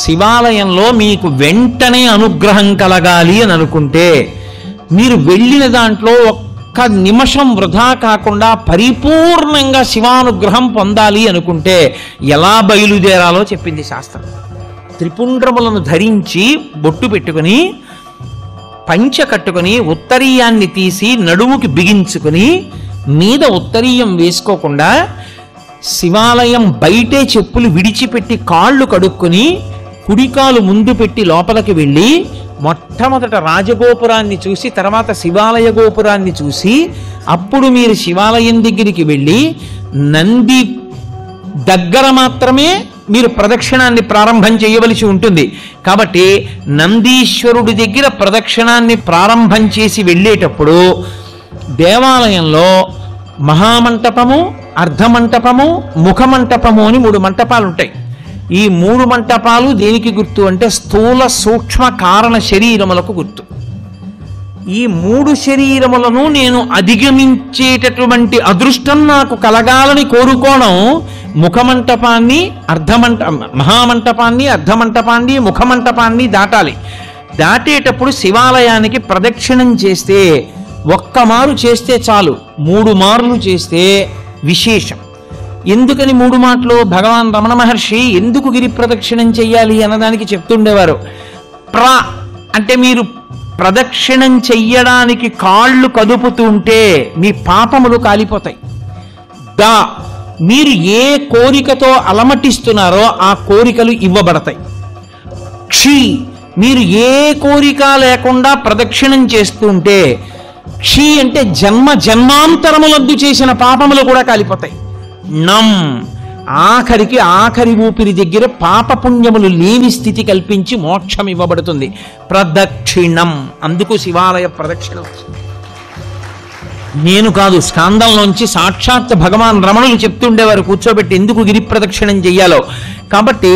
శివాలయంలో మీకు వెంటనే అనుగ్రహం కలగాలి అని అనుకుంటే మీరు వెళ్ళిన దాంట్లో ఒక్క నిమిషం వృధా కాకుండా పరిపూర్ణంగా శివానుగ్రహం పొందాలి అనుకుంటే ఎలా బయలుదేరాలో చెప్పింది శాస్త్రం. త్రిపుండ్రములను ధరించి బొట్టు పెట్టుకుని పంచ కట్టుకుని ఉత్తరీయాన్ని తీసి నడుముకి బిగించుకుని మీద ఉత్తరీయం వేసుకోకుండా శివాలయం బయటే చెప్పులు విడిచిపెట్టి కాళ్ళు కడుక్కొని కుడికాలు ముందు పెట్టి లోపలికి వెళ్ళి మొట్టమొదట రాజగోపురాన్ని చూసి తర్వాత శివాలయ గోపురాన్ని చూసి అప్పుడు మీరు శివాలయం దగ్గరికి వెళ్ళి నంది దగ్గర మాత్రమే మీరు ప్రదక్షిణాన్ని ప్రారంభం చేయవలసి ఉంటుంది. కాబట్టి నందీశ్వరుడి దగ్గర ప్రదక్షిణాన్ని ప్రారంభం చేసి వెళ్ళేటప్పుడు దేవాలయంలో మహామంటపము, అర్ధమంటపము, ముఖమంటపము అని 3 మంటపాలు ఉంటాయి. ఈ 3 మంటపాలు దేనికి గుర్తు అంటే స్థూల సూక్ష్మ కారణ శరీరములకు గుర్తు. ఈ 3 శరీరములను నేను అధిగమించేటటువంటి అదృష్టం నాకు కలగాలని కోరుకోవడం ముఖమంటపాన్ని, మహామంటపాన్ని, అర్ధమంటపాన్ని, ముఖమంటపాన్ని దాటాలి. దాటేటప్పుడు శివాలయానికి ప్రదక్షిణం చేస్తే ఒక్క మారు చేస్తే చాలు, 3 మార్లు చేస్తే విశేషం. ఎందుకని 3 మాటలు? భగవాన్ రమణ మహర్షి ఎందుకు గిరి ప్రదక్షిణం చెయ్యాలి అన్నదానికి చెప్తుండేవారు. అంటే మీరు ప్రదక్షిణం చెయ్యడానికి కాళ్ళు కదుపుతుంటే మీ పాపములు కాలిపోతాయి. మీరు ఏ కోరికతో అలమటిస్తున్నారో ఆ కోరికలు ఇవ్వబడతాయి. మీరు ఏ కోరిక లేకుండా ప్రదక్షిణం చేస్తుంటే అంటే జన్మాంతరములందు చేసిన పాపములు కూడా కాలిపోతాయి. ఆఖరి ఊపిరి దగ్గర పాపపుణ్యములు లేని స్థితి కల్పించి మోక్షం ఇవ్వబడుతుంది. ప్రదక్షిణం, అందుకు శివాలయ ప్రదక్షిణం. నేను కాదు, స్కాందంలోంచి సాక్షాత్ భగవాన్ రమణులు చెప్తుండేవారు కూర్చోబెట్టి ఎందుకు గిరి ప్రదక్షిణం చెయ్యాలో. కాబట్టి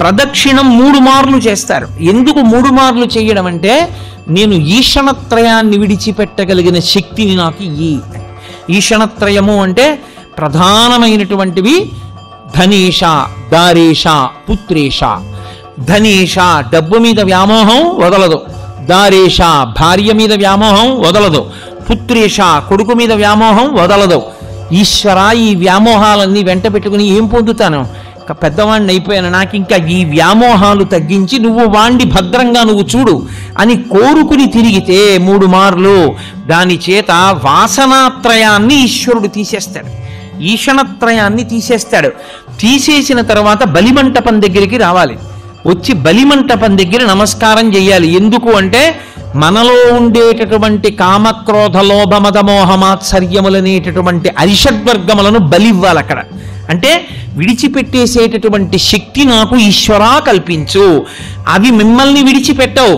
ప్రదక్షిణం 3 మార్లు చేస్తారు. ఎందుకు 3 మార్లు చేయడం అంటే నేను ఈషణత్రయాన్ని విడిచిపెట్టగలిగిన శక్తిని నాకు ఈషణత్రయము అంటే ప్రధానమైనటువంటివి ధనేష, దారేష, పుత్రేష. ధనేష డబ్బు మీద వ్యామోహం వదలదు, దారేష భార్య మీద వ్యామోహం వదలదు, పుత్రేష కొడుకు మీద వ్యామోహం వదలదు. ఈశ్వర, ఈ వ్యామోహాలన్నీ వెంట పెట్టుకుని ఏం పొందుతాను? పెద్దవాడిని అయిపోయాను, నాకు ఇంకా ఈ వ్యామోహాలు తగ్గించి నువ్వు వాణ్ణి భద్రంగా నువ్వు చూడు అని కోరుకుని తిరిగితే 3 మార్లు దాని చేత వాసనాత్రయాన్ని ఈశ్వరుడు తీసేస్తాడు, ఈషణత్రయాన్ని తీసేస్తాడు. తీసేసిన తర్వాత బలిమంటపం దగ్గరికి రావాలి. వచ్చి బలిమంటపం దగ్గర నమస్కారం చేయాలి. ఎందుకు అంటే మనలో ఉండేటటువంటి కామక్రోధ లోభ మద మోహ మాత్సర్యములనేటటువంటి అరిషడ్వర్గములను బలివ్వాలి అక్కడ. అంటే విడిచిపెట్టేసేటటువంటి శక్తి నాకు ఈశ్వరా కల్పించు. అవి మిమ్మల్ని విడిచిపెట్టవు,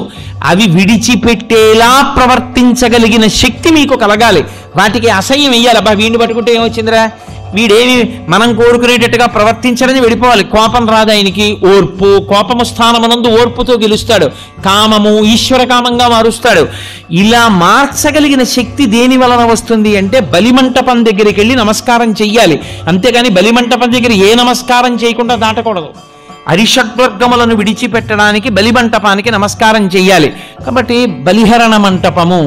అవి విడిచిపెట్టేలా ప్రవర్తించగలిగిన శక్తి మీకు కలగాలి. వాటికి అసహ్యం వెయ్యాలి. అబ్బా వీడిని పట్టుకుంటే ఏమొచ్చిందిరా, వీడేమి మనం కోరుకునేటట్టుగా ప్రవర్తించడని వెళ్ళిపోవాలి. కోపం రాదు ఆయనకి, ఓర్పు, కోపము స్థానమునందు ఓర్పుతో గెలుస్తాడు. కామము ఈశ్వర కామంగా మారుస్తాడు. ఇలా మార్చగలిగిన శక్తి దేని వలన వస్తుంది అంటే బలిమంటపం దగ్గరికి వెళ్ళి నమస్కారం చెయ్యాలి. అంతేగాని బలిమంటపం దగ్గర ఏ నమస్కారం చేయకుండా దాటకూడదు. అరిషడ్వర్గములను విడిచిపెట్టడానికి బలిమంటపానికి నమస్కారం చెయ్యాలి. కాబట్టి బలిహరణ మంటపము,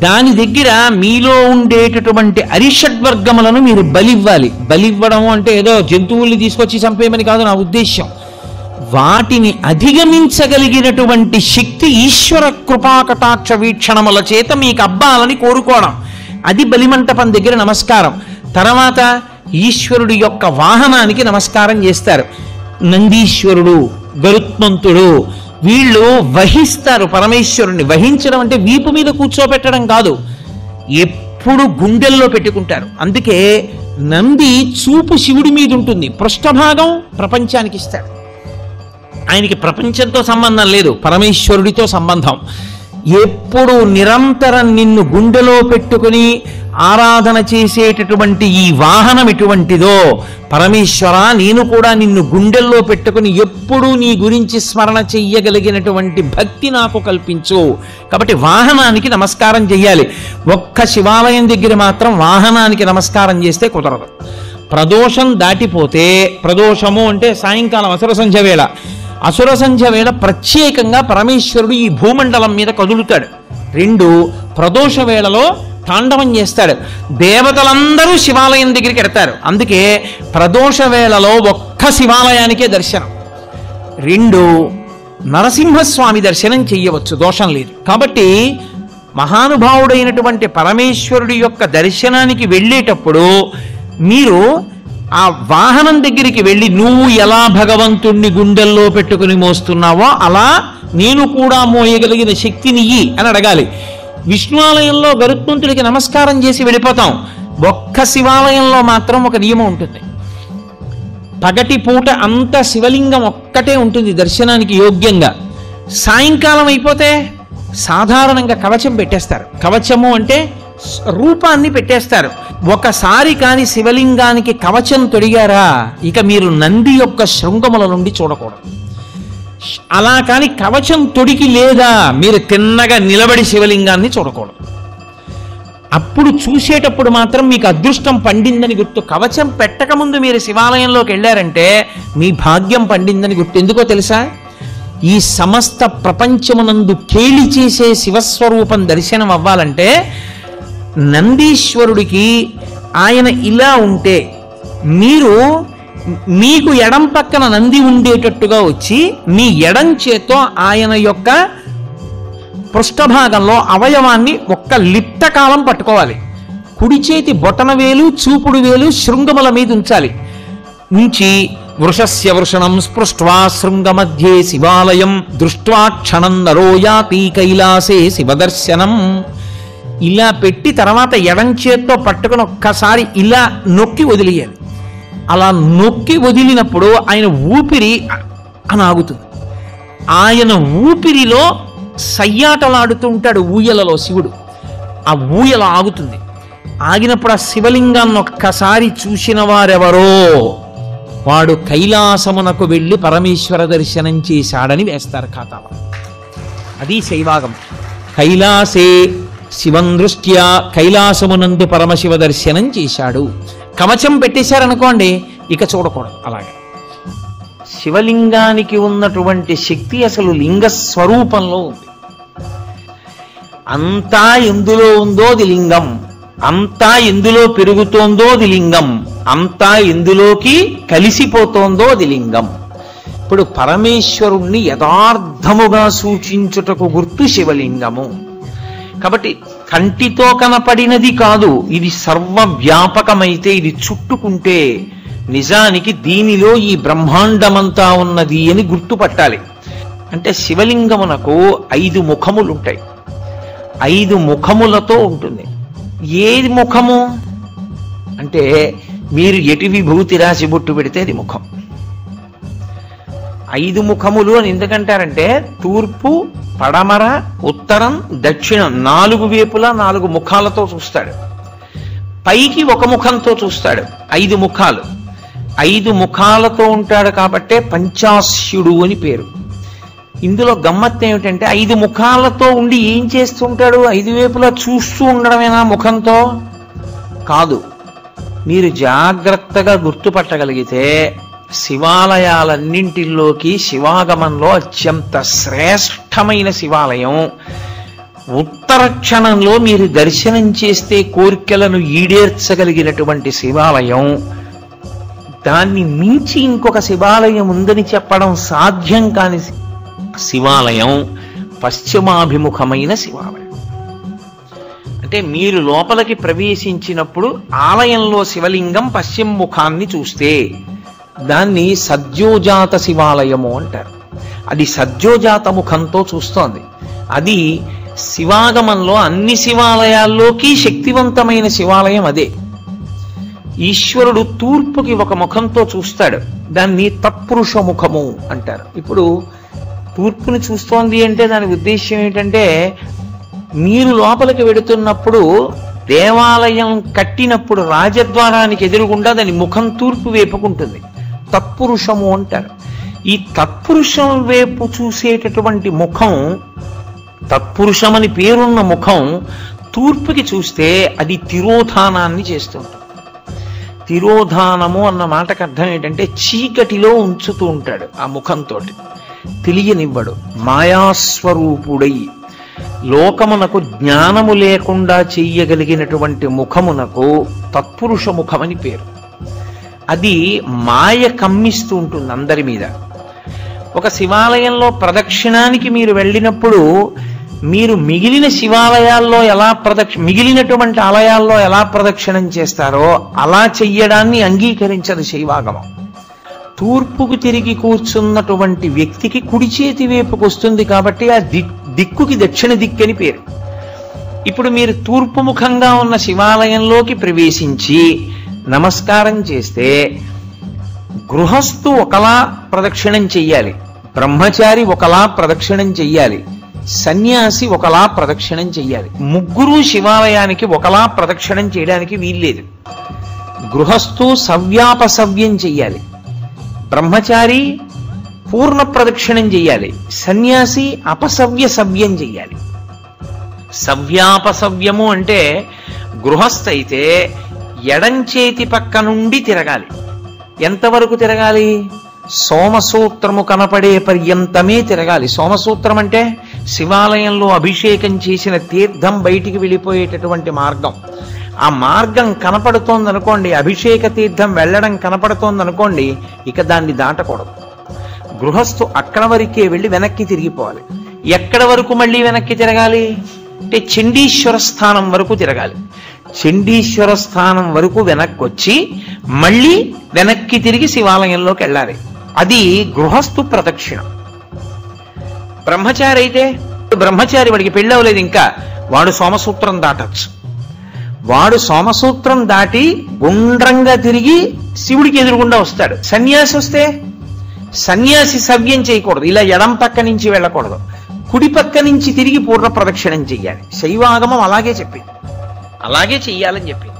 దాని దగ్గర మీలో ఉండేటటువంటి అరిషడ్వర్గములను మీరు బలివ్వాలి. బలివ్వడము అంటే ఏదో జంతువుల్ని తీసుకొచ్చి చంపేయమని కాదు నా ఉద్దేశ్యం. వాటిని అధిగమించగలిగినటువంటి శక్తి ఈశ్వర కృపాకటాక్ష వీక్షణముల చేత మీకు అబ్బాలని కోరుకోవడం, అది బలిమంటపం దగ్గర నమస్కారం. తర్వాత ఈశ్వరుడి యొక్క వాహనానికి నమస్కారం చేస్తారు. నందీశ్వరుడు, గరుత్మంతుడు వీళ్ళు వహిస్తారు పరమేశ్వరుణ్ణి. వహించడం అంటే వీపు మీద కూర్చోబెట్టడం కాదు, ఎప్పుడు గుండెల్లో పెట్టుకుంటారు. అందుకే నంది చూపు శివుడి మీద ఉంటుంది, పృష్ఠభాగం ప్రపంచానికి ఇస్తాడు. ఆయనకి ప్రపంచంతో సంబంధం లేదు, పరమేశ్వరుడితో సంబంధం. ఎప్పుడు నిరంతరం నిన్ను గుండెలో పెట్టుకుని ఆరాధన చేసేటటువంటి ఈ వాహనం ఎటువంటిదో, పరమేశ్వర నేను కూడా నిన్ను గుండెల్లో పెట్టుకుని ఎప్పుడూ నీ గురించి స్మరణ చెయ్యగలిగినటువంటి భక్తి నాకు కల్పించు. కాబట్టి వాహనానికి నమస్కారం చెయ్యాలి. ఒక్క శివాలయం దగ్గర మాత్రం వాహనానికి నమస్కారం చేస్తే కుదరదు. ప్రదోషం దాటిపోతే, ప్రదోషము అంటే సాయంకాలం అసుర సంధ్య వేళ, అసుర సంధ్య వేళ ప్రత్యేకంగా పరమేశ్వరుడు ఈ భూమండలం మీద కదులుతాడు. 2 ప్రదోష వేళలో తాండవం చేస్తాడు. దేవతలందరూ శివాలయం దగ్గరికి ఎడతారు. అందుకే ప్రదోష వేళలో ఒక్క శివాలయానికే దర్శనం. 2 నరసింహస్వామి దర్శనం చెయ్యవచ్చు, దోషం లేదు. కాబట్టి మహానుభావుడైనటువంటి పరమేశ్వరుడి యొక్క దర్శనానికి వెళ్ళేటప్పుడు మీరు ఆ వాహనం దగ్గరికి వెళ్ళి నువ్వు ఎలా భగవంతుణ్ణి గుండెల్లో పెట్టుకుని మోస్తున్నావో అలా నేను కూడా మోయగలిగిన శక్తినియ్యి అని అడగాలి. విష్ణు ఆలయంలో గరుత్మంతుడికి నమస్కారం చేసి వెళ్ళిపోతాం. ఒక్క శివాలయంలో మాత్రం ఒక నియమం ఉంటుంది. పగటి పూట అంత శివలింగం ఒక్కటే ఉంటుంది దర్శనానికి యోగ్యంగా. సాయంకాలం అయిపోతే సాధారణంగా కవచం పెట్టేస్తారు. కవచము అంటే రూపాన్ని పెట్టేస్తారు. ఒకసారి కాని శివలింగానికి కవచం తొడిగారా ఇక మీరు నంది యొక్క శృంగముల నుండి చూడకూడదు. అలా కాని కవచం తొడిగి లేదా మీరు తిన్నగా నిలబడి శివలింగాన్ని చూడకూడదు. అప్పుడు చూసేటప్పుడు మాత్రం మీకు అదృష్టం పండిందని గుర్తు. కవచం పెట్టకముందు మీరు శివాలయంలోకి వెళ్ళారంటే మీ భాగ్యం పండిందని గుర్తు. ఎందుకో తెలుసా? ఈ సమస్త ప్రపంచమునందు కేళి చేసే శివస్వరూపం దర్శనం అవ్వాలంటే నందీశ్వరుడికి ఆయన ఇలా ఉంటే మీకు ఎడం పక్కన నంది ఉండేటట్టుగా వచ్చి మీ ఎడం చేత్తో ఆయన యొక్క పృష్ఠభాగంలో అవయవాన్ని ఒక్క లిట్ట కాలం పట్టుకోవాలి. కుడి చేతి బొటన వేలు చూపుడు వేలు శృంగముల మీద ఉంచాలి. ఉంచి వృషస్య వృషణం స్పృష్ట్వా శృంగ మధ్యే శివాలయం దృష్ట్వా క్షణం నరో యాతి కైలాసే శివదర్శనం. ఇలా పెట్టి తర్వాత ఎడం చేత్తో పట్టుకుని ఒక్కసారి ఇలా నొక్కి వదిలేయాలి. అలా నొక్కి వదిలినప్పుడు ఆయన ఊపిరి అని ఆగుతుంది. ఆయన ఊపిరిలో సయ్యాటలాడుతూ ఉంటాడు ఊయలలో శివుడు. ఆ ఊయల ఆగుతుంది. ఆగినప్పుడు ఆ శివలింగాన్ని ఒక్కసారి చూసిన వారెవరో వాడు కైలాసమునకు వెళ్ళి పరమేశ్వర దర్శనం చేశాడని వేస్తారు ఖాతాలో. అది శైవాగం. కైలాసే శివం దృష్ట్యా కైలాసమునందు పరమశివ దర్శనం చేశాడు. కవచం పెట్టేశారనుకోండి ఇక చూడకూడదు. అలాగే శివలింగానికి ఉన్నటువంటి శక్తి అసలు లింగ స్వరూపంలో ఉంది. అంతా ఎందులో ఉందో అది లింగం, అంతా ఎందులో పెరుగుతోందో అది లింగం, అంతా ఎందులోకి కలిసిపోతోందో అది లింగం. ఇప్పుడు పరమేశ్వరుణ్ణి యథార్థముగా సూచించుటకు గుర్తు శివలింగము. కాబట్టి కంటితో కనపడినది కాదు, ఇది సర్వవ్యాపకమైతే ఇది చుట్టుకుంటే నిజానికి దీనిలో ఈ బ్రహ్మాండమంతా ఉన్నది అని గుర్తుపట్టాలి. అంటే శివలింగమునకు 5 ముఖములు ఉంటాయి. 5 ముఖములతో ఉంటుంది. ఏది ముఖము అంటే మీరు ఎటు విభూతి రాసి బొట్టు పెడితే అది ముఖం. 5 ముఖములు అని ఎందుకంటారంటే తూర్పు, పడమర, ఉత్తరం, దక్షిణం 4 వైపులా 4 ముఖాలతో చూస్తాడు. పైకి ఒక ముఖంతో చూస్తాడు. 5 ముఖాలు. 5 ముఖాలతో ఉంటాడు కాబట్టే పంచాస్యుడు అని పేరు. ఇందులో గమ్మత్తు ఏమిటంటే 5 ముఖాలతో ఉండి ఏం చేస్తుంటాడు? 5 వైపులా చూస్తూ ఉండడమేనా ముఖంతో? కాదు. మీరు జాగ్రత్తగా గుర్తుపట్టగలిగితే శివాలయాలన్నింటిలోకి శివాగమంలో అత్యంత శ్రేష్టమైన శివాలయం, ఉత్తర క్షణంలో మీరు దర్శనం చేస్తే కోరికలను ఈడేర్చగలిగినటువంటి శివాలయం, దాన్ని మించి ఇంకొక శివాలయం ఉందని చెప్పడం సాధ్యం కాని శివాలయం పశ్చిమాభిముఖమైన శివాలయం. అంటే మీరు లోపలికి ప్రవేశించినప్పుడు ఆలయంలో శివలింగం పశ్చిమ ముఖాన్ని చూస్తే దాన్ని సద్యోజాత శివాలయము అంటారు. అది సద్యోజాత ముఖంతో చూస్తోంది. అది శివాగమంలో అన్ని శివాలయాల్లోకి శక్తివంతమైన శివాలయం అదే. ఈశ్వరుడు తూర్పుకి ఒక ముఖంతో చూస్తాడు, దాన్ని తత్పురుష ముఖము అంటారు. ఇప్పుడు తూర్పుని చూస్తోంది అంటే దాని ఉద్దేశ్యం ఏంటంటే మీరు లోపలికి వెడుతున్నప్పుడు దేవాలయం కట్టినప్పుడు రాజద్వారానికి ఎదురుగుండా దాని ముఖం తూర్పు వైపుకుంటుంది. తత్పురుషము అంటారు. ఈ తత్పురుషం వైపు చూసేటటువంటి ముఖం, తత్పురుషమని పేరున్న ముఖం తూర్పుకి చూస్తే అది తిరోధానాన్ని చేస్తుంటుంది. తిరోధానము అన్న మాటకు అర్థం ఏంటంటే చీకటిలో ఉంచుతూ ఉంటాడు ఆ ముఖంతో. తెలియనివ్వడు. మాయాస్వరూపుడై లోకమునకు జ్ఞానము లేకుండా చెయ్యగలిగినటువంటి ముఖమునకు తత్పురుష ముఖమని పేరు. అది మాయ కమ్మిస్తూ ఉంటుంది అందరి మీద. ఒక శివాలయంలో ప్రదక్షిణానికి మీరు వెళ్ళినప్పుడు మీరు మిగిలిన శివాలయాల్లో ఎలా మిగిలినటువంటి ఆలయాల్లో ఎలా ప్రదక్షిణం చేస్తారో అలా చెయ్యడాన్ని అంగీకరించదు శైవాగమం. తూర్పుకు తిరిగి కూర్చున్నటువంటి వ్యక్తికి కుడి చేతి వైపుకు వస్తుంది కాబట్టి ఆ దిక్కుకి దక్షిణ దిక్కని పేరు. ఇప్పుడు మీరు తూర్పు ముఖంగా ఉన్న శివాలయంలోకి ప్రవేశించి నమస్కారం చేస్తే గృహస్థు ఒకలా ప్రదక్షిణం చెయ్యాలి, బ్రహ్మచారి ఒకలా ప్రదక్షిణం చెయ్యాలి, సన్యాసి ఒకలా ప్రదక్షిణం చెయ్యాలి. ముగ్గురు శివాలయానికి ఒకలా ప్రదక్షిణం చేయడానికి వీల్లేదు. గృహస్థు సవ్యాపసవ్యం చెయ్యాలి, బ్రహ్మచారి పూర్ణ ప్రదక్షిణం చెయ్యాలి, సన్యాసి అపసవ్య సవ్యం చెయ్యాలి. సవ్యాపసవ్యము అంటే గృహస్థ అయితే ఎడంచేతి పక్క నుండి తిరగాలి. ఎంతవరకు తిరగాలి? సోమసూత్రము కనపడే పర్యంతమే తిరగాలి. సోమసూత్రం అంటే శివాలయంలో అభిషేకం చేసిన తీర్థం బయటికి వెళ్ళిపోయేటటువంటి మార్గం. ఆ మార్గం కనపడుతోందనుకోండి, అభిషేక తీర్థం వెళ్ళడం కనపడుతోందనుకోండి, ఇక దాన్ని దాటకూడదు. గృహస్థు అక్కడ వరకే వెళ్ళి వెనక్కి తిరిగిపోవాలి. ఎక్కడ వరకు మళ్ళీ వెనక్కి తిరగాలి అంటే చండీశ్వర స్థానం వరకు తిరగాలి. చండీశ్వర స్థానం వరకు వెనక్కి వచ్చి మళ్ళీ వెనక్కి తిరిగి శివాలయంలోకి వెళ్ళాలి. అది గృహస్థు ప్రదక్షిణం. బ్రహ్మచారి అయితే బ్రహ్మచారి వాడికి పెళ్ళవలేదు ఇంకా, వాడు సోమసూత్రం దాటచ్చు. వాడు సోమసూత్రం దాటి గుండ్రంగా తిరిగి శివుడికి ఎదురుగుండా వస్తాడు. సన్యాసి వస్తే సన్యాసి సవ్యం చేయకూడదు, ఇలా ఎడం పక్క నుంచి వెళ్ళకూడదు, కుడి పక్క నుంచి తిరిగి పూర్ణ ప్రదక్షిణం చెయ్యాలి. శైవాగమం అలాగే చెప్పింది, అలాగే చెయ్యాలని చెప్పింది.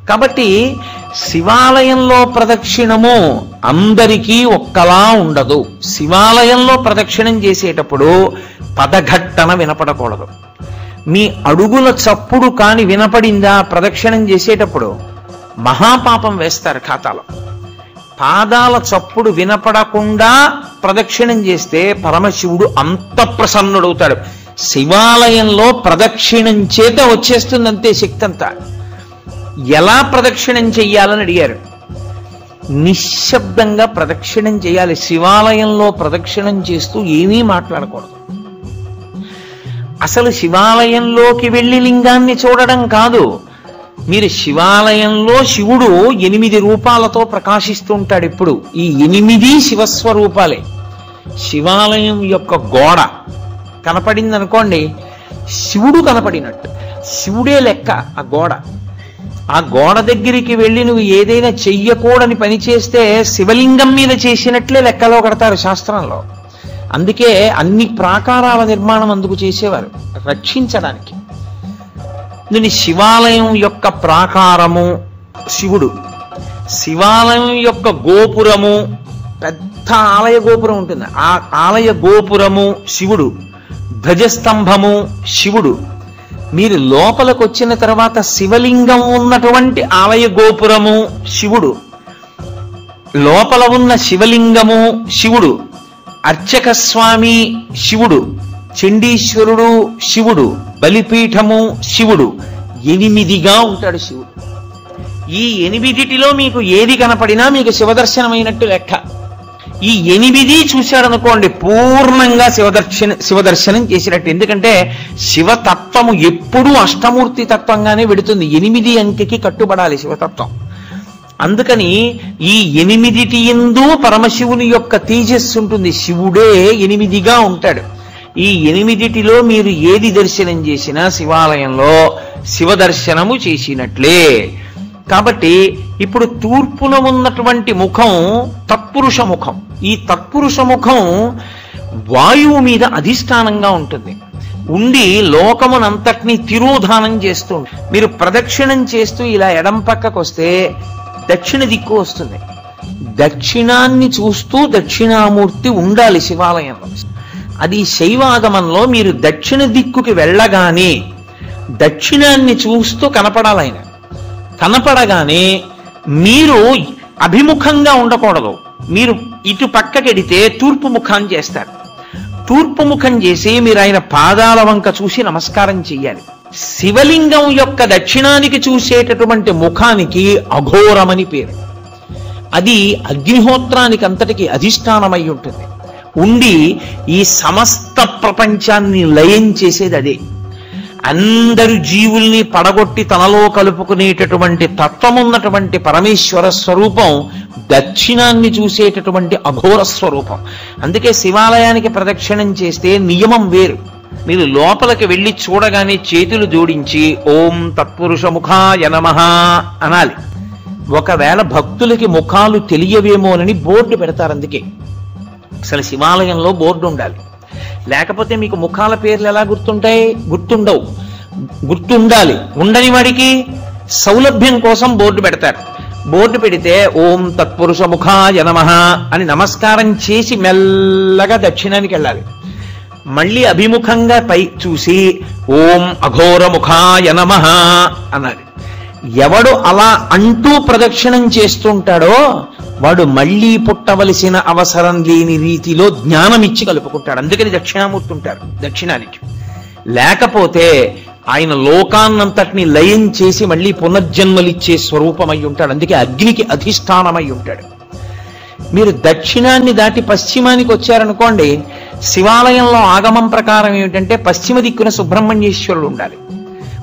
కాబట్టి శివాలయంలో ప్రదక్షిణము అందరికీ ఒక్కలా ఉండదు. శివాలయంలో ప్రదక్షిణం చేసేటప్పుడు పదఘట్టన వినపడకూడదు. మీ అడుగుల చప్పుడు కాని వినపడిందా ప్రదక్షిణం చేసేటప్పుడు మహాపాపం వేస్తారు ఖాతాలో. పాదాల చప్పుడు వినపడకుండా ప్రదక్షిణం చేస్తే పరమశివుడు అంత ప్రసన్నుడవుతాడు. శివాలయంలో ప్రదక్షిణం చేత వచ్చేస్తుందంతే శక్తి అంతా. ఎలా ప్రదక్షిణం చెయ్యాలని అడిగారు. నిశ్శబ్దంగా ప్రదక్షిణం చేయాలి. శివాలయంలో ప్రదక్షిణం చేస్తూ ఏమీ మాట్లాడకూడదు. అసలు శివాలయంలోకి వెళ్ళి లింగాన్ని చూడడం కాదు, మీరు శివాలయంలో శివుడు 8 రూపాలతో ప్రకాశిస్తూ ఉంటాడు. ఇప్పుడు ఈ 8 శివస్వరూపాలే. శివాలయం యొక్క గోడ కనపడింది అనుకోండి, శివుడు కనపడినట్టు, శివుడే లెక్క ఆ గోడ. ఆ గోడ దగ్గరికి వెళ్ళి నువ్వు ఏదైనా చెయ్యకూడని పని చేస్తే శివలింగం మీద చేసినట్లే లెక్కలో కడతారు శాస్త్రంలో. అందుకే అన్ని ప్రాకారాల నిర్మాణం అందుకు చేసేవారు, రక్షించడానికి. దీని శివాలయం యొక్క ప్రాకారము శివుడు, శివాలయం యొక్క గోపురము, పెద్ద ఆలయ గోపురం ఉంటుంది, ఆ ఆలయ గోపురము శివుడు, ధ్వజస్తంభము శివుడు. మీరు లోపలికి వచ్చిన తర్వాత శివలింగం ఉన్నటువంటి ఆలయ గోపురము శివుడు, లోపల ఉన్న శివలింగము శివుడు, అర్చక స్వామి శివుడు, చండీశ్వరుడు శివుడు, బలిపీఠము శివుడు. 8గా ఉంటాడు శివుడు. ఈ 8లో మీకు ఏది కనపడినా మీకు శివదర్శనమైనట్టు లెక్క. ఈ 8 చూశాడనుకోండి పూర్ణంగా శివదర్శనం చేసినట్టు. ఎందుకంటే శివతత్వము ఎప్పుడూ అష్టమూర్తి తత్వంగానే వెడుతుంది, 8 అంకెకి కట్టుబడాలి శివతత్వం. అందుకని ఈ 8 యందు పరమశివుని యొక్క తేజస్సు ఉంటుంది. శివుడే 8గా ఉంటాడు. ఈ 8లో మీరు ఏది దర్శనం చేసినా శివాలయంలో శివదర్శనము చేసినట్లే. కాబట్టి ఇప్పుడు తూర్పున ఉన్నటువంటి ముఖం తత్పురుష ముఖం. ఈ తత్పురుష ముఖం వాయువు మీద అధిష్టానంగా ఉంటుంది, ఉండి లోకమునంతటినీ తిరోధానం చేస్తూ. మీరు ప్రదక్షిణం చేస్తూ ఇలా ఎడం పక్కకు వస్తే దక్షిణ దిక్కు వస్తుంది. దక్షిణాన్ని చూస్తూ దక్షిణామూర్తి ఉండాలి శివాలయంలో. అది శైవాగమంలో మీరు దక్షిణ దిక్కుకి వెళ్ళగానే దక్షిణాన్ని చూస్తూ కనపడాలి ఆయన. కనపడగానే మీరు అభిముఖంగా ఉండకూడదు, మీరు ఇటు పక్కకెడితే తూర్పు ముఖాన్ని చేస్తారు. తూర్పు ముఖం చేసి మీరు ఆయన పాదాల వంక చూసి నమస్కారం చెయ్యాలి. శివలింగం యొక్క దక్షిణానికి చూసేటటువంటి ముఖానికి అఘోరమని పేరు. అది అగ్నిహోత్రానికి అంతటికి అధిష్టానమై ఉంటుంది. ఉండి ఈ సమస్త ప్రపంచాన్ని లయం చేసేది అదే. అందరు జీవుల్ని పడగొట్టి తనలో కలుపుకునేటటువంటి తత్వమున్నటువంటి పరమేశ్వర స్వరూపం దక్షిణాన్ని చూసేటటువంటి అఘోర స్వరూపం. అందుకే శివాలయానికి ప్రదక్షిణం చేస్తే నియమం వేరు. మీరు లోపలికి వెళ్ళి చూడగానే చేతులు జోడించి ఓం తత్పురుష ముఖాయ నమః అనాలి. ఒకవేళ భక్తులకి ముఖాలు తెలియవేమోనని బోర్డు పెడతారు. అందుకే అసలు శివాలయంలో బోర్డు ఉండాలి. లేకపోతే మీకు ముఖాల పేర్లు ఎలా గుర్తుంటాయి? గుర్తుండవు. గుర్తుండాలి. ఉండని వాడికి సౌలభ్యం కోసం బోర్డు పెడతారు. బోర్డు పెడితే ఓం తత్పురుష ముఖాయ నమః అని నమస్కారం చేసి మెల్లగా దక్షిణానికి వెళ్ళాలి. మళ్ళీ అభిముఖంగా పై చూసి ఓం అఘోర ముఖాయ నమః అనాలి. ఎవడు అలా అంటూ ప్రదక్షిణం చేస్తుంటాడో వాడు మళ్ళీ పుట్టవలసిన అవసరం లేని రీతిలో జ్ఞానం ఇచ్చి కలుపుకుంటాడు. అందుకని దక్షిణామూర్తి ఉంటారు దక్షిణానికి. లేకపోతే ఆయన లోకాన్నంతటిని లయం చేసి మళ్ళీ పునర్జన్మలిచ్చే స్వరూపమై ఉంటాడు. అందుకే అగ్నికి అధిష్టానమై ఉంటాడు. మీరు దక్షిణాన్ని దాటి పశ్చిమానికి వచ్చారనుకోండి, శివాలయంలో ఆగమం ప్రకారం ఏమిటంటే పశ్చిమ దిక్కున సుబ్రహ్మణ్యేశ్వరుడు ఉండాలి.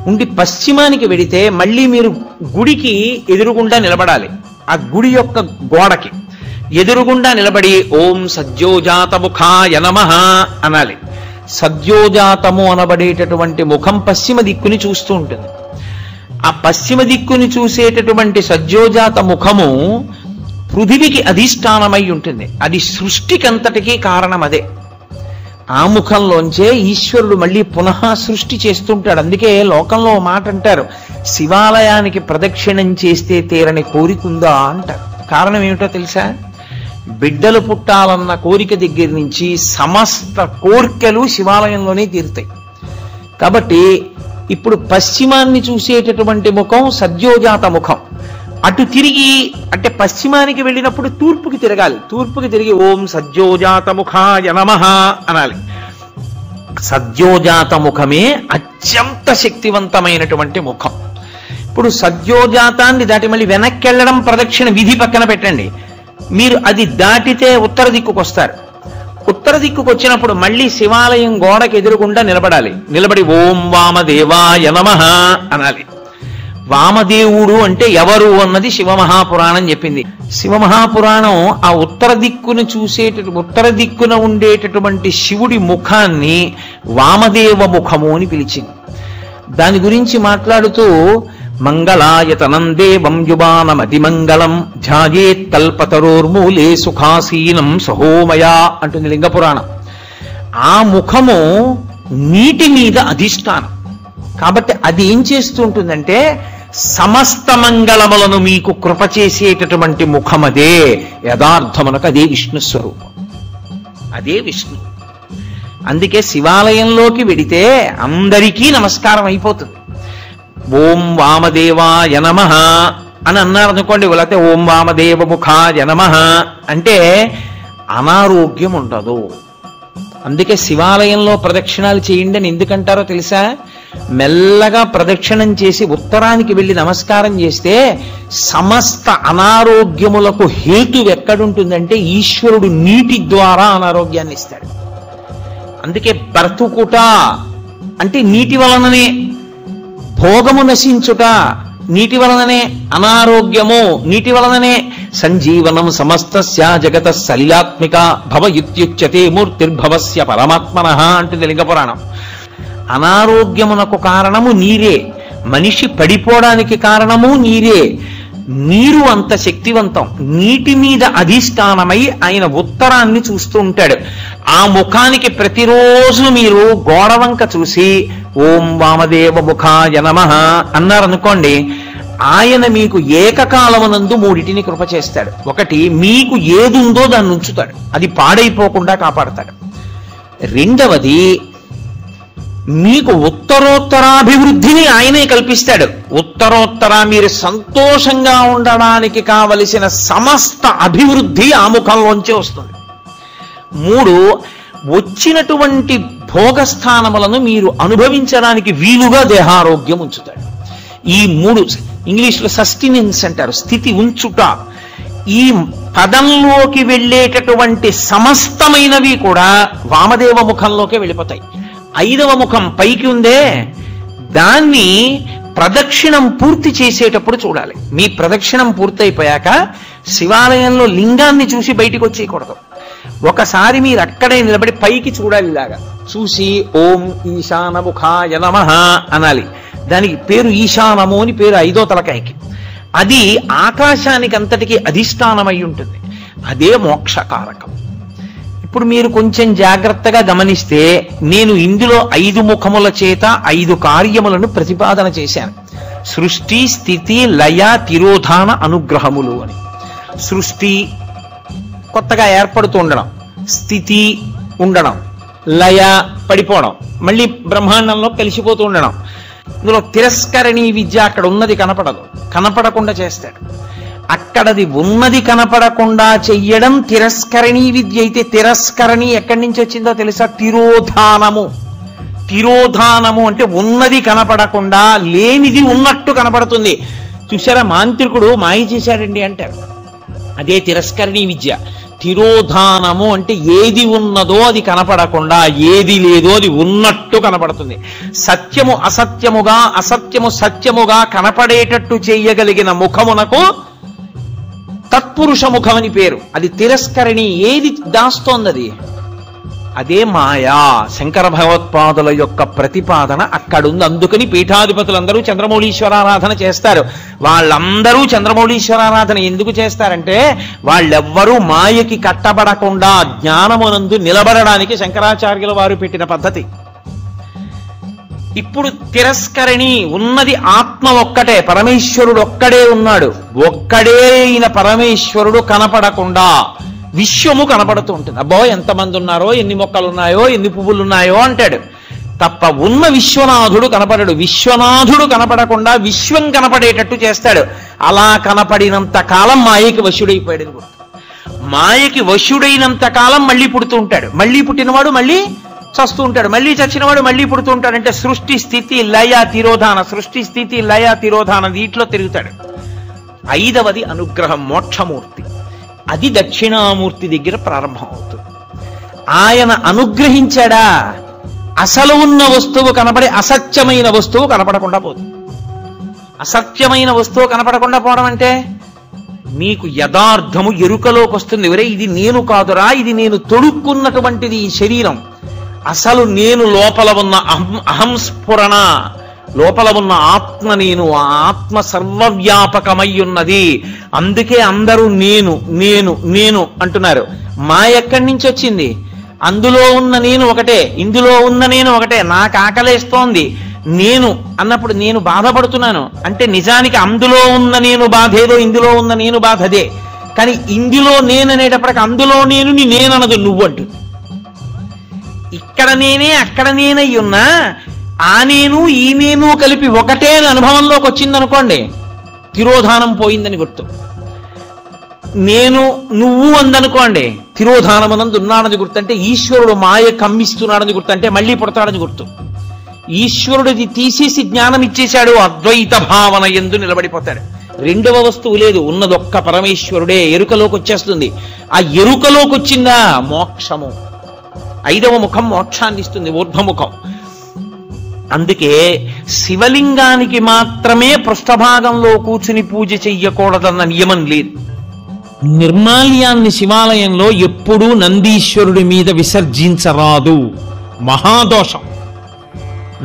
ఉండి పశ్చిమానికి వెడితే మళ్ళీ మీరు గుడికి ఎదురుగుండా నిలబడాలి. ఆ గుడి యొక్క గోడకి ఎదురుగుండా నిలబడి ఓం సద్యోజాత ముఖాయ నమః అనాలి. సద్యోజాతము అనబడేటటువంటి ముఖం పశ్చిమ దిక్కుని చూస్తూ ఉంటుంది. ఆ పశ్చిమ దిక్కుని చూసేటటువంటి సద్యోజాత ముఖము పృథివికి అధిష్టానమై ఉంటుంది. అది సృష్టికంతటికీ కారణం అదే. ఆ ముఖంలోంచే ఈశ్వరుడు మళ్ళీ పునః సృష్టి చేస్తుంటాడు. అందుకే లోకంలో మాట అంటారు, శివాలయానికి ప్రదక్షిణం చేస్తే తీరని కోరికుందా అంటారు. కారణం ఏమిటో తెలుసా? బిడ్డలు పుట్టాలన్న కోరిక దగ్గర నుంచి సమస్త కోరికలు శివాలయంలోనే తీరుతాయి. కాబట్టి ఇప్పుడు పశ్చిమాన్ని చూసేటటువంటి ముఖం సద్యోజాత ముఖం. అటు తిరిగి అంటే పశ్చిమానికి వెళ్ళినప్పుడు తూర్పుకి తిరగాలి. తూర్పుకి తిరిగి ఓం సద్యోజాత ముఖాయ నమః అనాలి. సద్యోజాత ముఖమే అత్యంత శక్తివంతమైనటువంటి ముఖం. ఇప్పుడు సద్యోజాతాన్ని దాటి మళ్ళీ వెనక్కి వెళ్ళడం ప్రదక్షిణ విధి పక్కన పెట్టండి. మీరు అది దాటితే ఉత్తర దిక్కుకు వస్తారు. ఉత్తర దిక్కుకు వచ్చినప్పుడు మళ్ళీ శివాలయం గోడకి ఎదురుగుండా నిలబడాలి. నిలబడి ఓం వామదేవాయ నమః అనాలి. వామదేవుడు అంటే ఎవరు అన్నది శివమహాపురాణం చెప్పింది. శివమహాపురాణం ఆ ఉత్తర దిక్కున ఉండేటటువంటి శివుడి ముఖాన్ని వామదేవ ముఖము అని పిలిచింది. దాని గురించి మాట్లాడుతూ మంగళాయతనం దేవం యువానమతిమంగళం ధ్యాయేత్ కల్పతరోర్మూలే సుఖాసీనం సహోమయా అంటుంది లింగపురాణం. ఆ ముఖము నీటి మీద అధిష్టానం కాబట్టి అది ఏం చేస్తూ ఉంటుందంటే సమస్త మంగళములను మీకు కృప చేసేటటువంటి ముఖమదే. యథార్థమునకు అదే విష్ణు స్వరూపం, అదే విష్ణు. అందుకే శివాలయంలోకి వెడితే అందరికీ నమస్కారం అయిపోతుంది. ఓం వామదేవాయ నమః అని అన్నారనుకోండి, లేకపోతే ఓం వామదేవ ముఖాయ నమః అంటే అనారోగ్యం ఉండదు. అందుకే శివాలయంలో ప్రదక్షిణాలు చేయండి అని ఎందుకంటారో తెలుసా? మెల్లగా ప్రదక్షిణం చేసి ఉత్తరానికి వెళ్ళి నమస్కారం చేస్తే సమస్త అనారోగ్యములకు హేతు ఎక్కడుంటుందంటే ఈశ్వరుడు నీటి ద్వారా అనారోగ్యాన్ని ఇస్తాడు. అందుకే బ్రతుకుట అంటే నీటి వలననే, భోగము నశించుట నీటి వలననే, అనారోగ్యము నీటి వలననే. సంజీవనం సమస్తస్య జగత సలిలాత్మిక భవ ఇత్యుచ్యతే మూర్తిర్భవస్య పరమాత్మనః అంటుంది లింగపురాణం. అనారోగ్యమునకు కారణము నీరే, మనిషి పడిపోవడానికి కారణము నీరే. నీరు అంత శక్తివంతం. నీటి మీద అధిష్టానమై ఆయన ఉత్తరాన్ని చూస్తూ ఉంటాడు. ఆ ముఖానికి ప్రతిరోజు మీరు గోడవంక చూసి ఓం వామదేవ ముఖాయ నమః అన్నారనుకోండి, ఆయన మీకు ఏకకాలమునందు మూడిటిని కృప చేస్తాడు. ఒకటి, మీకు ఏదుందో దాన్ని ఉంచుతాడు, అది పాడైపోకుండా కాపాడతాడు. రెండవది, మీకు ఉత్తరోత్తరాభివృద్ధిని ఆయనే కల్పిస్తాడు. ఉత్తరోత్తర మీరు సంతోషంగా ఉండడానికి కావలసిన సమస్త అభివృద్ధి ఆ ముఖంలోంచి వస్తుంది. 3, వచ్చినటువంటి భోగస్థానములను మీరు అనుభవించడానికి వీలుగా దేహారోగ్యం ఉంచుతాడు. ఈ 3 ఇంగ్లీష్లో సస్టినెన్స్ అంటారు, స్థితి ఉంచుట. ఈ పదంలోకి వెళ్ళేటటువంటి సమస్తమైనవి కూడా వామదేవ ముఖంలోకి వెళ్ళిపోతాయి. 5వ ముఖం పైకి ఉందే, దాన్ని ప్రదక్షిణం పూర్తి చేసేటప్పుడు చూడాలి. మీ ప్రదక్షిణం పూర్తయిపోయాక శివాలయంలో లింగాన్ని చూసి బయటికి వచ్చేయకూడదు. ఒకసారి మీరు అక్కడే నిలబడి పైకి చూడాలి. ఇలాగా చూసి ఓం ఈశానముఖాయ నమః అనాలి. దానికి పేరు ఈశానము అని పేరు 5వ తలకాయకి. అది ఆకాశానికి అంతటికి అధిష్టానమై ఉంటుంది. అదే మోక్షకారకం. ఇప్పుడు మీరు కొంచెం జాగ్రత్తగా గమనిస్తే నేను ఇందులో 5 ముఖముల చేత 5 కార్యములను ప్రతిపాదన చేశాను. సృష్టి, స్థితి, లయ, తిరోధాన, అనుగ్రహములు అని. సృష్టి కొత్తగా ఏర్పడుతూ ఉండడం, స్థితి ఉండడం, లయ పడిపోవడం, మళ్ళీ బ్రహ్మాండంలో కలిసిపోతూ ఉండడం. ఇందులో తిరస్కరణీ విద్య అక్కడ ఉన్నది కనపడదు, కనపడకుండా చేస్తాడు. అక్కడది ఉన్నది కనపడకుండా చెయ్యడం తిరస్కరణీ విద్య అయితే, తిరస్కరణి ఎక్కడి నుంచి వచ్చిందో తెలుసా? తిరోధానము. తిరోధానము అంటే ఉన్నది కనపడకుండా లేనిది ఉన్నట్టు కనపడుతుంది. చూసారా, మాంత్రికుడు మాయ చేశాడండి అంటారు. అదే తిరస్కరణీ విద్య. తిరోధానము అంటే ఏది ఉన్నదో అది కనపడకుండా, ఏది లేదో అది ఉన్నట్టు కనపడుతుంది. సత్యము అసత్యముగా, అసత్యము సత్యముగా కనపడేటట్టు చేయగలిగిన ముఖమునకు తత్పురుష ముఖం అని పేరు. అది తిరస్కరణి. ఏది దాస్తోంది? అదే మాయా. శంకర భగవత్పాదుల యొక్క ప్రతిపాదన అక్కడుంది. అందుకని పీఠాధిపతులందరూ చంద్రమౌళీశ్వరారాధన చేస్తారు. వాళ్ళందరూ చంద్రమౌళీశ్వరారాధన ఎందుకు చేస్తారంటే, వాళ్ళెవ్వరూ మాయకి కట్టబడకుండా జ్ఞానమునందు నిలబడడానికి శంకరాచార్యుల వారు పెట్టిన పద్ధతి. ఇప్పుడు తిరస్కరణి ఉన్నది ఆత్మ ఒక్కటే, పరమేశ్వరుడు ఒక్కడే ఉన్నాడు. ఒక్కడే అయిన పరమేశ్వరుడు కనపడకుండా విశ్వము కనపడుతూ ఉంటుంది. అబ్బో ఎంతమంది ఉన్నారో, ఎన్ని మొక్కలు ఉన్నాయో, ఎన్ని పువ్వులు ఉన్నాయో అంటాడు తప్ప ఉన్న విశ్వనాథుడు కనపడడు. విశ్వనాథుడు కనపడకుండా విశ్వం కనపడేటట్టు చేస్తాడు. అలా కనపడినంత కాలం మాయకి వశుడైపోయాడు. మాయకి వశుడైనంత కాలం మళ్ళీ పుడుతూ ఉంటాడు. మళ్ళీ పుట్టినవాడు మళ్ళీ చస్తూ ఉంటాడు. మళ్ళీ చచ్చినవాడు మళ్ళీ పుడుతూ ఉంటాడు. అంటే సృష్టి, స్థితి, లయ, తిరోధాన. సృష్టి, స్థితి, లయ, తిరోధాన వీటిలో తిరుగుతాడు. 5వది అనుగ్రహం, మోక్షమూర్తి. అది దక్షిణామూర్తి దగ్గర ప్రారంభం అవుతుంది. ఆయన అనుగ్రహించాడా, అసలు ఉన్న వస్తువు కనపడి అసత్యమైన వస్తువు కనపడకుండా పోతుంది. అసత్యమైన వస్తువు కనపడకుండా పోవడం అంటే మీకు యథార్థము ఎరుకలోకి వస్తుంది. ఎవరే ఇది నేను కాదురా, ఇది నేను తొడుక్కున్నటువంటిది ఈ శరీరం. అసలు నేను లోపల ఉన్న అహంస్ఫురణ, లోపల ఉన్న ఆత్మ నేను. ఆ ఆత్మ సర్వవ్యాపకమై ఉన్నది. అందుకే అందరూ నేను నేను నేను అంటున్నారు. మా ఎక్కడి నుంచి వచ్చింది? అందులో ఉన్న నేను ఒకటే, ఇందులో ఉన్న నేను ఒకటే. నాకు ఆకలేస్తోంది నేను అన్నప్పుడు నేను బాధపడుతున్నాను అంటే నిజానికి అందులో ఉన్న నేను బాధ ఏదో, ఇందులో ఉన్న నేను బాధ అదే. కానీ ఇందులో నేను అనేటప్పటికి అందులో నేను నేననదు, నువ్వు అంటు. ఇక్కడ నేనే అక్కడ నేనై ఉన్నా, ఆ నేను ఈ నేను కలిపి ఒకటే అనుభవంలోకి వచ్చిందనుకోండి, తిరోధానం పోయిందని గుర్తు. నేను నువ్వు అందనుకోండి, తిరోధానమనందు ఉన్నాడని గుర్తు. అంటే ఈశ్వరుడు మాయ కమ్మిస్తున్నాడని గుర్తు. అంటే మళ్ళీ పుడతాడని గుర్తు. ఈశ్వరుడిది తీసేసి జ్ఞానం ఇచ్చేశాడు, అద్వైత భావన యందు నిలబడిపోతాడు. రెండవ వస్తువు లేదు, ఉన్నదొక్క పరమేశ్వరుడే. ఎరుకలోకి వచ్చేస్తుంది. ఆ ఎరుకలోకి వచ్చిందా మోక్షము. 5వ ముఖం మోక్షాన్ని ఇస్తుంది, ఊర్ధ్వముఖం. అందుకే శివలింగానికి మాత్రమే పృష్ఠభాగంలో కూర్చుని పూజ చెయ్యకూడదన్న నియమం లేదు. నిర్మాల్యాన్ని శివాలయంలో ఎప్పుడూ నందీశ్వరుడి మీద విసర్జించరాదు, మహాదోషం.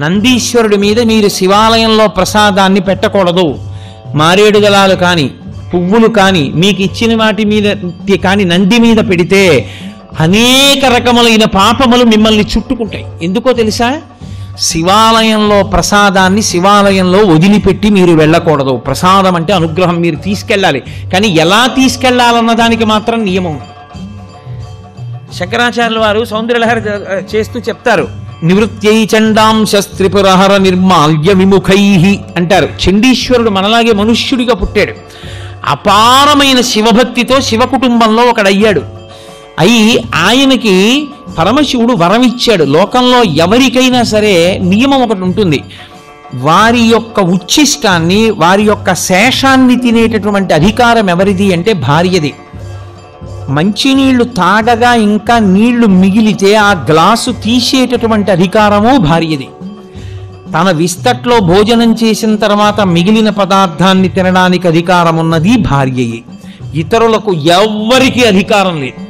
నందీశ్వరుడి మీద మీరు శివాలయంలో ప్రసాదాన్ని పెట్టకూడదు. మారేడు దళాలు కానీ, పువ్వులు కానీ, మీకు ఇచ్చిన వాటి మీద కానీ నంది మీద పెడితే అనేక రకములైన పాపములు మిమ్మల్ని చుట్టుకుంటాయి. ఎందుకో తెలుసా? శివాలయంలో ప్రసాదాన్ని శివాలయంలో వదిలిపెట్టి మీరు వెళ్ళకూడదు. ప్రసాదం అంటే అనుగ్రహం, మీరు తీసుకెళ్ళాలి. కానీ ఎలా తీసుకెళ్లాలన్న దానికి మాత్రం నియమం. శంకరాచార్యుల వారు సౌందర్యలహరి చేస్తూ చెప్తారు, నివృత్యై చండాంశ త్రిపురహర నిర్మాల్య విముఖై అంటారు. చండీశ్వరుడు మనలాగే మనుష్యుడిగా పుట్టాడు. అపారమైన శివభక్తితో శివ కుటుంబంలో ఒకడయ్యాడు. అయి ఆయనకి పరమశివుడు వరం ఇచ్చాడు. లోకంలో ఎవరికైనా సరే నియమం ఒకటి ఉంటుంది, వారి యొక్క ఉచ్ఛిష్టాన్ని వారి యొక్క శేషాన్ని తినేటటువంటి అధికారం ఎవరిది అంటే భార్యది. మంచినీళ్లు తాగగా ఇంకా నీళ్లు మిగిలితే ఆ గ్లాసు తీసేటటువంటి అధికారము భార్యది. తన విస్తట్లో భోజనం చేసిన తర్వాత మిగిలిన పదార్థాన్ని తినడానికి అధికారం ఉన్నది భార్యయే. ఇతరులకు ఎవ్వరికీ అధికారం లేదు.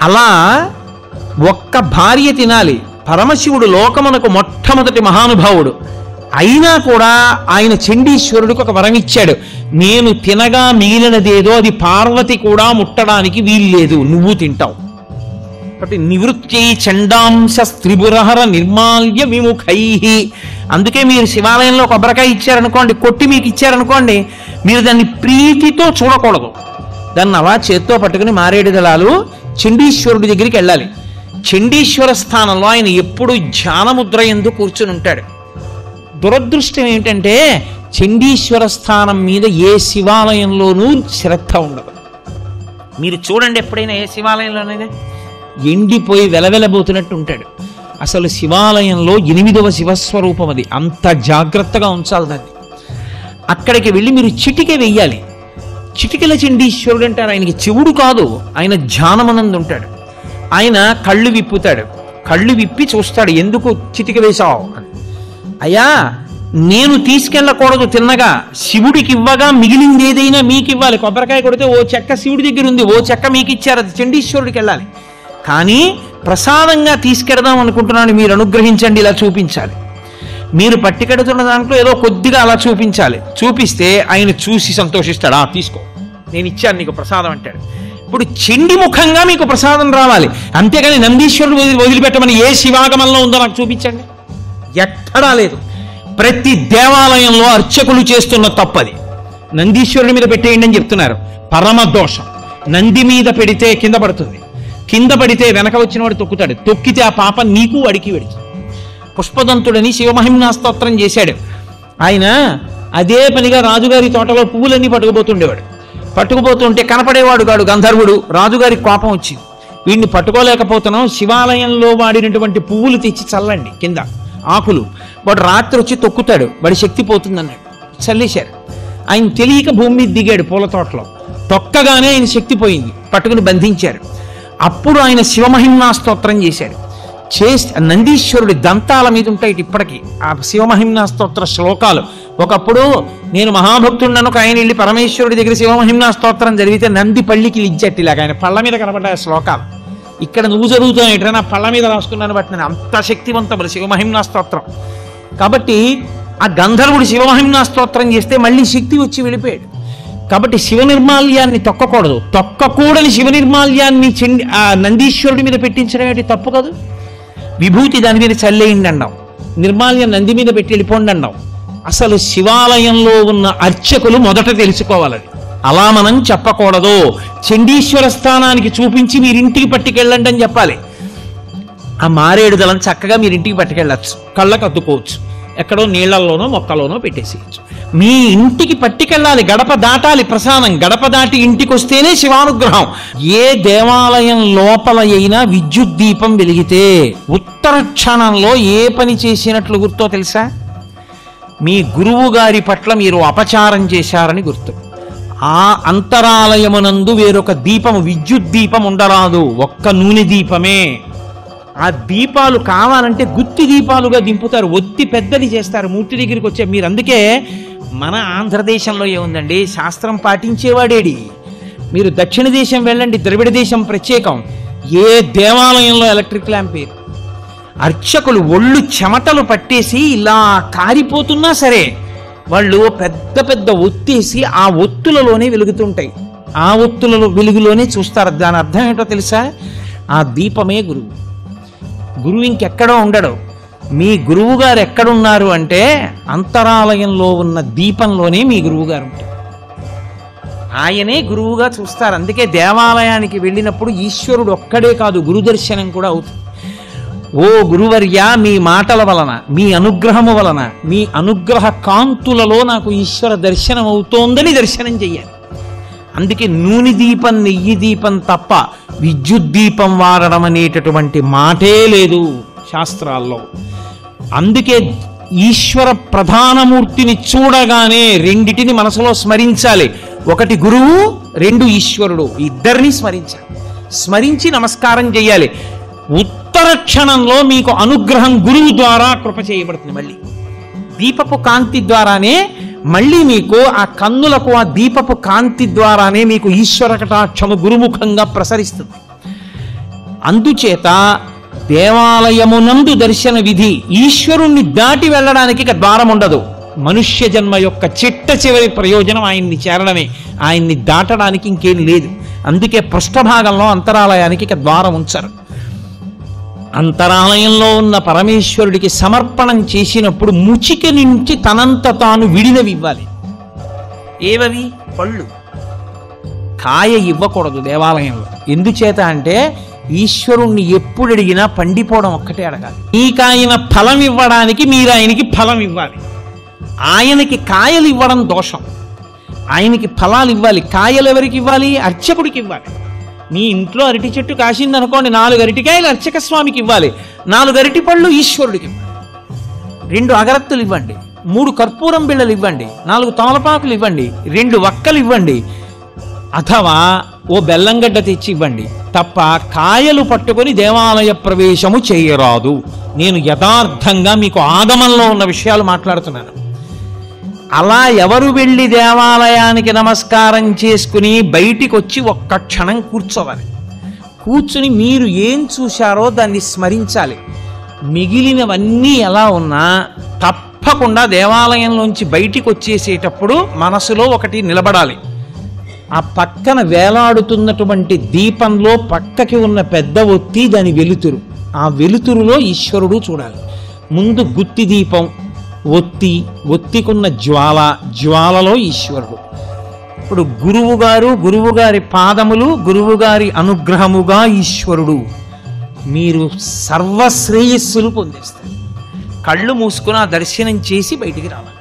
అలా ఒక్క భార్య తినాలి. పరమశివుడు లోకమునకు మొట్టమొదటి మహానుభావుడు అయినా కూడా ఆయన చండీశ్వరుడికి ఒక వరం ఇచ్చాడు. నేను తినగా మిగిలినదేదో అది పార్వతి కూడా ముట్టడానికి వీల్లేదు, నువ్వు తింటావు. కాబట్టి నివృత్యై చండాంశ త్రిపురహర నిర్మాల్య విముఖై. అందుకే మీరు శివాలయంలో కొబ్బరికాయ ఇచ్చారనుకోండి, కొట్టి మీకు ఇచ్చారనుకోండి, మీరు దాన్ని ప్రీతితో చూడకూడదు. దాన్ని అలా చేత్తో పట్టుకుని మారేడు దళాలు చండీశ్వరుడి దగ్గరికి వెళ్ళాలి. చండీశ్వర స్థానంలో ఆయన ఎప్పుడు ధ్యానముద్ర యందు కూర్చుని ఉంటాడు. దురదృష్టం ఏమిటంటే చండీశ్వర స్థానం మీద ఏ శివాలయంలోనూ శ్రద్ధ ఉండదు. మీరు చూడండి, ఎప్పుడైనా ఏ శివాలయంలోనైనా ఎండిపోయి వెలవెలబోతున్నట్టు ఉంటాడు. అసలు శివాలయంలో 8వ శివస్వరూపం అది, అంత జాగ్రత్తగా ఉంచాలి దాన్ని. అక్కడికి వెళ్ళి మీరు చిటిక వెయ్యాలి. చిటికల చండీశ్వరుడు అంటారు. ఆయనకి చెవుడు కాదు, ఆయన ధ్యానమనందు ఉంటాడు. ఆయన కళ్ళు విప్పుతాడు. కళ్ళు విప్పి చూస్తాడు, ఎందుకు చిటిక వేశావు అని. అయ్యా, నేను తీసుకెళ్ళకూడదు తిన్నగా, శివుడికి ఇవ్వగా మిగిలింది ఏదైనా మీకు ఇవ్వాలి. కొబ్బరికాయ కొడితే ఓ చెక్క శివుడి దగ్గర ఉంది, ఓ చెక్క మీకు ఇచ్చారు, అది చండీశ్వరుడికి వెళ్ళాలి. కానీ ప్రసాదంగా తీసుకెడదాం అనుకుంటున్నాను, మీరు అనుగ్రహించండి, ఇలా చూపించాలి. మీరు పట్టికెడుతున్న దాంట్లో ఏదో కొద్దిగా అలా చూపించాలి. చూపిస్తే ఆయన చూసి సంతోషిస్తాడు. తీసుకో, నేను ఇచ్చాను నీకు ప్రసాదం అంటాడు. ఇప్పుడు చండి ముఖంగా మీకు ప్రసాదం రావాలి, అంతేగాని నందీశ్వరుడు వదిలిపెట్టమని ఏ శివాగమంలో ఉందో నాకు చూపించండి. ఎక్కడా లేదు. ప్రతి దేవాలయంలో అర్చకులు చేస్తున్న తప్పది. నందీశ్వరుడి మీద పెట్టేయండి అని చెప్తున్నారు, పరమ దోషం. నంది మీద పెడితే కింద పడుతుంది, కింద పడితే వెనక వచ్చిన వాడు తొక్కుతాడు, తొక్కితే ఆ పాప నీకు అడికి వెడుతుంది. పుష్పదంతుడని శివమహిమ్నా స్తోత్రం చేశాడు ఆయన. అదే పనిగా రాజుగారి తోటలో పువ్వులన్నీ పట్టుకుపోతుండేవాడు. పట్టుకుపోతుంటే కనపడేవాడు కాడు గంధర్వుడు. రాజుగారికి కోపం వచ్చింది, వీడిని పట్టుకోలేకపోతున్నాం, శివాలయంలో వాడినటువంటి పువ్వులు తెచ్చి చల్లండి కింద ఆకులు. వాడు రాత్రి వచ్చి తొక్కుతాడు, వాడి శక్తి పోతుందన్నాడు. చల్లేశారు. ఆయన తెలియక భూమి మీద దిగాడు పూల తోటలో. తొక్కగానే ఆయన శక్తి పోయింది, పట్టుకుని బంధించారు. అప్పుడు ఆయన శివమహిమ్నా స్తోత్రం చేశాడు. నందీశ్వరుడి దంతాల మీద ఉంటాయి ఇప్పటికీ ఆ శివమహిమ్నా స్తోత్ర శ్లోకాలు. ఒకప్పుడు నేను మహాభక్తుడినను ఒక ఆయన వెళ్ళి పరమేశ్వరుడి దగ్గర శివమహిమ్నా స్తోత్రం జరిగితే నంది పళ్ళికి లిజ్జట్టిలాగా ఆయన పళ్ళ మీద కనబడ్డాయి శ్లోకాలు. ఇక్కడ నువ్వు జరుగుతావు నా పళ్ళ మీద రాసుకున్నాను బట్టి నేను అంత శక్తివంతములు శివమహిమ్నా స్తోత్రం. కాబట్టి ఆ గంధర్వుడు శివమహిమ్నా స్తోత్రం చేస్తే మళ్ళీ శక్తి వచ్చి వెళ్ళిపోయాడు. కాబట్టి శివ నిర్మాల్యాన్ని తొక్కకూడదు. తొక్కకూడని శివ నిర్మాల్యాన్ని నందీశ్వరుడి మీద పెట్టించడం ఏంటి తప్పు కాదు. విభూతి దాని మీద చల్లేయండి అన్నాం, నిర్మాల్యం నంది మీద పెట్టి వెళ్ళిపోండి అన్నాం. అసలు శివాలయంలో ఉన్న అర్చకులు మొదట తెలుసుకోవాలని, అలా మనం చెప్పకూడదు. చండీశ్వర స్థానానికి చూపించి మీరింటికి పట్టుకెళ్ళండి అని చెప్పాలి. ఆ మారేడు దళం చక్కగా మీరింటికి పట్టుకెళ్ళచ్చు, కళ్ళకు అద్దుకోవచ్చు, ఎక్కడో నీళ్లలోనో మొక్కలోనో పెట్టేసేయచ్చు. మీ ఇంటికి పట్టుకెళ్ళాలి, గడప దాటాలి ప్రసాదం. గడప దాటి ఇంటికి వస్తేనే శివానుగ్రహం. ఏ దేవాలయం లోపల అయినా విద్యుత్ దీపం వెలిగితే ఉత్తర క్షణంలో ఏ పని చేసినట్లు గుర్తో తెలుసా? మీ గురువు గారి పట్ల మీరు అపచారం చేశారని గుర్తు. ఆ అంతరాలయమునందు వేరొక దీపము, విద్యుత్ దీపం ఉండరాదు, ఒక్క నూనె దీపమే. ఆ దీపాలు కావాలంటే గుత్తి దీపాలుగా దింపుతారు, ఒత్తి పెద్దది చేస్తారు మూర్తి దగ్గరికి వచ్చే. మీరు అందుకే మన ఆంధ్రదేశంలో ఏముందండి, శాస్త్రం పాటించేవాడేడి. మీరు దక్షిణ దేశం వెళ్ళండి, ద్రవిడ దేశం ప్రత్యేకం. ఏ దేవాలయంలో ఎలక్ట్రిక్ ల్యాంప్ లేదు. అర్చకులు ఒళ్ళు చెమటలు పట్టేసి ఇలా కారిపోతున్నా సరే వాళ్ళు పెద్ద పెద్ద ఒత్తేసి ఆ ఒత్తులలోనే వెలుగుతుంటాయి, ఆ ఒత్తులలో వెలుగులోనే చూస్తారు. దాని అర్థం ఏంటో తెలుసా? ఆ దీపమే గురువు. గురువు ఇంకెక్కడో ఉండడు. మీ గురువు గారు ఎక్కడున్నారు అంటే అంతరాలయంలో ఉన్న దీపంలోనే మీ గురువు గారు ఉంటారు. ఆయనే గురువుగా చూస్తారు. అందుకే దేవాలయానికి వెళ్ళినప్పుడు ఈశ్వరుడు ఒక్కడే కాదు, గురు దర్శనం కూడా అవుతుంది. ఓ గురువర్య, మీ మాటల వలన, మీ అనుగ్రహము వలన, మీ అనుగ్రహ కాంతులలో నాకు ఈశ్వర దర్శనం అవుతోందని దర్శనం చెయ్యాలి. అందుకే నూనె దీపం నెయ్యి దీపం తప్ప విద్యుత్ దీపం వాడడం అనేటటువంటి మాటే లేదు శాస్త్రాల్లో. అందుకే ఈశ్వర ప్రధానమూర్తిని చూడగానే రెండిటిని మనసులో స్మరించాలి. ఒకటి గురువు, రెండు ఈశ్వరుడు, ఇద్దరిని స్మరించాలి. స్మరించి నమస్కారం చేయాలి. ఉత్తర క్షణంలో మీకు అనుగ్రహం గురువు ద్వారా కృప చేయబడుతుంది. మళ్ళీ దీపపు కాంతి ద్వారానే మళ్ళీ మీకు ఆ కన్నులకు ఆ దీపపు కాంతి ద్వారానే మీకు ఈశ్వర కటాక్షము గురుముఖంగా ప్రసరిస్తుంది. అందుచేత దేవాలయమునందు దర్శన విధి, ఈశ్వరుణ్ణి దాటి వెళ్ళడానికి ఇక ద్వారం ఉండదు. మనుష్య జన్మ యొక్క చిట్ట చివరి ప్రయోజనం ఆయన్ని చేరడమే, ఆయన్ని దాటడానికి ఇంకేం లేదు. అందుకే పృష్ఠభాగంలో అంతరాలయానికి ఇక ద్వారం ఉంచరు. అంతరాలయంలో ఉన్న పరమేశ్వరుడికి సమర్పణం చేసినప్పుడు ముచిక నుంచి తనంత తాను విడినవి ఇవ్వాలి. ఏవవి? పళ్ళు. కాయ ఇవ్వకూడదు దేవాలయంలో. ఎందుచేత అంటే ఈశ్వరుణ్ణి ఎప్పుడు అడిగినా పండిపోవడం ఒక్కటే అడగాలి. మీకాయన ఫలం ఇవ్వడానికి మీరు ఆయనకి ఫలం ఇవ్వాలి. ఆయనకి కాయలు ఇవ్వడం దోషం. ఆయనకి ఫలాలు ఇవ్వాలి. కాయలు ఎవరికి ఇవ్వాలి? అర్చకుడికి ఇవ్వాలి. మీ ఇంట్లో అరటి చెట్టు కాసిందనుకోండి, 4 అరటికాయలు అర్చక స్వామికి ఇవ్వాలి, 4 అరటి పళ్ళు ఈశ్వరుడికి ఇవ్వాలి. 2 అగరత్తులు ఇవ్వండి, 3 కర్పూరం బిళ్ళలు ఇవ్వండి, 4 తమలపాకులు ఇవ్వండి, 2 వక్కలు ఇవ్వండి, అథవా ఓ బెల్లంగడ్డ తెచ్చి ఇవ్వండి. తప్ప కాయలు పట్టుకొని దేవాలయ ప్రవేశము చేయరాదు. నేను యథార్థంగా మీకు ఆగమంలో ఉన్న విషయాలు మాట్లాడుతున్నాను. అలా ఎవరు వెళ్ళి దేవాలయానికి నమస్కారం చేసుకుని బయటికి వచ్చి ఒక్క క్షణం కూర్చోవాలి. కూర్చుని మీరు ఏం చూశారో దాన్ని స్మరించాలి. మిగిలినవన్నీ ఎలా ఉన్నా తప్పకుండా దేవాలయంలోంచి బయటికి వచ్చేసేటప్పుడు మనసులో ఒకటి నిలబడాలి. ఆ పక్కన వేలాడుతున్నటువంటి దీపంలో పక్కకి ఉన్న పెద్ద ఒత్తి, దాని వెలుతురు, ఆ వెలుతురులో ఈశ్వరుడు చూడాలి. ముందు గుత్తి దీపం, ఒత్తి, ఒత్తికున్న జ్వాల, జ్వాలలో ఈశ్వరుడు. ఇప్పుడు గురువుగారి పాదములు, గురువుగారి అనుగ్రహముగా ఈశ్వరుడు. మీరు సర్వశ్రేయస్సులు పొందేస్తారు. కళ్ళు మూసుకుని ఆ దర్శనం చేసి బయటికి రావాలి.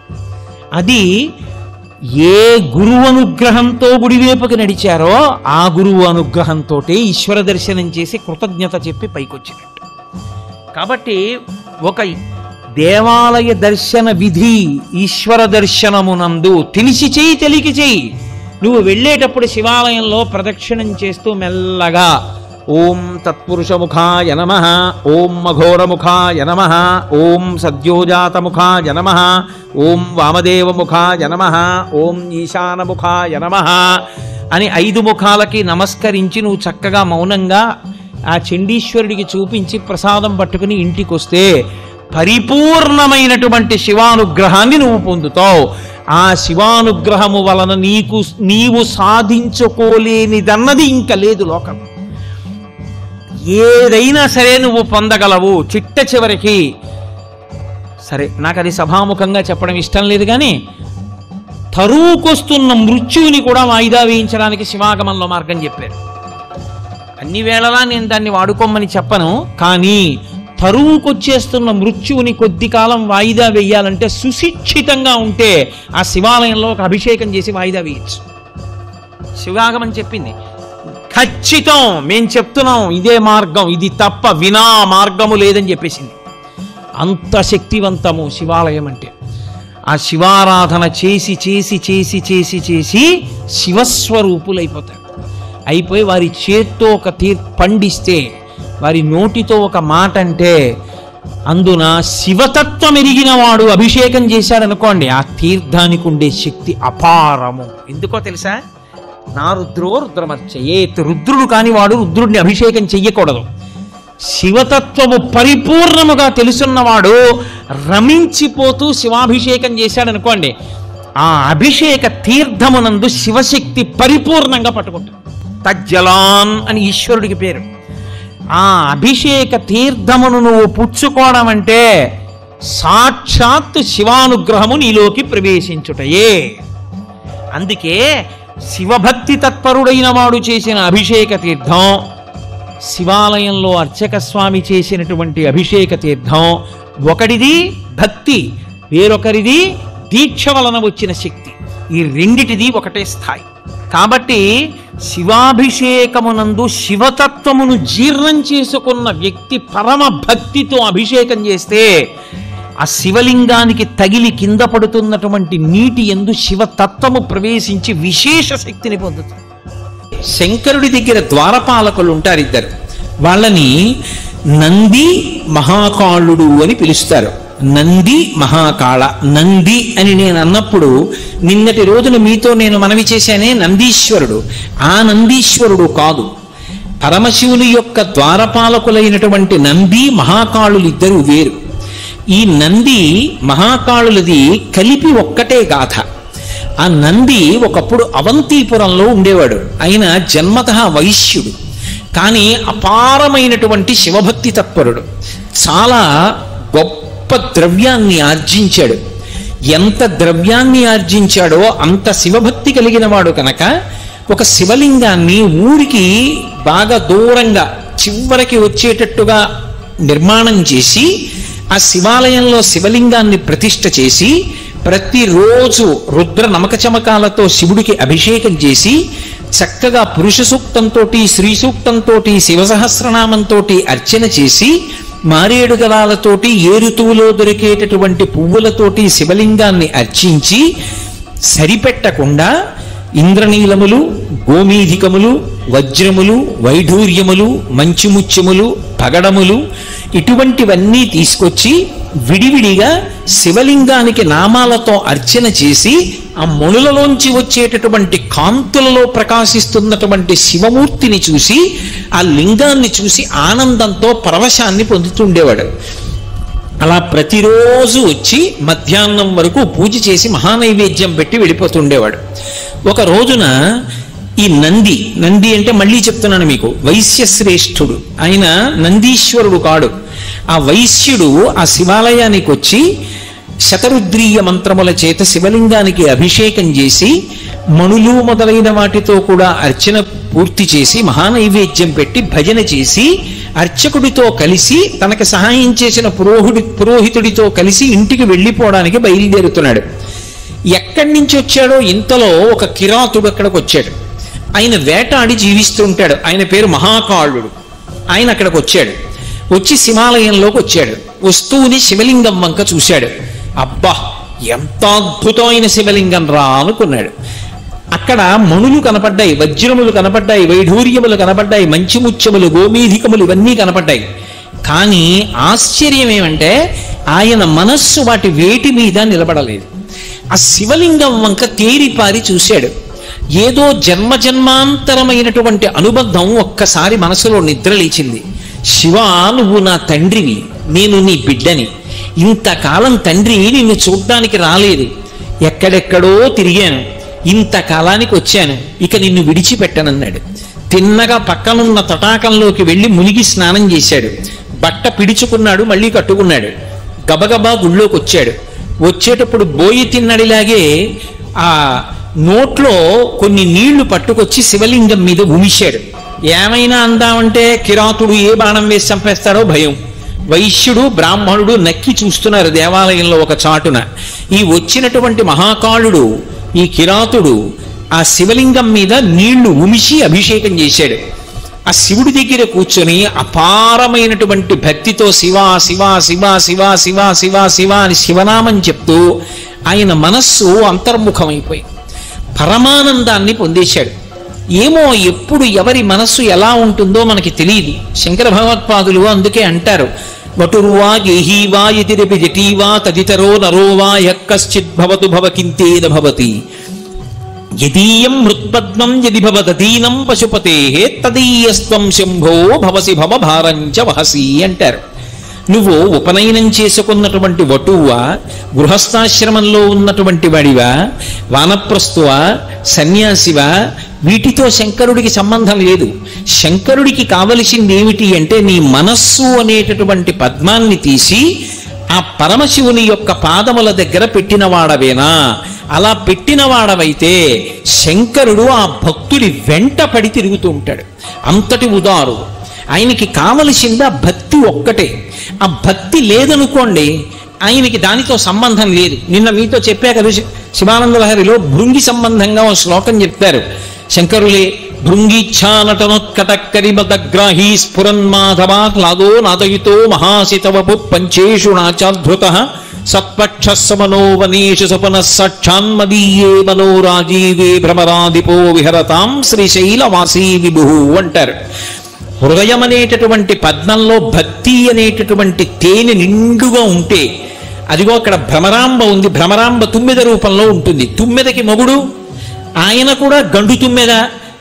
అది ఏ గురువు అనుగ్రహంతో గుడివైపుకి నడిచారో ఆ గురువు అనుగ్రహంతో ఈశ్వర దర్శనం చేసి కృతజ్ఞత చెప్పి పైకొచ్చినట్టు. కాబట్టి ఒక దేవాలయ దర్శన విధి ఈశ్వర దర్శనమునందు తెలిసి చెయ్యి, తెలియక చెయ్యి. నువ్వు వెళ్ళేటప్పుడు శివాలయంలో ప్రదక్షిణం చేస్తూ మెల్లగా ఓం తత్పురుషముఖాయ నమః, ఓం అఘోరముఖాయ నమః, ఓం సద్యోజాతముఖాయ నమః, ఓం వామదేవముఖాయ నమః, ఓం ఈశానముఖాయ నమః అని 5 ముఖాలకి నమస్కరించి నువ్వు చక్కగా మౌనంగా ఆ చండీశ్వరుడికి చూపించి ప్రసాదం పట్టుకుని ఇంటికి వస్తే పరిపూర్ణమైనటువంటి శివానుగ్రహాన్ని నువ్వు పొందుతావు. ఆ శివానుగ్రహము వలన నీవు సాధించుకోలేనిదన్నది ఇంకా లేదు లోకం. ఏదైనా సరే నువ్వు పొందగలవు చిట్ట చివరికి. సరే, నాకు అది సభాముఖంగా చెప్పడం ఇష్టం లేదు, కానీ తరువుకొస్తున్న మృత్యువుని కూడా వాయిదా వేయించడానికి శివాగమంలో మార్గం చెప్పారు. అన్ని వేళలా నేను దాన్ని వాడుకోమని చెప్పను, కానీ తరువుకొచ్చేస్తున్న మృత్యువుని కొద్ది కాలం వాయిదా వేయాలంటే సుశిక్షితంగా ఉంటే ఆ శివాలయంలో ఒక అభిషేకం చేసి వాయిదా వేయచ్చు. శివాగమం చెప్పింది. ఖచ్చితం, మేం చెప్తున్నాం ఇదే మార్గం, ఇది తప్ప వినా మార్గము లేదని చెప్పేసింది. అంత శక్తివంతము శివాలయం అంటే. ఆ శివారాధన చేసి చేసి చేసి చేసి చేసి శివస్వరూపులైపోతారు. అయిపోయి వారి చేత్తో ఒక పండిస్తే, వారి నోటితో ఒక మాట అంటే, అందున శివతత్వం ఎరిగిన వాడు అభిషేకం చేశాడనుకోండి, ఆ తీర్థానికి ఉండే శక్తి అపారము. ఎందుకో తెలుసా? నా రుద్రో రుద్రమర్చయేత్. రుద్రుడు కాని వాడు రుద్రుడిని అభిషేకం చెయ్యకూడదు. శివతత్వము పరిపూర్ణముగా తెలుసున్నవాడు రమించిపోతూ శివాభిషేకం చేశాడనుకోండి, ఆ అభిషేక తీర్థమునందు శివశక్తి పరిపూర్ణంగా పట్టుకుంటాడు. తజ్జలాన్ అని ఈశ్వరుడికి పేరు. ఆ అభిషేక తీర్థమును నువ్వు పుచ్చుకోవడం అంటే సాక్షాత్ శివానుగ్రహము నీలోకి ప్రవేశించుటయే. అందుకే శివభక్తి తత్పరుడైన వాడు చేసిన అభిషేక తీర్థం శివాలయంలో అర్చక స్వామి చేసినటువంటి అభిషేక తీర్థం ఒకటిది భక్తి, వేరొకరిది దీక్ష వలన వచ్చిన శక్తి. ఈ రెండిటిది ఒకటే స్థాయి. కాబట్టి శివాభిషేకమునందు శివతత్వమును జీర్ణం చేసుకున్న వ్యక్తి పరమ భక్తితో అభిషేకం చేస్తే ఆ శివలింగానికి తగిలి కింద పడుతున్నటువంటి నీటి యందు శివతత్వము ప్రవేశించి విశేష శక్తిని పొందుతుంది. శంకరుడి దగ్గర ద్వారపాలకులు ఉంటారు ఇద్దరు. వాళ్ళని నంది మహాకాళుడు అని పిలుస్తారు. నంది మహాకాళ. నంది అని నేను అన్నప్పుడు నిన్నటి రోజున మీతో నేను మనవి చేశానే నందీశ్వరుడు. ఆ నందీశ్వరుడు కాదు, పరమశివుని యొక్క ద్వారపాలకులైనటువంటి నంది మహాకాళులు ఇద్దరు వేరు. ఈ నంది మహాకాళులది కలిపి ఒక్కటే గాథ. ఆ నంది ఒకప్పుడు అవంతిపురంలో ఉండేవాడు. ఆయన జన్మతః వైశ్యుడు, కానీ అపారమైనటువంటి శివభక్తి తత్పరుడు. చాలా గొప్ప ద్రవ్యాన్ని ఆర్జించాడు. ఎంత ద్రవ్యాన్ని ఆర్జించాడో అంత శివభక్తి కలిగిన వాడు కనుక ఒక శివలింగాన్ని ఊరికి బాగా దూరంగా చివరికి వచ్చేటట్టుగా నిర్మాణం చేసి ఆ శివాలయంలో శివలింగాన్ని ప్రతిష్ఠ చేసి ప్రతిరోజు రుద్ర నమక చమకాలతో శివుడికి అభిషేకం చేసి చక్కగా పురుష సూక్తంతో శ్రీ సూక్తంతో శివసహస్రనామంతో అర్చన చేసి మారేడు దళాలతోటి ఏ ఋతువులో దొరికేటటువంటి పువ్వులతోటి శివలింగాన్ని అర్చించి సరిపెట్టకుండా ఇంద్రనీలములు, గోమీధికములు, వజ్రములు, వైఢూర్యములు, మంచుముత్యములు, పగడములు ఇటువంటివన్నీ తీసుకొచ్చి విడివిడిగా శివలింగానికి నామాలతో అర్చన చేసి ఆ మణులలోంచి వచ్చేటటువంటి కాంతులలో ప్రకాశిస్తున్నటువంటి శివమూర్తిని చూసి ఆ లింగాన్ని చూసి ఆనందంతో పరవశాన్ని పొందుతుండేవాడు. అలా ప్రతిరోజు వచ్చి మధ్యాహ్నం వరకు పూజ చేసి మహానైవేద్యం పెట్టి వెళ్ళిపోతుండేవాడు. ఒక రోజున ఈ నంది అంటే మళ్ళీ చెప్తున్నాను మీకు, వైశ్యశ్రేష్ఠుడు. ఆయన నందీశ్వరుడు కాడు. ఆ వైశ్యుడు ఆ శివాలయానికి వచ్చి శతరుద్రీయ మంత్రముల చేత శివలింగానికి అభిషేకం చేసి మణులు మొదలైన వాటితో కూడా అర్చన పూర్తి చేసి మహానైవేద్యం పెట్టి భజన చేసి అర్చకుడితో కలిసి తనకు సహాయం చేసిన పురోహితుడితో కలిసి ఇంటికి వెళ్ళిపోవడానికి బయలుదేరుతున్నాడు. ఎక్కడి నుంచి వచ్చాడో ఇంతలో ఒక కిరాతుడు అక్కడికి వచ్చాడు. ఆయన వేటాడి జీవిస్తూ ఉంటాడు. ఆయన పేరు మహాకాళుడు. ఆయన అక్కడికి వచ్చాడు. వచ్చి శివాలయంలోకి వచ్చాడు. వస్తువుని శివలింగం వంక చూశాడు. అబ్బా, ఎంత అద్భుతమైన శివలింగం రా అనుకున్నాడు. అక్కడ మణులు కనపడ్డాయి, వజ్రములు కనపడ్డాయి, వైఢూర్యములు కనపడ్డాయి, మంచిముత్యములు, గోమీధికములు ఇవన్నీ కనపడ్డాయి. కానీ ఆశ్చర్యం ఏమంటే ఆయన మనస్సు వాటి వేటి మీద నిలబడలేదు. ఆ శివలింగం వంక తేరిపారి చూశాడు. ఏదో జన్మజన్మాంతరమైనటువంటి అనుబంధం ఒక్కసారి మనసులో నిద్రలేచింది. శివా, నువ్వు నా తండ్రివి, నేను నీ బిడ్డని. ఇంతకాలం తండ్రి నిన్ను చూడ్డానికి రాలేదు, ఎక్కడెక్కడో తిరిగాను, ఇంతకాలానికి వచ్చాను, ఇక నిన్ను విడిచిపెట్టనన్నాడు. తిన్నగా పక్కనున్న తటాకంలోకి వెళ్ళి మునిగి స్నానం చేశాడు. బట్ట పిడుచుకున్నాడు, మళ్ళీ కట్టుకున్నాడు. గబగబా గుళ్ళోకి వచ్చాడు. వచ్చేటప్పుడు బోయి తిన్నడిలాగే ఆ నోట్లో కొన్ని నీళ్లు పట్టుకొచ్చి శివలింగం మీద ఉమిశాడు. ఏమైనా అందామంటే కిరాతుడు ఏ బాణం వేసి చంపేస్తాడో భయం. వైశ్యుడు, బ్రాహ్మణుడు నక్కి చూస్తున్నారు దేవాలయంలో ఒక చాటున. ఈ వచ్చినటువంటి మహాకాళుడు, ఈ కిరాతుడు ఆ శివలింగం మీద నీళ్లు ఉమిసి అభిషేకం చేశాడు. ఆ శివుడి దగ్గర కూర్చొని అపారమైనటువంటి భక్తితో శివా శివా శివా శివా శివా శివా శివ అని శివనామం చెప్తూ ఆయన మనస్సు అంతర్ముఖమైపోయి పరమానందాన్ని పొందేశాడు. ఏమో ఎప్పుడు ఎవరి మనస్సు ఎలా ఉంటుందో మనకి తెలియదు. శంకర భగవత్పాదులు అందుకే అంటారు, వటుర్వా గేహీవా యతిరపి జటీవా తదితరో నరోవా యక్కశ్చిద్భవతు భవకింతేన భవతి యదీయం మృత్పద్మం యది భవదీనం పశుపతేః తదీయస్త్వం శంభో భవసి భవభారంచ వహసి అంటారు. నువ్వు ఉపనయనం చేసుకున్నటువంటి వటువా, గృహస్థాశ్రమంలో ఉన్నటువంటి వాడివా, వానప్రస్థువా, సన్యాసివా, వీటితో శంకరుడికి సంబంధం లేదు. శంకరుడికి కావలసింది ఏమిటి అంటే నీ మనస్సు అనేటటువంటి పద్మాన్ని తీసి ఆ పరమశివుని యొక్క పాదముల దగ్గర పెట్టినవాడవేనా? అలా పెట్టినవాడవైతే శంకరుడు ఆ భక్తుడి వెంట పడి తిరుగుతూ ఉంటాడు. అంతటి ఉదారు. ఆయనకి కావలసింది ఆ భక్తి ఒక్కటే. ఆ భక్తి లేదనుకోండి, ఆయనకి దానితో సంబంధం లేదు. నిన్న మీతో చెప్పా కదా, శివానంద లహరిలో భృంగి సంబంధంగా ఒక శ్లోకం చెప్తారు శంకరులే. భృంగిచ్ఛానటనోత్కటక్కరిమతగ్రాహీ స్ఫురన్మాధవాహ్లాదో నాదయుతో మహాసితవపు పంచేషు నాచాధృత సత్పక్ష సమనోవనేషు సపన సాక్షాన్మదీయే మనోరాజీవే భ్రమరాదిపో విహరతాం శ్రీశైలవాసీ విభు అంటారు. హృదయం అనేటటువంటి పద్మంలో భక్తి అనేటటువంటి తేనె నిండుగా ఉంటే, అదిగో అక్కడ భ్రమరాంబ ఉంది, భ్రమరాంబ తుమ్మెద రూపంలో ఉంటుంది. తుమ్మెదకి మొగుడు ఆయన కూడా గండు తుమ్మెద,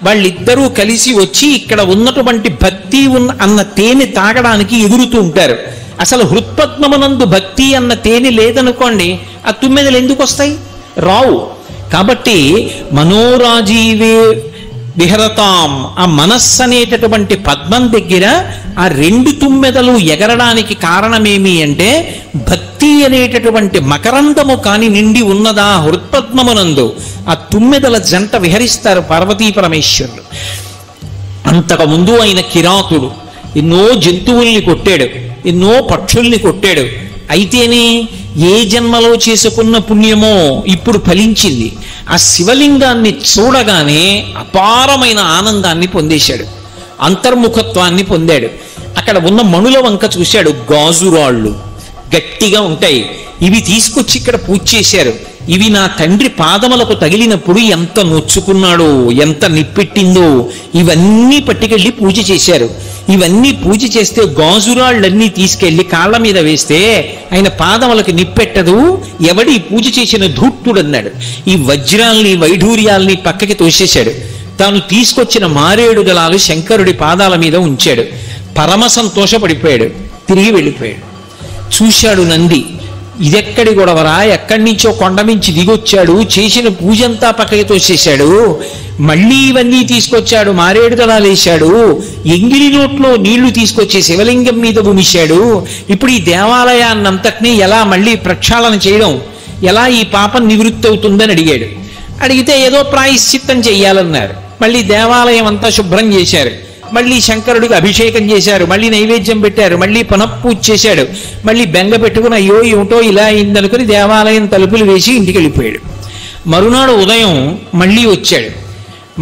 వాళ్ళిద్దరూ కలిసి వచ్చి ఇక్కడ ఉన్నటువంటి భక్తి అన్న తేనె తాగడానికి ఎగురుతూ ఉంటారు. అసలు హృత్పద్మమునందు భక్తి అన్న తేనె లేదనుకోండి, ఆ తుమ్మెదలు ఎందుకు వస్తాయి? రావు. కాబట్టి మనోరాజీవే విహరతాం, ఆ మనస్సు అనేటటువంటి పద్మం దగ్గర ఆ రెండు తుమ్మెదలు ఎగరడానికి కారణమేమి అంటే, భక్తి అనేటటువంటి మకరందము కాని నిండి ఉన్నదా హృత్పద్మమునందు, ఆ తుమ్మెదల జంట విహరిస్తారు పార్వతీ పరమేశ్వరులు. అంతకుముందు ఆయన కిరాతుడు, ఎన్నో జంతువుల్ని కొట్టాడు, ఎన్నో పక్షుల్ని కొట్టాడు. అయితేనే ఏ జన్మలో చేసుకున్న పుణ్యమో ఇప్పుడు ఫలించింది. ఆ శివలింగాన్ని చూడగానే అపారమైన ఆనందాన్ని పొందేశాడు, అంతర్ముఖత్వాన్ని పొందాడు. అక్కడ ఉన్న మణుల వంక చూశాడు, గాజురాళ్ళు గట్టిగా ఉంటాయి, ఇవి తీసుకొచ్చి ఇక్కడ పూజ చేశారు. ఇవి నా తండ్రి పాదములకు తగిలినప్పుడు ఎంత నొచ్చుకున్నాడో, ఎంత నిప్పెట్టిందో, ఇవన్నీ పట్టుకెళ్ళి పూజ చేశారు. ఇవన్నీ పూజ చేస్తే గాజురాళ్ళన్నీ తీసుకెళ్లి కాళ్ళ మీద వేస్తే ఆయన పాదములకు నిప్పెట్టదు, ఎవడి పూజ చేసిన ధూర్తుడన్నాడు. ఈ వజ్రాల్ని వైఢూర్యాల్ని పక్కకి తోసేశాడు. తాను తీసుకొచ్చిన మారేడు దళాలు శంకరుడి పాదాల మీద ఉంచాడు. పరమ సంతోషపడిపోయాడు, తిరిగి వెళ్ళిపోయాడు. చూశాడు నంది, ఇదెక్కడి గొడవరా, ఎక్కడి నుంచో కొండ నుంచి దిగొచ్చాడు, చేసిన పూజంతా పక్కకి తోసేశాడు, మళ్ళీ ఇవన్నీ తీసుకొచ్చాడు, మారేడు దళాలు వేశాడు, ఎంగిలి నోట్లో నీళ్లు తీసుకొచ్చి శివలింగం మీద భూమిశాడు. ఇప్పుడు ఈ దేవాలయాన్నంతటినీ ఎలా మళ్ళీ ప్రక్షాళన చేయడం, ఎలా ఈ పాపం నివృత్తి అవుతుందని అడిగాడు. అడిగితే ఏదో ప్రాయశ్చిత్తం చెయ్యాలన్నారు. మళ్ళీ దేవాలయం అంతా శుభ్రం చేశారు, మళ్ళీ శంకరుడికి అభిషేకం చేశారు, మళ్ళీ నైవేద్యం పెట్టారు, మళ్ళీ పునఃపూజ చేశాడు. మళ్ళీ బెంగ పెట్టుకుని అయ్యో ఏమిటో ఇలా అయిందనుకుని దేవాలయం తలుపులు వేసి ఇంటికి వెళ్ళిపోయాడు. మరునాడు ఉదయం మళ్ళీ వచ్చాడు.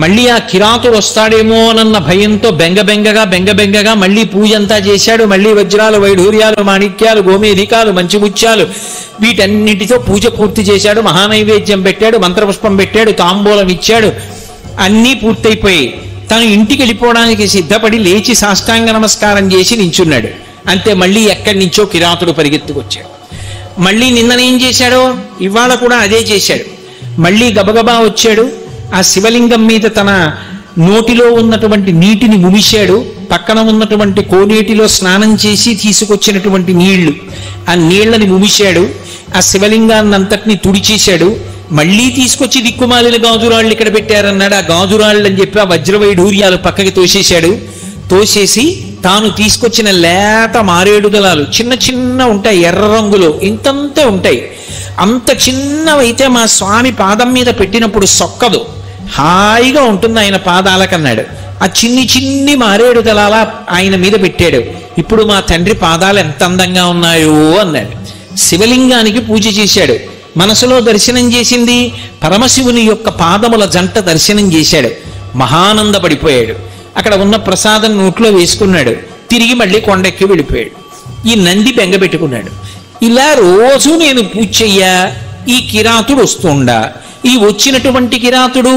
మళ్ళీ ఆ కిరాతుడు వస్తాడేమో అన్న భయంతో బెంగబెంగగా మళ్ళీ పూజ అంతా చేశాడు. మళ్ళీ వజ్రాలు వైఢూర్యాలు మాణిక్యాలు గోమేధికాలు మంచిముత్యాలు వీటన్నిటితో పూజ పూర్తి చేశాడు. మహానైవేద్యం పెట్టాడు, మంత్రపుష్పం పెట్టాడు, తాంబూలం ఇచ్చాడు. అన్నీ పూర్తయిపోయి తను ఇంటికి వెళ్ళిపోవడానికి సిద్ధపడి లేచి సాష్టాంగ నమస్కారం చేసి నించున్నాడు. అంతే, మళ్ళీ ఎక్కడి నుంచో కిరాతుడు పరిగెత్తుకొచ్చాడు. మళ్ళీ నిన్ననేం చేశాడో ఇవాళ కూడా అదే చేశాడు. మళ్ళీ గబగబా వచ్చాడు, ఆ శివలింగం మీద తన నోటిలో ఉన్నటువంటి నీటిని ముమిశాడు. పక్కన ఉన్నటువంటి కోనేటిలో స్నానం చేసి తీసుకొచ్చినటువంటి నీళ్లు, ఆ నీళ్లని ముమిశాడు. ఆ శివలింగాన్నంతటినీ తుడిచేశాడు. మళ్ళీ తీసుకొచ్చి దిక్కుమాలిన గాజురాళ్ళు ఇక్కడ పెట్టారన్నాడు. ఆ గాజురాళ్ళు అని చెప్పి ఆ వజ్రవైఢూర్యాలు పక్కకి తోసేశాడు. తోసేసి తాను తీసుకొచ్చిన లేత మారేడు దళాలు చిన్న చిన్న ఉంటాయి, ఎర్ర రంగులో ఇంతంతే ఉంటాయి, అంత చిన్నవైతే మా స్వామి పాదం మీద పెట్టినప్పుడు సొక్కదు, హాయిగా ఉంటుంది ఆయన పాదాలకన్నాడు. ఆ చిన్ని మారేడు దళాల ఆయన మీద పెట్టాడు. ఇప్పుడు మా తండ్రి పాదాలు ఎంత అందంగా ఉన్నాయో అన్నాడు. శివలింగానికి పూజ చేశాడు. మనసులో దర్శనం చేసింది పరమశివుని యొక్క పాదముల జంట దర్శనం చేశాడు. మహానందపడిపోయాడు. అక్కడ ఉన్న ప్రసాదం నోట్లో వేసుకున్నాడు. తిరిగి మళ్ళీ కొండెక్కి వెళ్ళిపోయాడు. ఈ నంది బెంగ పెట్టుకున్నాడు. ఇలా రోజు నేను పూజ చెయ్యా, ఈ కిరాతుడు వస్తుండా, ఈ వచ్చినటువంటి కిరాతుడు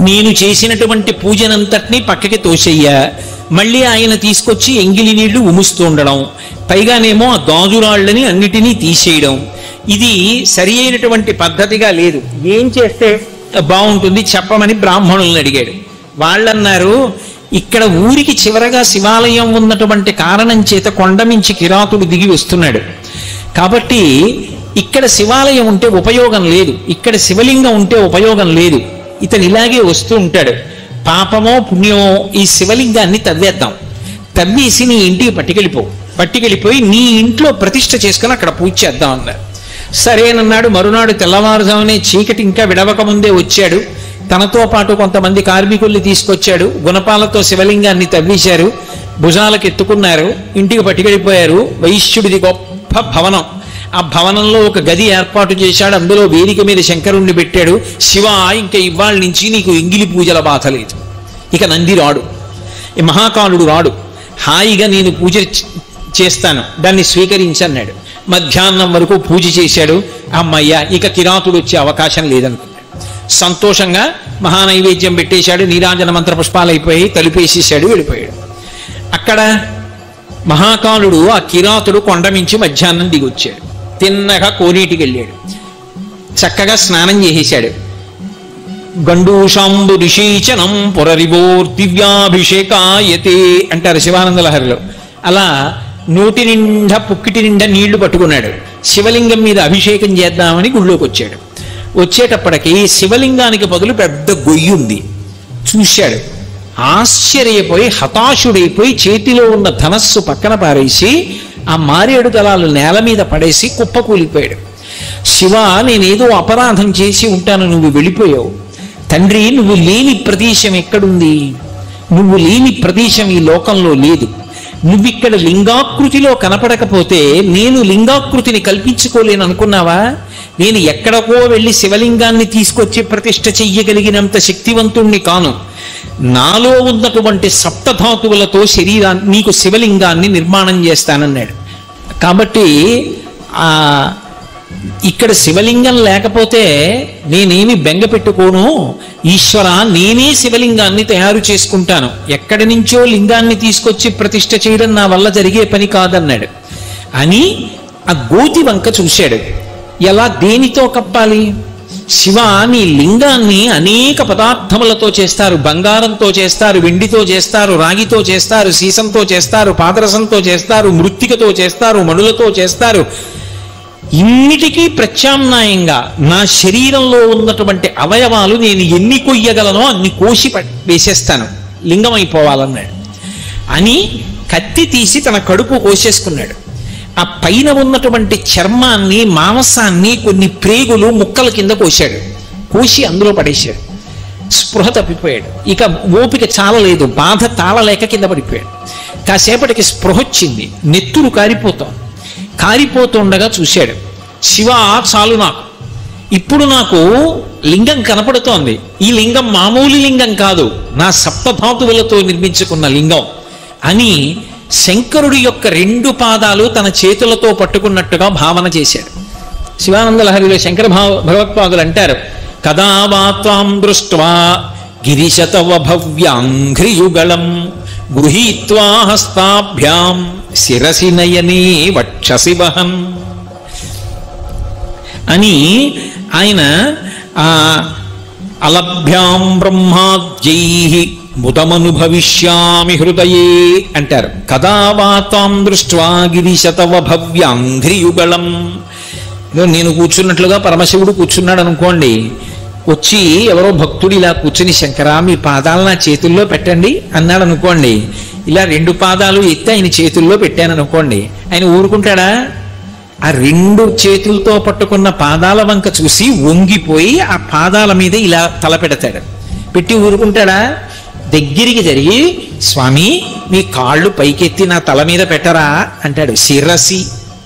నేను చేసినటువంటి పూజనంతటినీ పక్కకి తోసెయ్యా, మళ్ళీ ఆయన తీసుకొచ్చి ఎంగిలి నీళ్లు ఉముస్తూ ఉండడం, పైగానేమో ఆ గాజురాళ్ళని అన్నిటినీ తీసేయడం, ఇది సరి అయినటువంటి పద్ధతిగా లేదు. ఏం చేస్తే బాగుంటుంది చెప్పమని బ్రాహ్మణుల్ని అడిగాడు. వాళ్ళన్నారు, ఇక్కడ ఊరికి చివరగా శివాలయం ఉన్నటువంటి కారణం చేత కొండ మించి కిరాతుడు దిగి వస్తున్నాడు. కాబట్టి ఇక్కడ శివాలయం ఉంటే ఉపయోగం లేదు, ఇక్కడ శివలింగం ఉంటే ఉపయోగం లేదు. ఇతను ఇలాగే వస్తూ ఉంటాడు. పాపమో పుణ్యమో ఈ శివలింగాన్ని తవ్వేద్దాం, తవ్వేసి నీ ఇంటికి పట్టుకెళ్ళిపోయి నీ ఇంట్లో ప్రతిష్ఠ చేసుకుని అక్కడ పూజ చేద్దాం అన్నారు. సరేనన్నాడు. మరునాడు తెల్లవారుజామునే చీకటి ఇంకా విడవక ముందే వచ్చాడు. తనతో పాటు కొంతమంది కార్మికుల్ని తీసుకొచ్చాడు. గుణపాలతో శివలింగాన్ని తవ్వేశారు, భుజాలకు ఎత్తుకున్నారు, ఇంటికి పట్టుకెళ్ళిపోయారు. వైశ్యుడిది గొప్ప భవనం. ఆ భవనంలో ఒక గది ఏర్పాటు చేశాడు. అందులో వేదిక మీద శంకరుణ్ణి పెట్టాడు. శివ, ఇంకా ఇవాళ నుంచి నీకు ఎంగిలి పూజల బాధ లేదు. ఇక నంది రాడు, ఈ మహాకాలుడు రాడు, హాయిగా నేను పూజ చేస్తాను, దాన్ని స్వీకరించన్నాడు. మధ్యాహ్నం వరకు పూజ చేశాడు. అమ్మయ్య, ఇక కిరాతుడు వచ్చే అవకాశం లేదనుకున్నాడు. సంతోషంగా మహానైవేద్యం పెట్టేశాడు. నీరాజన మంత్ర పుష్పాలు అయిపోయి తలుపేసేసాడు, వెళ్ళిపోయాడు. అక్కడ మహాకాలుడు ఆ కిరాతుడు కొండమించి మధ్యాహ్నం దిగొచ్చాడు. తిన్నగా కోనేటికి వెళ్ళాడు. చక్కగా స్నానం చేసేశాడు. గండూషాంబు రిషీచనం పురరివోర్దివ్యాభిషేకాయతే అంటారు శివానంద లహరిలో. అలా నోటి నిండా పుక్కిటి నిండా నీళ్లు పట్టుకున్నాడు. శివలింగం మీద అభిషేకం చేద్దామని గుళ్ళోకి వచ్చాడు. వచ్చేటప్పటికి శివలింగానికి బదులు పెద్ద గొయ్యి ఉంది. చూశాడు, ఆశ్చర్యపోయి హతాశుడైపోయి చేతిలో ఉన్న ధనస్సు పక్కన పారేసి ఆ మారేడు దళాలు నేల మీద పడేసి కుప్పకూలిపోయాడు. శివ, నేనేదో అపరాధం చేసి ఉంటాను, నువ్వు వెళ్ళిపోయావు. తండ్రి, నువ్వు లేని ప్రదేశం ఎక్కడుంది? నువ్వు లేని ప్రదేశం ఈ లోకంలో లేదు. నువ్విక్కడ లింగాకృతిలో కనపడకపోతే నేను లింగాకృతిని కల్పించుకోలేను అనుకున్నావా? నేను ఎక్కడికో వెళ్ళి శివలింగాన్ని తీసుకొచ్చి ప్రతిష్ఠ చెయ్యగలిగినంత శక్తివంతుణ్ణి కాను. నాలో ఉన్నటువంటి సప్తధాతువులతో శరీరాన్ని, నీకు శివలింగాన్ని నిర్మాణం చేస్తానన్నాడు. కాబట్టి ఇక్కడ శివలింగం లేకపోతే నేనేమి బెంగ పెట్టుకోను. ఈశ్వర, నేనే శివలింగాన్ని తయారు చేసుకుంటాను. ఎక్కడి నుంచో లింగాన్ని తీసుకొచ్చి ప్రతిష్ఠ చేయడం నా వల్ల జరిగే పని కాదన్నాడు. అని ఆ గోతి వంక చూశాడు. ఎలా, దేనితో కప్పాలి? శివ, నీ లింగాన్ని అనేక పదార్థములతో చేస్తారు. బంగారంతో చేస్తారు, వెండితో చేస్తారు, రాగితో చేస్తారు, సీసంతో చేస్తారు, పాదరసంతో చేస్తారు, మృత్తికతో చేస్తారు, మణులతో చేస్తారు. ఇన్నిటికీ ప్రత్యామ్నాయంగా నా శరీరంలో ఉన్నటువంటి అవయవాలు నేను ఎన్ని కొయ్యగలనో అన్ని కోసి వేసేస్తాను, లింగం అయిపోవాలన్నాడు. అని కత్తి తీసి తన కడుపు కోసేసుకున్నాడు. ఆ పైన ఉన్నటువంటి చర్మాన్ని, మాంసాన్ని, కొన్ని ప్రేగులు ముక్కల కింద కోశాడు. కోసి అందులో పడేశాడు. స్పృహ తప్పిపోయాడు. ఇక ఓపిక చాలలేదు, బాధ తాళలేక కింద పడిపోయాడు. కాసేపటికి స్పృహ వచ్చింది. నెత్తురు కారిపోతుండగా చూశాడు. శివ, చాలు, ఇప్పుడు నాకు లింగం కనపడుతోంది. ఈ లింగం మామూలు లింగం కాదు, నా సప్తధాతువులతో నిర్మించుకున్న లింగం అని శంకరుడి యొక్క 2 పాదాలు తన చేతులతో పట్టుకున్నట్టుగా భావన చేశాడు. శివానంద లహరిలో శంకర భగవత్పాదులు అంటారు, కదా వా త్వాం దృష్ట్వా గిరిశతవ భవ్యాంఘ్రియుగళం గృహీత్వా హస్తాభ్యాం శిరసి నయనే వక్షసి వహన్ అని ఆయన అలభ్యాం బ్రహ్మాద్యైః ముదమనుభవిష్యామి హృదయే అంటారు. కదా వా త్వాం దృష్ట్వా గిరిశతవ భవ్యాంఘ్రియుగళం. నేను కూర్చున్నట్లుగా పరమశివుడు కూర్చున్నాడు అనుకోండి. వచ్చి ఎవరో భక్తుడు ఇలా కూర్చుని, శంకరా, మీ పాదాలు నా చేతుల్లో పెట్టండి అన్నాడు అనుకోండి. ఇలా 2 పాదాలు ఎత్తి ఆయన చేతుల్లో పెట్టాను అనుకోండి, ఆయన ఊరుకుంటాడా? ఆ 2 చేతులతో పట్టుకున్న పాదాల వంక చూసి వంగిపోయి ఆ పాదాల మీద ఇలా తల పెడతాడు. పెట్టి ఊరుకుంటాడా? దగ్గరికి జరిగి, స్వామి, మీ కాళ్ళు పైకెత్తి నా తల మీద పెట్టరా అంటాడు. శిరసి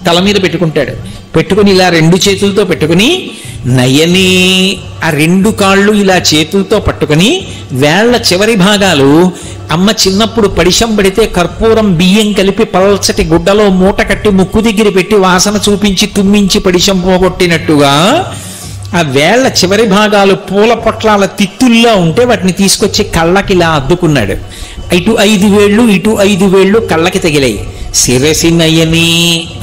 తల మీద పెట్టుకుంటాడు. పెట్టుకుని ఇలా 2 చేతులతో పెట్టుకుని నయనే ఆ 2 కాళ్ళు ఇలా చేతులతో పట్టుకుని వేళ్ల చివరి భాగాలు అమ్మ చిన్నప్పుడు పడిశం పడితే కర్పూరం బియ్యం కలిపి పల్చటి గుడ్డలో మూట కట్టి ముక్కు దగ్గర పెట్టి వాసన చూపించి తుమ్మించి పడిశం పోగొట్టినట్టుగా ఆ వేళ్ల చివరి భాగాలు పూల పొట్లాల తిత్తుల్లా ఉంటే వాటిని తీసుకొచ్చి కళ్ళకి ఇలా అద్దుకున్నాడు. ఇటు 5 వేళ్ళు ఇటు 5 వేళ్ళు కళ్ళకి తగిలాయి. శిరసి నయని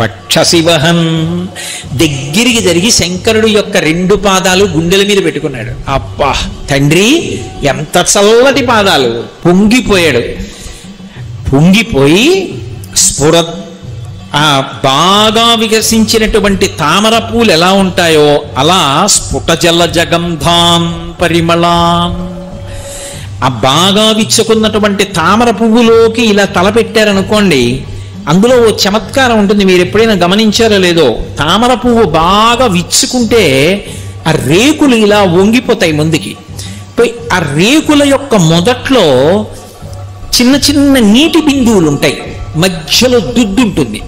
వక్షసి వహన్. దగ్గరికి జరిగి శంకరుడు యొక్క 2 పాదాలు గుండెల మీద పెట్టుకున్నాడు. అబ్బా తండ్రి, ఎంత చల్లటి పాదాలు! పొంగిపోయాడు. పొంగిపోయి స్ఫుర ఆ బాగా వికసించినటువంటి తామర పూలు ఎలా ఉంటాయో అలా స్ఫుట జల జగంధాన్ పరిమళాన్, ఆ బాగా విచ్చుకున్నటువంటి తామర పువ్వులోకి ఇలా తలపెట్టారనుకోండి, అందులో ఓ చమత్కారం ఉంటుంది. మీరు ఎప్పుడైనా గమనించారో లేదో, తామర పువ్వు బాగా విచ్చుకుంటే ఆ రేకులు ఇలా వంగిపోతాయి ముందుకి. ఆ రేకుల యొక్క మొదట్లో చిన్న చిన్న నీటి బిందువులు ఉంటాయి, మధ్యలో దుద్దు ఉంటుంది.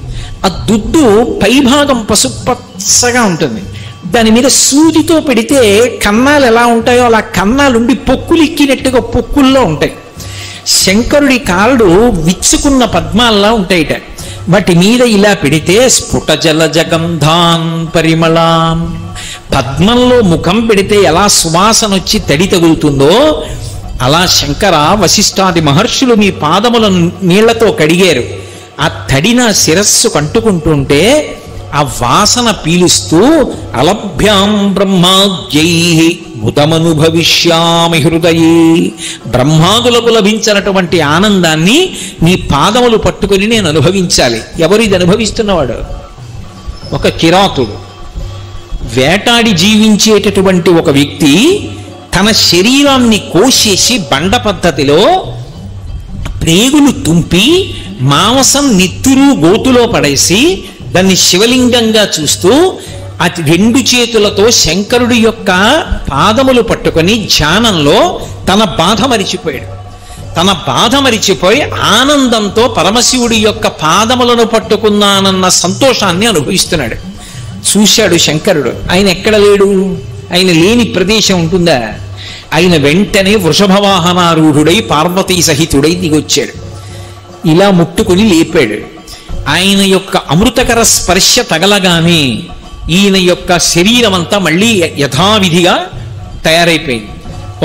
ఆ దుద్దు పైభాగం పసుపచ్చగా ఉంటుంది. దాని మీద సూదితో పెడితే కన్నాలు ఎలా ఉంటాయో అలా కన్నాలుండి పొక్కులు ఎక్కినట్టుగా పొక్కుల్లో ఉంటాయి. శంకరుడి కాళ్ళు విచ్చుకున్న పద్మాల్లా ఉంటాయిట. వాటి మీద ఇలా పెడితే స్ఫుట జల జగంధాన్ పరిమళాం, పద్మంలో ముఖం పెడితే ఎలా సువాసన వచ్చి తడి తగులుతుందో అలా శంకర వశిష్ఠాది మహర్షులు మీ పాదములను నీళ్లతో కడిగారు. ఆ తడి నా శిరస్సు కంటుకుంటుంటే ఆ వాసన పీలుస్తూ అలభ్యాం బ్రహ్మాద్యై ముదమనుభవిష్యామి హృదయే, బ్రహ్మాదులకు లభించినటువంటి ఆనందాన్ని నీ పాదములు పట్టుకుని నేను అనుభవించాలి. ఎవరు ఇది అనుభవిస్తున్నవాడు? ఒక కిరాతుడు, వేటాడి జీవించేటటువంటి ఒక వ్యక్తి తన శరీరాన్ని కోసేసి బండ పద్ధతిలో ప్రేగులు తుంపి మాంసం నిత్తురు గోతులో పడేసి దాన్ని శివలింగంగా చూస్తూ అతి రెండు చేతులతో శంకరుడి యొక్క పాదములు పట్టుకొని ధ్యానంలో తన బాధ మరిచిపోయాడు. తన బాధ మరిచిపోయి ఆనందంతో పరమశివుడి యొక్క పాదములను పట్టుకున్నానన్న సంతోషాన్ని అనుభవిస్తున్నాడు. చూశాడు శంకరుడు, ఆయన ఎక్కడ లేడు? ఆయన లేని ప్రదేశం ఉంటుందా? ఆయన వెంటనే వృషభవాహనారూఢుడై పార్వతీ సహితుడై దిగొచ్చాడు. ఇలా ముట్టుకుని లేపాడు. ఆయన యొక్క అమృతకర స్పర్శ తగలగానే ఈయన యొక్క శరీరం అంతా మళ్ళీ యథావిధిగా తయారైపోయింది.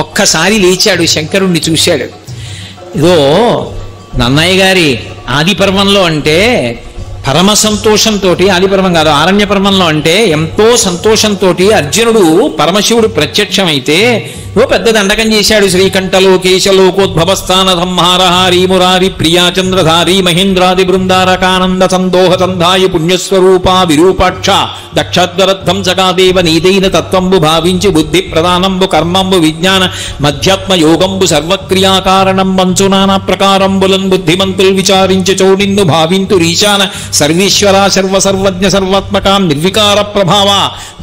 ఒక్కసారి లేచాడు, శంకరుణ్ణి చూశాడు. ఇదో నన్నయ్య గారి ఆది పర్వంలో అంటే పరమ సంతోషంతో, ఆది పర్వం కాదు ఆరణ్య పర్వంలో అంటే ఎంతో సంతోషంతో అర్జునుడు పరమశివుడు ప్రత్యక్షమైతే ఓ పెద్ద దండకం చేశాడు. శ్రీకంఠలోకేశలోకోద్భవస్థాన సంహారహారీ మురారి ప్రియాచంద్రధారి మహేంద్రాది బృందారకానంద సందోహ సంధాయ పుణ్యస్వరూపా విరూపాక్ష దక్షద్వరద్ధం సగాదేవ నీదైన తత్వంబు భావించి బుద్ధి ప్రధానంబు కర్మంబు విజ్ఞాన మధ్యాత్మ యోగంబు సర్వక్రియాకారణం మంచు నానా ప్రకారంబులన్ బుద్ధిమంతులు విచారించి చోడిన్ను భావింతు రీశాన సర్వేశ్వర సర్వసర్వజ్ఞ సర్వాత్మకాం నిర్వికార ప్రభావ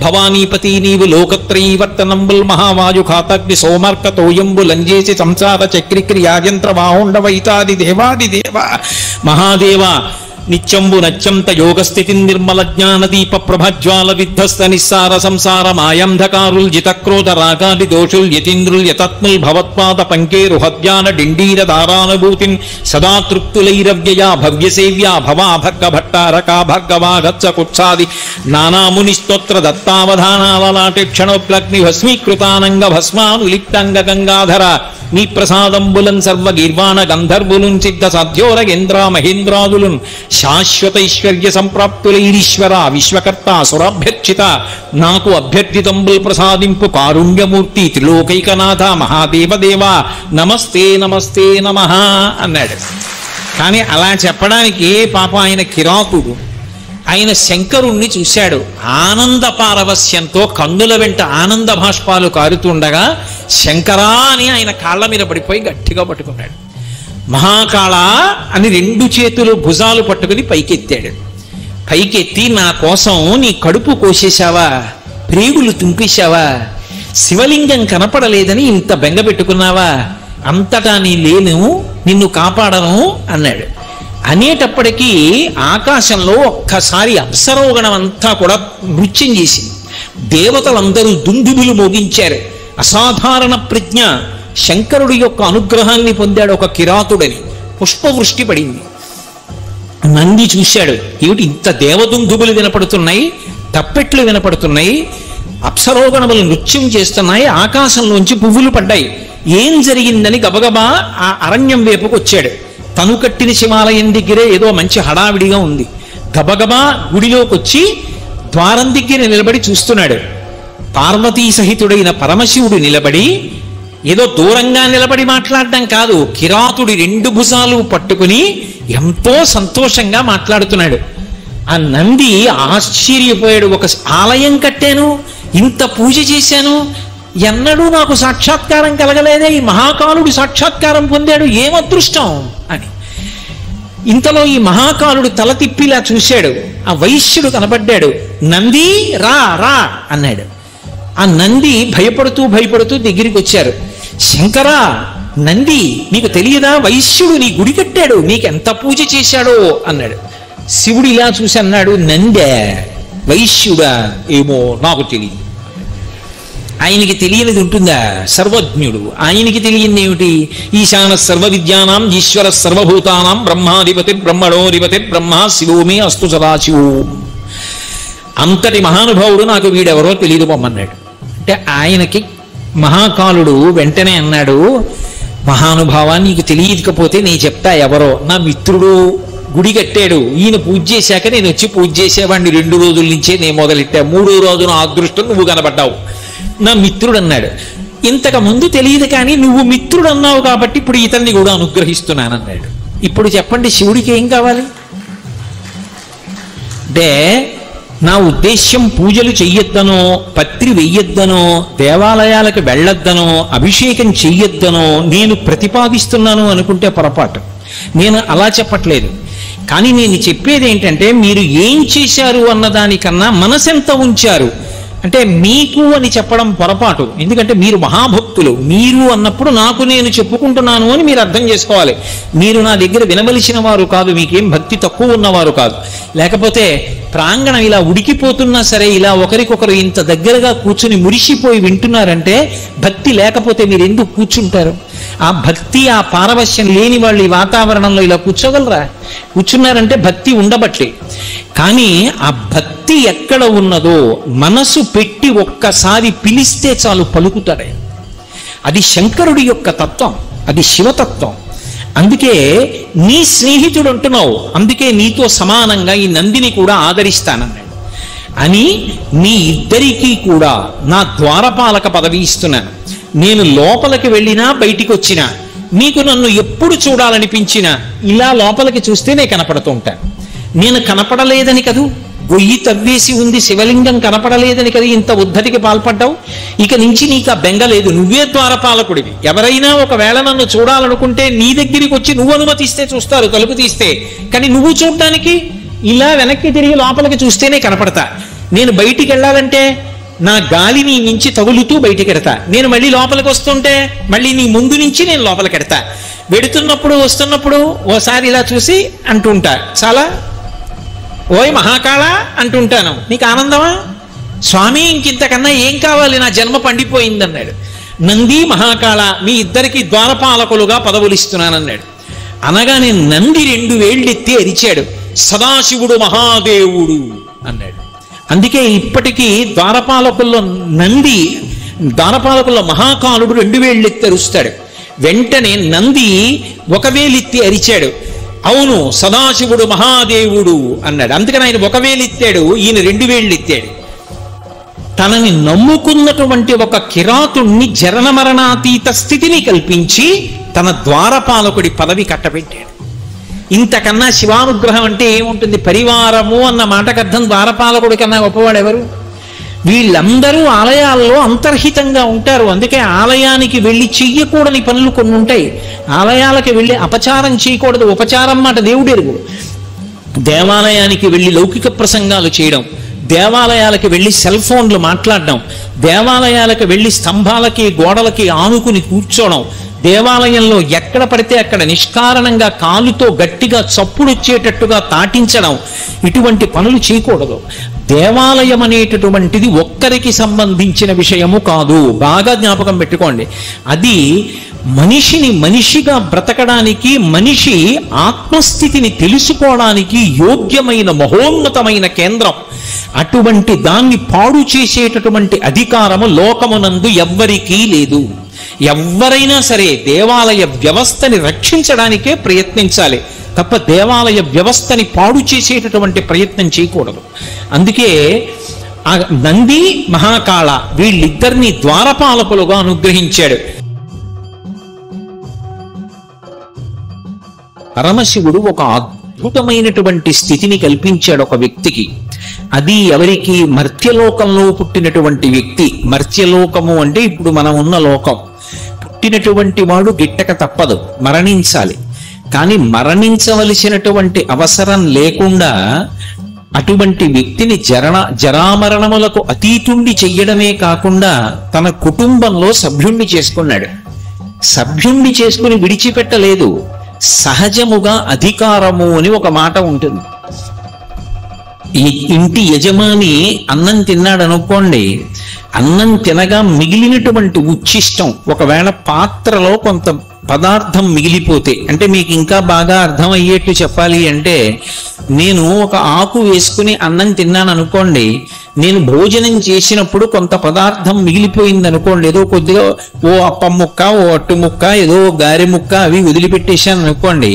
భవానీపతి నీవు లోకత్రయీవర్తనంబుల్ మహావాయు ఖాతగ్ని సోమర్క తోయంబు లంజేసి సంసార చక్రిక్రియాయంత్ర వాహుండవైతాది దేవాదిదేవ మహాదేవ నిత్యంబు నత్యంత యోగస్థితి నిర్మల జ్ఞాన దీప ప్రభజ్వాల విధ్వస్త నిస్సార సంసార మాయాంధకారుల్ జితక్రోధ రాగాది దోషుల్ యతీంద్రుల్ యతత్నుల్ భవత్పాద పంకేరు హద్యాన డిండీర దారానుభూతిన్ సదా తృప్తులైరవ్యయా భవ్యసేవ్యా భవా భర్గ భట్టారకా భర్గవాగత్స కుత్సాది నానాముని స్తోత్ర దత్తావధానాలలాటి క్షణోప్లగ్ని భస్మీకృతానంగ భస్మానులిప్తంగ గంగాధర నీ ప్రసాదంబులన్ సర్వ గీర్వాణ గంధర్వులున్ సిద్ధ సాధ్యోరగేంద్ర మహేంద్రాదులున్ శాశ్వతైశ్వర్య సంప్రాప్తులైరీశ్వర విశ్వకర్త సురాభ్యర్చిత నాకు అభ్యర్థితంబుల్ ప్రసాదింపు కారుణ్యమూర్తి త్రిలోకైకనాథ మహాదేవదేవ నమస్తే నమస్తే నమః అన్నాడు. కానీ అలా చెప్పడానికి పాపం ఆయన కిరాతుడు, ఆయన శంకరుణ్ణి చూశాడు. ఆనంద పారవస్యంతో కన్నుల వెంట ఆనంద భాష్పాలు కారుతుండగా శంకరా అని ఆయన కాళ్ళ మీద పడిపోయి గట్టిగా పట్టుకున్నాడు. మహాకాళ అని రెండు చేతులు భుజాలు పట్టుకుని పైకెత్తాడు. పైకెత్తి నా కోసం నీ కడుపు కోసేశావా, ప్రేగులు తుంపేశావా, శివలింగం కనపడలేదని ఇంత బెంగ పెట్టుకున్నావా, అంతటా నీ లేను, నిన్ను కాపాడను అన్నాడు. అనేటప్పటికీ ఆకాశంలో ఒక్కసారి అప్సరోగణం అంతా కూడా నృత్యం చేసింది. దేవతలందరూ దుందుబులు మోగించారు. అసాధారణ ప్రజ్ఞ, శంకరుడి యొక్క అనుగ్రహాన్ని పొందాడు ఒక కిరాతుడని. పుష్పవృష్టి పడింది. నంది చూశాడు, ఏమిటి ఇంత దేవదుందుబులు వినపడుతున్నాయి, తప్పెట్లు వినపడుతున్నాయి, అప్సరోగణములు నృత్యం చేస్తున్నాయి, ఆకాశంలోంచి పువ్వులు పడ్డాయి, ఏం జరిగిందని గబగబా ఆ అరణ్యం వైపుకు వచ్చాడు. తను కట్టిన శివాలయం దగ్గరే ఏదో మంచి హడావిడిగా ఉంది. గబగబా గుడిలోకి వచ్చి ద్వారం దగ్గర నిలబడి చూస్తున్నాడు. పార్వతీ సహితుడైన పరమశివుడు నిలబడి ఏదో దూరంగా నిలబడి మాట్లాడడం కాదు, కిరాతుడి రెండు భుజాలు పట్టుకుని ఎంతో సంతోషంగా మాట్లాడుతున్నాడు. ఆ నంది ఆశ్చర్యపోయాడు. ఒక ఆలయం కట్టాను, ఇంత పూజ చేశాను, ఎన్నడూ నాకు సాక్షాత్కారం కలగలేదే, ఈ మహాకాలుడు సాక్షాత్కారం పొందాడు, ఏం అదృష్టం అని. ఇంతలో ఈ మహాకాలుడు తల తిప్పిలా చూశాడు. ఆ వైశ్యుడు కనబడ్డాడు. నంది రా రా అన్నాడు. ఆ నంది భయపడుతూ దగ్గరికి వచ్చారు. శంకరా, నంది నీకు తెలియదా, వైశ్యుడు నీ గుడి కట్టాడు, నీకెంత పూజ చేశాడో అన్నాడు. శివుడు ఇలా చూసి అన్నాడు, నందే వైశ్యుడా, ఏమో నాకు తెలియదు. ఆయనకి తెలియనిది ఉంటుందా? సర్వజ్ఞుడు. ఆయనకి తెలియనిది ఏమిటి? ఈశాన సర్వ విద్యానాం ఈశ్వర సర్వభూతానాం బ్రహ్మాధిపతి బ్రహ్మణోధిపతి బ్రహ్మ శివోమే అస్తు సదాశివో. అంతటి మహానుభావుడు నాకు వీడెవరో తెలియదు పొమ్మన్నాడు. అంటే ఆయనకి మహాకాలుడు వెంటనే అన్నాడు, మహానుభావా నీకు తెలియకపోతే నేను చెప్తా ఎవరో. నా మిత్రుడు గుడి కట్టాడు, ఈయన పూజ చేశాక నేను వచ్చి పూజ చేసేవాడిని 2 రోజుల నుంచే నేను మొదలెట్టా. 3వ రోజున అదృష్టం నువ్వు కనబడ్డావు, నా మిత్రుడు అన్నాడు. ఇంతకు ముందు తెలియదు కానీ నువ్వు మిత్రుడు అన్నావు కాబట్టి ఇప్పుడు ఇతన్ని కూడా అనుగ్రహిస్తున్నానన్నాడు. ఇప్పుడు చెప్పండి శివుడికి ఏం కావాలి? అంటే నా ఉద్దేశ్యం పూజలు చెయ్యొద్దనో, పత్రి వెయ్యొద్దనో, దేవాలయాలకు వెళ్ళొద్దనో, అభిషేకం చెయ్యొద్దనో నేను ప్రతిపాదిస్తున్నాను అనుకుంటే పొరపాటు. నేను అలా చెప్పట్లేదు. కానీ నేను చెప్పేది ఏంటంటే మీరు ఏం చేశారు అన్నదానికన్నా మనసెంత ఉంచారు అంటే మీకు అని చెప్పడం పొరపాటు. ఎందుకంటే మీరు మహాభక్తులు. మీరు అన్నప్పుడు నాకు నేను చెప్పుకుంటున్నాను అని మీరు అర్థం చేసుకోవాలి. మీరు నా దగ్గర వినవలసిన వారు కాదు, మీకేం భక్తి తక్కువ ఉన్నవారు కాదు. లేకపోతే ప్రాంగణం ఇలా ఉడికిపోతున్నా సరే ఇలా ఒకరికొకరు ఇంత దగ్గరగా కూర్చుని మురిసిపోయి వింటున్నారంటే భక్తి లేకపోతే మీరు ఎందుకు కూర్చుంటారు? ఆ భక్తి, ఆ పారవశ్యం లేని వాళ్ళు ఈ వాతావరణంలో ఇలా కూర్చోగలరా? కూర్చున్నారంటే భక్తి ఉండబట్టే. కానీ ఆ భక్తి ఎక్కడ ఉన్నదో మనసు పెట్టి ఒక్కసారి పిలిస్తే చాలు పలుకుతాడే. అది శంకరుడి యొక్క తత్వం, అది శివతత్వం. అందుకే నీ స్నేహితుడు అంటున్నావు, అందుకే నీతో సమానంగా ఈ నందిని కూడా ఆదరిస్తానన్నాడు. అని మీ ఇద్దరికీ కూడా నా ద్వారపాలక పదవి ఇస్తున్నాను. నేను లోపలికి వెళ్ళినా బయటికి వచ్చినా మీకు నన్ను ఎప్పుడు చూడాలనిపించినా ఇలా లోపలికి చూస్తే నేను కనపడుతూ ఉంటాను. నేను కనపడలేదని కదూ, గొయ్యి తవ్వేసి ఉంది, శివలింగం కనపడలేదని కదా ఇంత ఉద్ధతికి పాల్పడ్డావు. ఇక నుంచి నీకు ఆ బెంగ లేదు, నువ్వే ద్వారపాలకుడివి. ఎవరైనా ఒకవేళ నన్ను చూడాలనుకుంటే నీ దగ్గరికి వచ్చి నువ్వు అనుమతిస్తే చూస్తారు, తలుపు తీస్తే. కానీ నువ్వు చూడడానికి ఇలా వెనక్కి తిరిగి లోపలికి చూస్తేనే కనపడతా. నేను బయటికి వెళ్ళాలంటే నా గాలి నీ నుంచి తగులుతూ బయటికి ఎడతా. నేను మళ్ళీ లోపలికి వస్తుంటే మళ్ళీ నీ ముందు నుంచి నేను లోపలికి ఎడతా. వెడుతున్నప్పుడు వస్తున్నప్పుడు ఓసారి ఇలా చూసి అంటుంటా, చాలా ఓయ్ మహాకాళ అంటుంటాను. నీకు ఆనందమా? స్వామి ఇంకింతకన్నా ఏం కావాలి, నా జన్మ పండిపోయిందన్నాడు. నంది మహాకాళ మీ ఇద్దరికి ద్వారపాలకులుగా పదవులు ఇస్తున్నానన్నాడు. అనగానే నంది 2 వేళ్ళెత్తి అరిచాడు, సదాశివుడు మహాదేవుడు అన్నాడు. అందుకే ఇప్పటికీ ద్వారపాలకుల్లో మహాకాలుడు 2 వేళ్ళెత్తి అరుస్తాడు. వెంటనే నంది 1 వేలెత్తి అరిచాడు, అవును సదాశివుడు మహాదేవుడు అన్నాడు. అందుకని ఆయన 1 వేలెత్తాడు, ఈయన 2 వేళ్ళెత్తాడు. తనని నమ్ముకున్నటువంటి ఒక కిరాతుణ్ణి జరణ మరణాతీత స్థితిని కల్పించి తన ద్వారపాలకుడి పదవి కట్టబెట్టాడు. ఇంతకన్నా శివానుగ్రహం అంటే ఏముంటుంది? పరివారము అన్న మాటకు అర్థం ద్వారపాలకుడి కన్నా గొప్పవాడు ఎవరు? వీళ్ళందరూ ఆలయాల్లో అంతర్హితంగా ఉంటారు. అందుకే ఆలయానికి వెళ్ళి చెయ్యకూడని పనులు కొన్ని ఉంటాయి. ఆలయాలకు వెళ్ళి అపచారం చేయకూడదు, ఉపచారం మాట దేవుడెరుగు. దేవాలయానికి వెళ్ళి లౌకిక ప్రసంగాలు చేయడం, దేవాలయాలకు వెళ్ళి సెల్ ఫోన్లు మాట్లాడడం, దేవాలయాలకు వెళ్ళి స్తంభాలకి గోడలకి ఆనుకుని కూర్చోవడం, దేవాలయంలో ఎక్కడ పడితే అక్కడ నిష్కారణంగా కాలుతో గట్టిగా చప్పుడొచ్చేటట్టుగా తాటించడం, ఇటువంటి పనులు చేయకూడదు. దేవాలయం అనేటటువంటిది ఒక్కరికి సంబంధించిన విషయము కాదు, బాగా జ్ఞాపకం పెట్టుకోండి. అది మనిషిని మనిషిగా బ్రతకడానికి, మనిషి ఆత్మస్థితిని తెలుసుకోవడానికి యోగ్యమైన మహోన్నతమైన కేంద్రం. అటువంటి దాన్ని పాడు చేసేటటువంటి అధికారము లోకమునందు ఎవ్వరికీ లేదు. ఎవరైనా సరే దేవాలయ వ్యవస్థని రక్షించడానికే ప్రయత్నించాలి తప్ప దేవాలయ వ్యవస్థని పాడు చేసేటటువంటి ప్రయత్నం చేయకూడదు. అందుకే ఆ నంది మహాకాళ వీళ్ళిద్దరినీ ద్వారపాలకులుగా అనుగ్రహించాడు. పరమశివుడు ఒక అద్భుతమైనటువంటి స్థితిని కల్పించాడు ఒక వ్యక్తికి. అది ఎవరికి? మర్త్యలోకంలో పుట్టినటువంటి వ్యక్తి. మర్త్యలోకము అంటే ఇప్పుడు మనం ఉన్న లోకం. పుట్టినటువంటి వాడు గిట్టక తప్పదు, మరణించాలి. కానీ మరణించవలసినటువంటి అవసరం లేకుండా అటువంటి వ్యక్తిని జరామరణములకు అతీతుండి చెయ్యడమే కాకుండా తన కుటుంబంలో సభ్యుణ్ణి చేసుకున్నాడు. సభ్యుణ్ణి చేసుకుని విడిచిపెట్టలేదు. సహజముగా అధికారము అని ఒక మాట ఉంటుంది. ఈ ఇంటి యజమాని అన్నం తిన్నాడు అనుకోండి, అన్నం తినగా మిగిలినటువంటి ఉచ్ఛిష్టం ఒకవేళ పాత్రలో కొంత పదార్థం మిగిలిపోతే, అంటే మీకు ఇంకా బాగా అర్థమయ్యేట్టు చెప్పాలి అంటే, నేను ఒక ఆకు వేసుకుని అన్నం తిన్నాను అనుకోండి, నేను భోజనం చేసినప్పుడు కొంత పదార్థం మిగిలిపోయింది అనుకోండి, ఏదో కొద్దిగా ఓ అప్పం ముక్క, ఓ అట్టు ముక్క, ఏదో గారె ముక్క అవి వదిలిపెట్టేశాను అనుకోండి,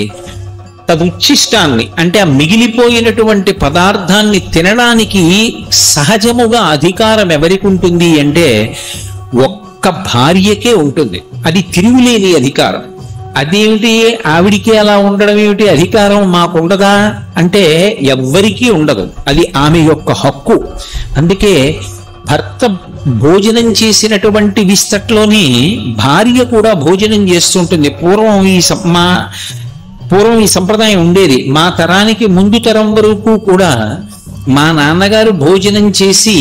తదుచ్ఛిష్టాన్ని అంటే ఆ మిగిలిపోయినటువంటి పదార్థాన్ని తినడానికి సహజముగా అధికారం ఎవరికి ఉంటుంది అంటే ఒక్క భార్యకే ఉంటుంది. అది తిరుగులేని అధికారం. అదేమిటి, ఆవిడికి అలా ఉండడం ఏమిటి, అధికారం మాకుండదా అంటే ఎవ్వరికీ ఉండదు. అది ఆమె యొక్క హక్కు. అందుకే భర్త భోజనం చేసినటువంటి విస్తట్లోని భార్య కూడా భోజనం చేస్తుంటుంది. పూర్వం ఈ సంప్రదాయం ఉండేది. మా తరానికి ముందు తరం వరకు కూడా మా నాన్నగారు భోజనం చేసి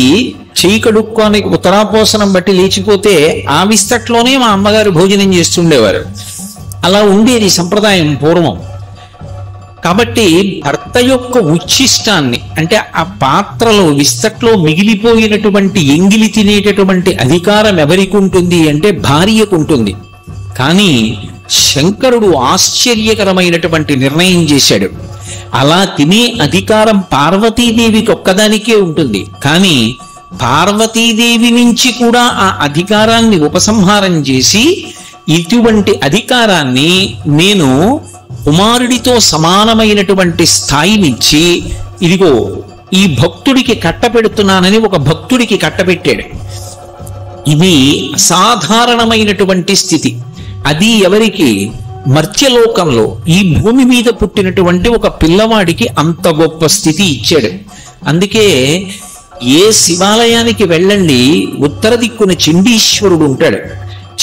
చేయి కడుక్కొని ఉత్తరాపోసనం బట్టి లేచిపోతే ఆ విస్తట్లోనే మా అమ్మగారు భోజనం చేస్తుండేవారు. అలా ఉండేది సంప్రదాయం పూర్వం. కాబట్టి భర్త యొక్క ఉచ్ఛిష్టాన్ని అంటే ఆ పాత్రలో విస్తట్లో మిగిలిపోయినటువంటి ఎంగిలి తినేటటువంటి అధికారం ఎవరికి ఉంటుంది అంటే భార్యకు ఉంటుంది. కానీ శంకరుడు ఆశ్చర్యకరమైనటువంటి నిర్ణయం చేశాడు. అలా తినే అధికారం పార్వతీదేవికి ఒక్కదానికే ఉంటుంది. కానీ పార్వతీదేవి నుంచి కూడా ఆ అధికారాన్ని ఉపసంహారం చేసి ఇటువంటి అధికారాన్ని నేను కుమారుడితో సమానమైనటువంటి స్థాయినిచ్చి ఇదిగో ఈ భక్తుడికి కట్టపెడుతున్నానని ఒక భక్తుడికి కట్టబెట్టాడు. ఇది అసాధారణమైనటువంటి స్థితి. అది ఎవరికి, మర్త్యలోకంలో ఈ భూమి మీద పుట్టినటువంటి ఒక పిల్లవాడికి అంత గొప్ప స్థితి ఇచ్చాడు. అందుకే ఏ శివాలయానికి వెళ్ళండి ఉత్తర దిక్కున చండీశ్వరుడు ఉంటాడు.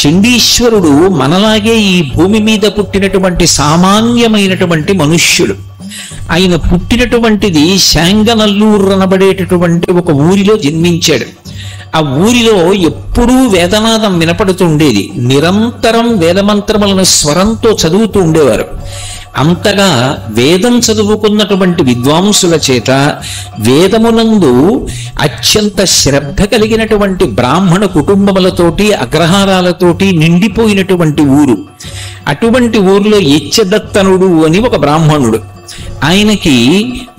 చండీశ్వరుడు మనలాగే ఈ భూమి మీద పుట్టినటువంటి సామాన్యమైనటువంటి మనుష్యుడు. ఆయన పుట్టినటువంటిది శాంగనల్లూరు అనబడేటటువంటి ఒక ఊరిలో జన్మించాడు. ఆ ఊరిలో ఎప్పుడూ వేదనాదం వినపడుతుండేది. నిరంతరం వేదమంత్రములను స్వరంతో చదువుతూ ఉండేవారు. అంతగా వేదం చదువుకున్నటువంటి విద్వాంసుల చేత వేదమునందు అత్యంత శ్రద్ధ కలిగినటువంటి బ్రాహ్మణ కుటుంబములతోటి అగ్రహారాలతోటి నిండిపోయినటువంటి ఊరు. అటువంటి ఊరిలో యచ్చదత్తనుడు అని ఒక బ్రాహ్మణుడు. ఆయనకి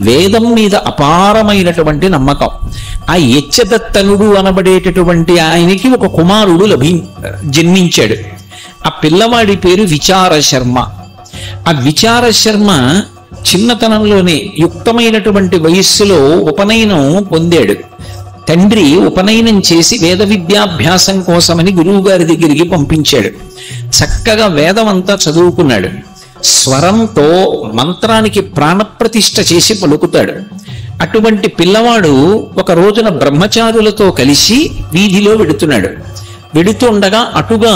వేదం మీద అపారమైనటువంటి నమ్మకం. ఆ యచ్చదత్తనుడు అనబడేటటువంటి ఆయనకి ఒక కుమారుడు జన్మించాడు. ఆ పిల్లవాడి పేరు విచార శర్మ. ఆ విచార శర్మ చిన్నతనంలోనే యుక్తమైనటువంటి వయస్సులో ఉపనయనం పొందాడు. తండ్రి ఉపనయనం చేసి వేద విద్యాభ్యాసం కోసమని గురువు గారి దగ్గరికి పంపించాడు. చక్కగా వేదం అంతా చదువుకున్నాడు. స్వరంతో మంత్రానికి ప్రాణప్రతిష్ఠ చేసి పలుకుతాడు. అటువంటి పిల్లవాడు ఒక రోజున బ్రహ్మచారులతో కలిసి వీధిలో వెడుతున్నాడు. వెడుతుండగా అటుగా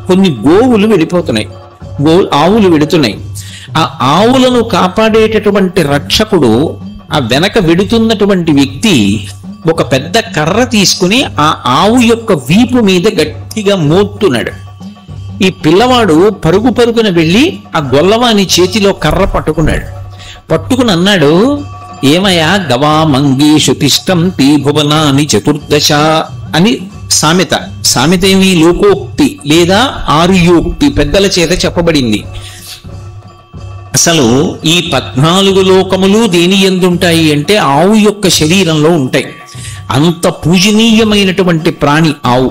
కొన్ని గోవులు వెళ్ళిపోతున్నాయి, ఆవులు వెడుతున్నాయి. ఆ ఆవులను కాపాడేటటువంటి రక్షకుడు ఆ వెనక వెడుతున్నటువంటి వ్యక్తి ఒక పెద్ద కర్ర తీసుకుని ఆ ఆవు యొక్క వీపు మీద గట్టిగా మోస్తున్నాడు. ఈ పిల్లవాడు పరుగు పరుగున వెళ్ళి ఆ గొల్లవాని చేతిలో కర్ర పట్టుకున్నాడు. పట్టుకుని అన్నాడు, ఏమయ్యా గవామంగేషు తిష్టంతి భువనాని చతుర్దశ అని సామెత. సామెత ఏమి, లోకోక్తి లేదా ఆర్యోక్తి, పెద్దల చేత చెప్పబడింది. అసలు ఈ 14 లోకములు దేని యందుంటాయి అంటే ఆవు యొక్క శరీరంలో ఉంటాయి. అంత పూజనీయమైనటువంటి ప్రాణి ఆవు.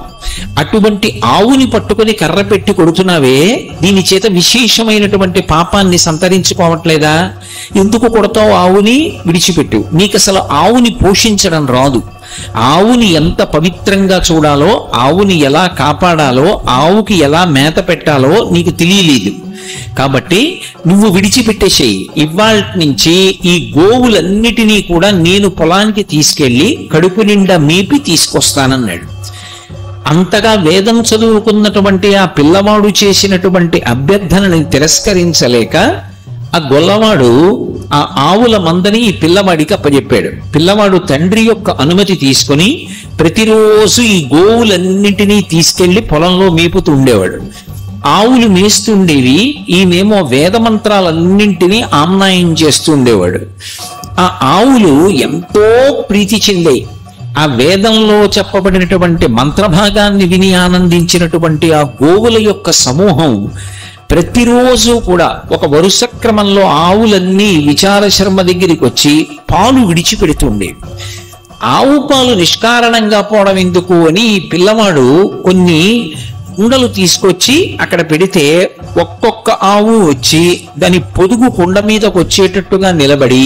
అటువంటి ఆవుని పట్టుకొని కర్ర పెట్టి కొడుతున్నావే, దీని చేత విశేషమైనటువంటి పాపాన్ని సంతరించుకోవట్లేదా? ఎందుకు కొడతావు ఆవుని? విడిచిపెట్టు. నీకు అసలు ఆవుని పోషించడం రాదు. ఆవుని ఎంత పవిత్రంగా చూడాలో, ఆవుని ఎలా కాపాడాలో, ఆవుకి ఎలా మేత పెట్టాలో నీకు తెలియలేదు. కాబట్టి నువ్వు విడిచిపెట్టేసేయి. ఇవాళ నుంచి ఈ గోవులన్నిటినీ కూడా నేను పొలానికి తీసుకెళ్లి కడుపు నిండా మేపి తీసుకొస్తానన్నాడు. అంతగా వేదం చదువుకున్నటువంటి ఆ పిల్లవాడు చేసినటువంటి అభ్యర్థనని తిరస్కరించలేక ఆ గొల్లవాడు ఆ ఆవుల మందని ఈ పిల్లవాడికి అప్పచెప్పాడు. పిల్లవాడు తండ్రి యొక్క అనుమతి తీసుకుని ప్రతిరోజు ఈ గోవులన్నింటినీ తీసుకెళ్లి పొలంలో మేపుతూ ఉండేవాడు. ఆవులు మేస్తుండేవి, ఈమెమో వేద మంత్రాలన్నింటినీ ఆమ్నాయం చేస్తూ ఉండేవాడు. ఆ ఆవులు ఎంతో ప్రీతి చెందాయి. ఆ వేదంలో చెప్పబడినటువంటి మంత్రభాగాన్ని విని ఆనందించినటువంటి ఆ గోవుల యొక్క సమూహం ప్రతిరోజు కూడా ఒక వరుస క్రమంలో ఆవులన్నీ విచార శర్మ దగ్గరికి వచ్చి పాలు విడిచిపెడుతుండేవి. ఆవు పాలు నిష్కారణంగా పోవడం ఎందుకు అని ఈ పిల్లవాడు కొన్ని కుండలు తీసుకొచ్చి అక్కడ పెడితే ఒక్కొక్క ఆవు వచ్చి దాని పొదుగు కుండ మీదకు వచ్చేటట్టుగా నిలబడి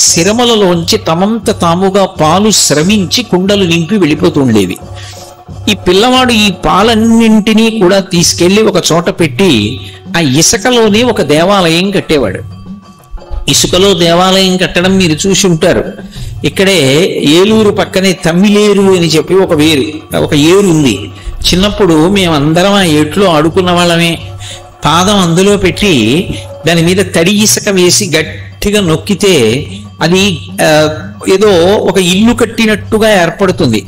శిరమలలోంచి తమంత తాముగా పాలు స్రవించి కుండలు నింపి వెళ్ళిపోతుండేవి. ఈ పిల్లవాడు ఈ పాలన్నింటినీ కూడా తీసుకెళ్లి ఒక చోట పెట్టి ఆ ఇసుకలోనే ఒక దేవాలయం కట్టేవాడు. ఇసుకలో దేవాలయం కట్టడం మీరు చూసి ఉంటారు. ఇక్కడే ఏలూరు పక్కనే తమ్మిలేరు అని చెప్పి ఒక ఏరు ఉంది. చిన్నప్పుడు మేమందరం ఆ ఏట్లో ఆడుకున్న వాళ్ళమే. పాదం అందులో పెట్టి దాని మీద తడి ఇసుక వేసి గట్టిగా నొక్కితే అది ఏదో ఒక ఇల్లు కట్టినట్టుగా ఏర్పడుతుంది.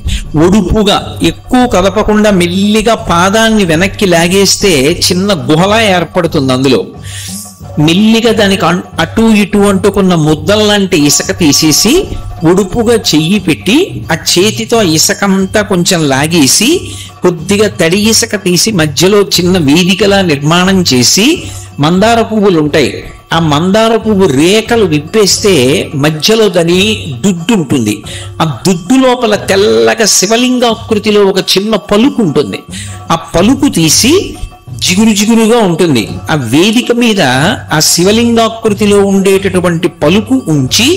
ఒడుపుగా ఎక్కువ కదపకుండా మెల్లిగా పాదాన్ని వెనక్కి లాగేస్తే చిన్న గుహలా ఏర్పడుతుంది. అందులో మెల్లిగా దానికి అటు ఇటు అంటుకున్న ముద్దల్లాంటి ఇసుక తీసేసి ఉడుపుగా చెయ్యి పెట్టి ఆ చేతితో ఇసుకంతా కొంచెం లాగేసి కొద్దిగా తడి ఇసుక తీసి మధ్యలో చిన్న వేదికలా నిర్మాణం చేసి మందార పువ్వులు ఉంటాయి. ఆ మందార పువ్వు రేఖలు విప్పేస్తే మధ్యలో దాని దుడ్డు ఉంటుంది. ఆ దుడ్డు లోపల తెల్లగా శివలింగాకృతిలో ఒక చిన్న పలుకు ఉంటుంది. ఆ పలుకు తీసి జిగురుగా ఉంటుంది. ఆ వేదిక మీద ఆ శివలింగాకృతిలో ఉండేటటువంటి పలుకు ఉంచి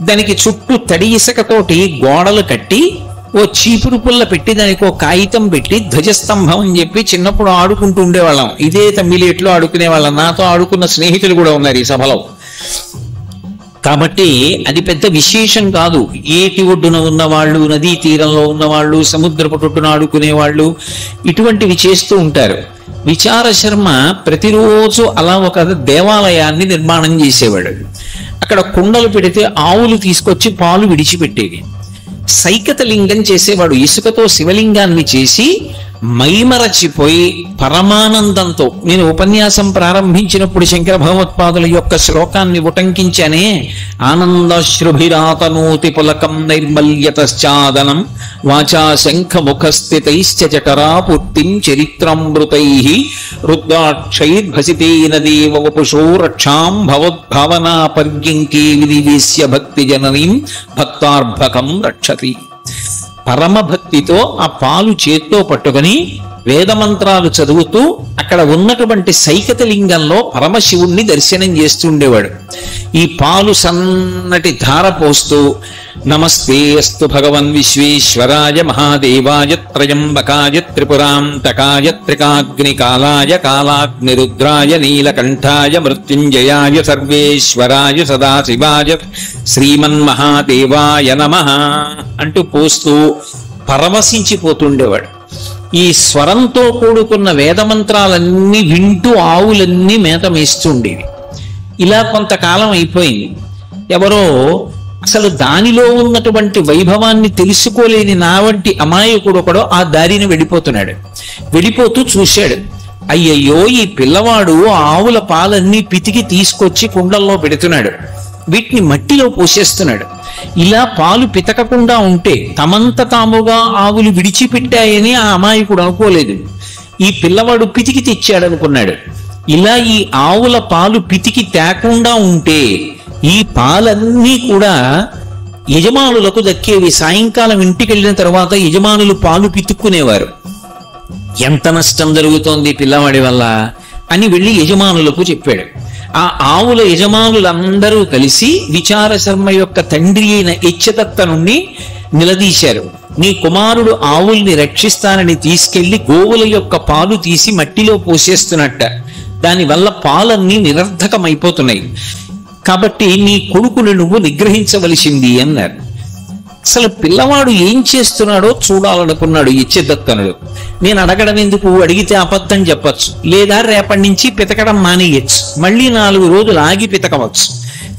దానికి చుట్టూ తడి ఇసుకతోటి గోడలు కట్టి ఓ చీపురు పుల్ల పెట్టి దానికి ఓ కాగితం పెట్టి ధ్వజస్తంభం అని చెప్పి చిన్నప్పుడు ఆడుకుంటూ ఉండేవాళ్ళం. ఇదే తమ్మిలేట్లో ఆడుకునేవాళ్ళం. నాతో ఆడుకున్న స్నేహితులు కూడా ఉన్నారు ఈ సభలో. కాబట్టి అది పెద్ద విశేషం కాదు. ఏటి ఒడ్డున ఉన్నవాళ్ళు, నదీ తీరంలో ఉన్నవాళ్ళు, సముద్రపు ఒడ్డున ఆడుకునేవాళ్ళు ఇటువంటివి చేస్తూ ఉంటారు. విచార శర్మ ప్రతిరోజు అలా ఒక దేవాలయాన్ని నిర్మాణం చేసేవాడు. అక్కడ కుండలు పెడితే ఆవులు తీసుకొచ్చి పాలు విడిచిపెట్టేవి. సైకత లింగం చేసేవాడు. ఇసుకతో శివలింగాన్ని చేసి మైమరచిపోయి పరమానందంతో, నేను ఉపన్యాసం ప్రారంభించినప్పుడు శంకర భగవత్పాదుల యొక్క శ్లోకాన్ని ఉటంకించానే, ఆనందాశ్రుభిరాతనోతి పులకం నైర్మల్యతశ్చాదనం వాచా శంఖముఖస్థితైశ్చ జఠరాపూర్తిం చరిత్రామృతై రుద్రాక్షైర్భసితేన దేవ వపుషో రక్షాం భవద్భావనా పర్యంకే వినివేశ్య భక్తి జననీం భక్తార్భకం రక్షతి. పరమభక్తితో ఆ పాలు చేత్తో పట్టుకొని వేదమంత్రాలు చదువుతూ అక్కడ ఉన్నటువంటి సైకత లింగంలో పరమశివుణ్ణి దర్శనం చేస్తుండేవాడు. ఈ పాలు సన్నటి ధార పోస్తూ నమస్తే అస్తు భగవన్ విశ్వేశ్వరాయ మహాదేవాయ త్రయంబకాయ త్రిపురాంతకాయ త్రికాగ్నికాలాయ కాలాగ్నిరుద్రాయ నీలకంఠాయ మృత్యుంజయాయ సర్వేశ్వరాయ సదాశివాయ శ్రీమన్మహాదేవాయ నమః అంటూ పోస్తూ పరవశించిపోతుండేవాడు. ఈ స్వరంతో కూడుకున్న వేదమంత్రాలన్నీ వింటూ ఆవులన్నీ మేత మేస్తుండేవి. ఇలా కొంతకాలం అయిపోయింది. ఎవరో అసలు దానిలో ఉన్నటువంటి వైభవాన్ని తెలుసుకోలేని నా వంటి అమాయకుడు ఒకడో ఆ దారిని వెళ్ళిపోతున్నాడు. వెళ్ళిపోతూ చూశాడు, అయ్యయ్యో ఈ పిల్లవాడు ఆవుల పాలన్నీ పితికి తీసుకొచ్చి కుండల్లో పెడుతున్నాడు, వీటిని మట్టిలో పోసేస్తున్నాడు. ఇలా పాలు పితకకుండా ఉంటే తమంత తాముగా ఆవులు విడిచిపెట్టాయని ఆ అమాయకుడు అనుకోలేదు. ఈ పిల్లవాడు పితికి తెచ్చాడనుకున్నాడు. ఇలా ఈ ఆవుల పాలు పితికి తేకుండా ఉంటే ఈ పాలన్నీ కూడా యజమానులకు దక్కేవి. సాయంకాలం ఇంటికి వెళ్ళిన తర్వాత యజమానులు పాలు పితుక్కునేవారు. ఎంత నష్టం జరుగుతోంది పిల్లవాడి వల్ల అని వెళ్ళి యజమానులకు చెప్పాడు. ఆ ఆవుల యజమానులందరూ కలిసి విచార శర్మ యొక్క తండ్రి అయిన ఇచ్చదత్త నుండి నిలదీశారు. నీ కుమారుడు ఆవుల్ని రక్షిస్తానని తీసుకెళ్లి గోవుల యొక్క పాలు తీసి మట్టిలో పోసేస్తున్నట్ట, దానివల్ల పాలన్నీ నిరర్ధకమైపోతున్నాయి, కాబట్టి నీ కొడుకుని నువ్వు నిగ్రహించవలసింది అన్నారు. అసలు పిల్లవాడు ఏం చేస్తున్నాడో చూడాలనుకున్నాడు ఇచ్చదత్తనుడు. నేను అడగడం ఎందుకు, అడిగితే అబద్ధం చెప్పచ్చు, లేదా రేపటి నుంచి పితకడం మానేయచ్చు, మళ్ళీ 4 రోజులు ఆగి పితకవచ్చు.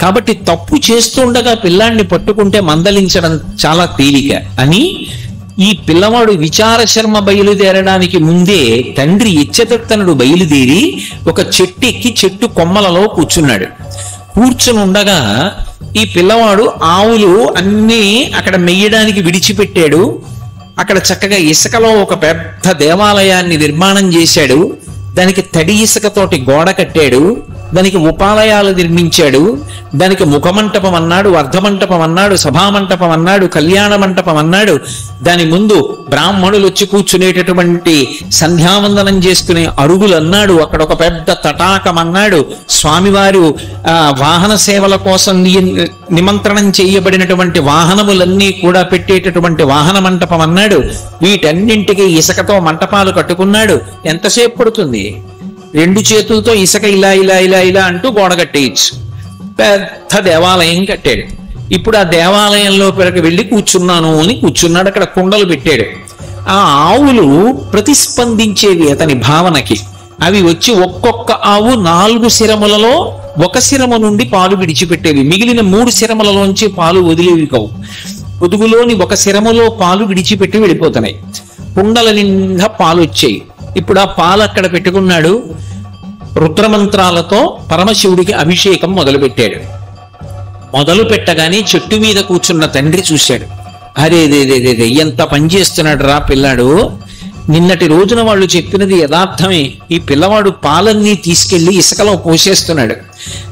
కాబట్టి తప్పు చేస్తుండగా పిల్లాన్ని పట్టుకుంటే మందలించడం చాలా తేలిక అని ఈ పిల్లవాడు విచార శర్మ బయలుదేరడానికి ముందే తండ్రి ఇచ్చతత్తనుడు బయలుదేరి ఒక చెట్టు ఎక్కి చెట్టు కొమ్మలలో కూర్చున్నాడు. కూర్చుని ఉండగా ఈ పిల్లవాడు ఆవులు అన్నీ అక్కడ మెయ్యడానికి విడిచిపెట్టాడు. అక్కడ చక్కగా ఇసుకలో ఒక పెద్ద దేవాలయాన్ని నిర్మాణం చేశాడు. దానికి తడి ఇసుకతోటి గోడ కట్టాడు. దానికి ఉపాలయాలు నిర్మించాడు. దానికి ముఖమంటపం అన్నాడు, అర్ధమంటపం అన్నాడు, సభామంటపం అన్నాడు, కళ్యాణ మంటపం అన్నాడు. దాని ముందు బ్రాహ్మణులు వచ్చి కూర్చునేటటువంటి సంధ్యావందనం చేసుకునే అరుగులు అన్నాడు. అక్కడ ఒక పెద్ద తటాకం అన్నాడు. స్వామివారు వాహన సేవల కోసం నిమంత్రణం చేయబడినటువంటి వాహనములన్నీ కూడా పెట్టేటటువంటి వాహన మంటపం అన్నాడు. వీటన్నింటికి ఇసుకతో మంటపాలు కట్టుకున్నాడు. ఎంతసేపు పడుతుంది? 2 చేతులతో ఇసుక ఇలా ఇలా ఇలా ఇలా అంటూ గోడ కట్టేయచ్చు. పెద్ద దేవాలయం కట్టాడు. ఇప్పుడు ఆ దేవాలయంలో పిల్లకి వెళ్ళి కూర్చున్నాను అని కూర్చున్నాడు. అక్కడ కుండలు పెట్టాడు. ఆ ఆవులు ప్రతిస్పందించేవి అతని భావనకి. అవి వచ్చి ఒక్కొక్క ఆవు 4 శిరములలో 1 శిరము నుండి పాలు విడిచిపెట్టేవి. మిగిలిన 3 శిరములలోంచి పాలు వదిలేవి కావు. పొదుగులోని 1 శిరములో పాలు విడిచిపెట్టి వెళ్ళిపోతున్నాయి. కుండల నిండా పాలు వచ్చాయి. ఇప్పుడు ఆ పాలు అక్కడ పెట్టుకున్నాడు. రుద్రమంత్రాలతో పరమశివుడికి అభిషేకం మొదలుపెట్టాడు. మొదలు పెట్టగానే చెట్టు మీద కూర్చున్న తండ్రి చూశాడు. అరేదేదేదే ఎంత పని చేస్తున్నాడు రా పిల్లాడు. నిన్నటి రోజున వాళ్ళు చెప్పినది యథార్థమే. ఈ పిల్లవాడు పాలన్నీ తీసుకెళ్లి ఇసుకలో పోసేస్తున్నాడు.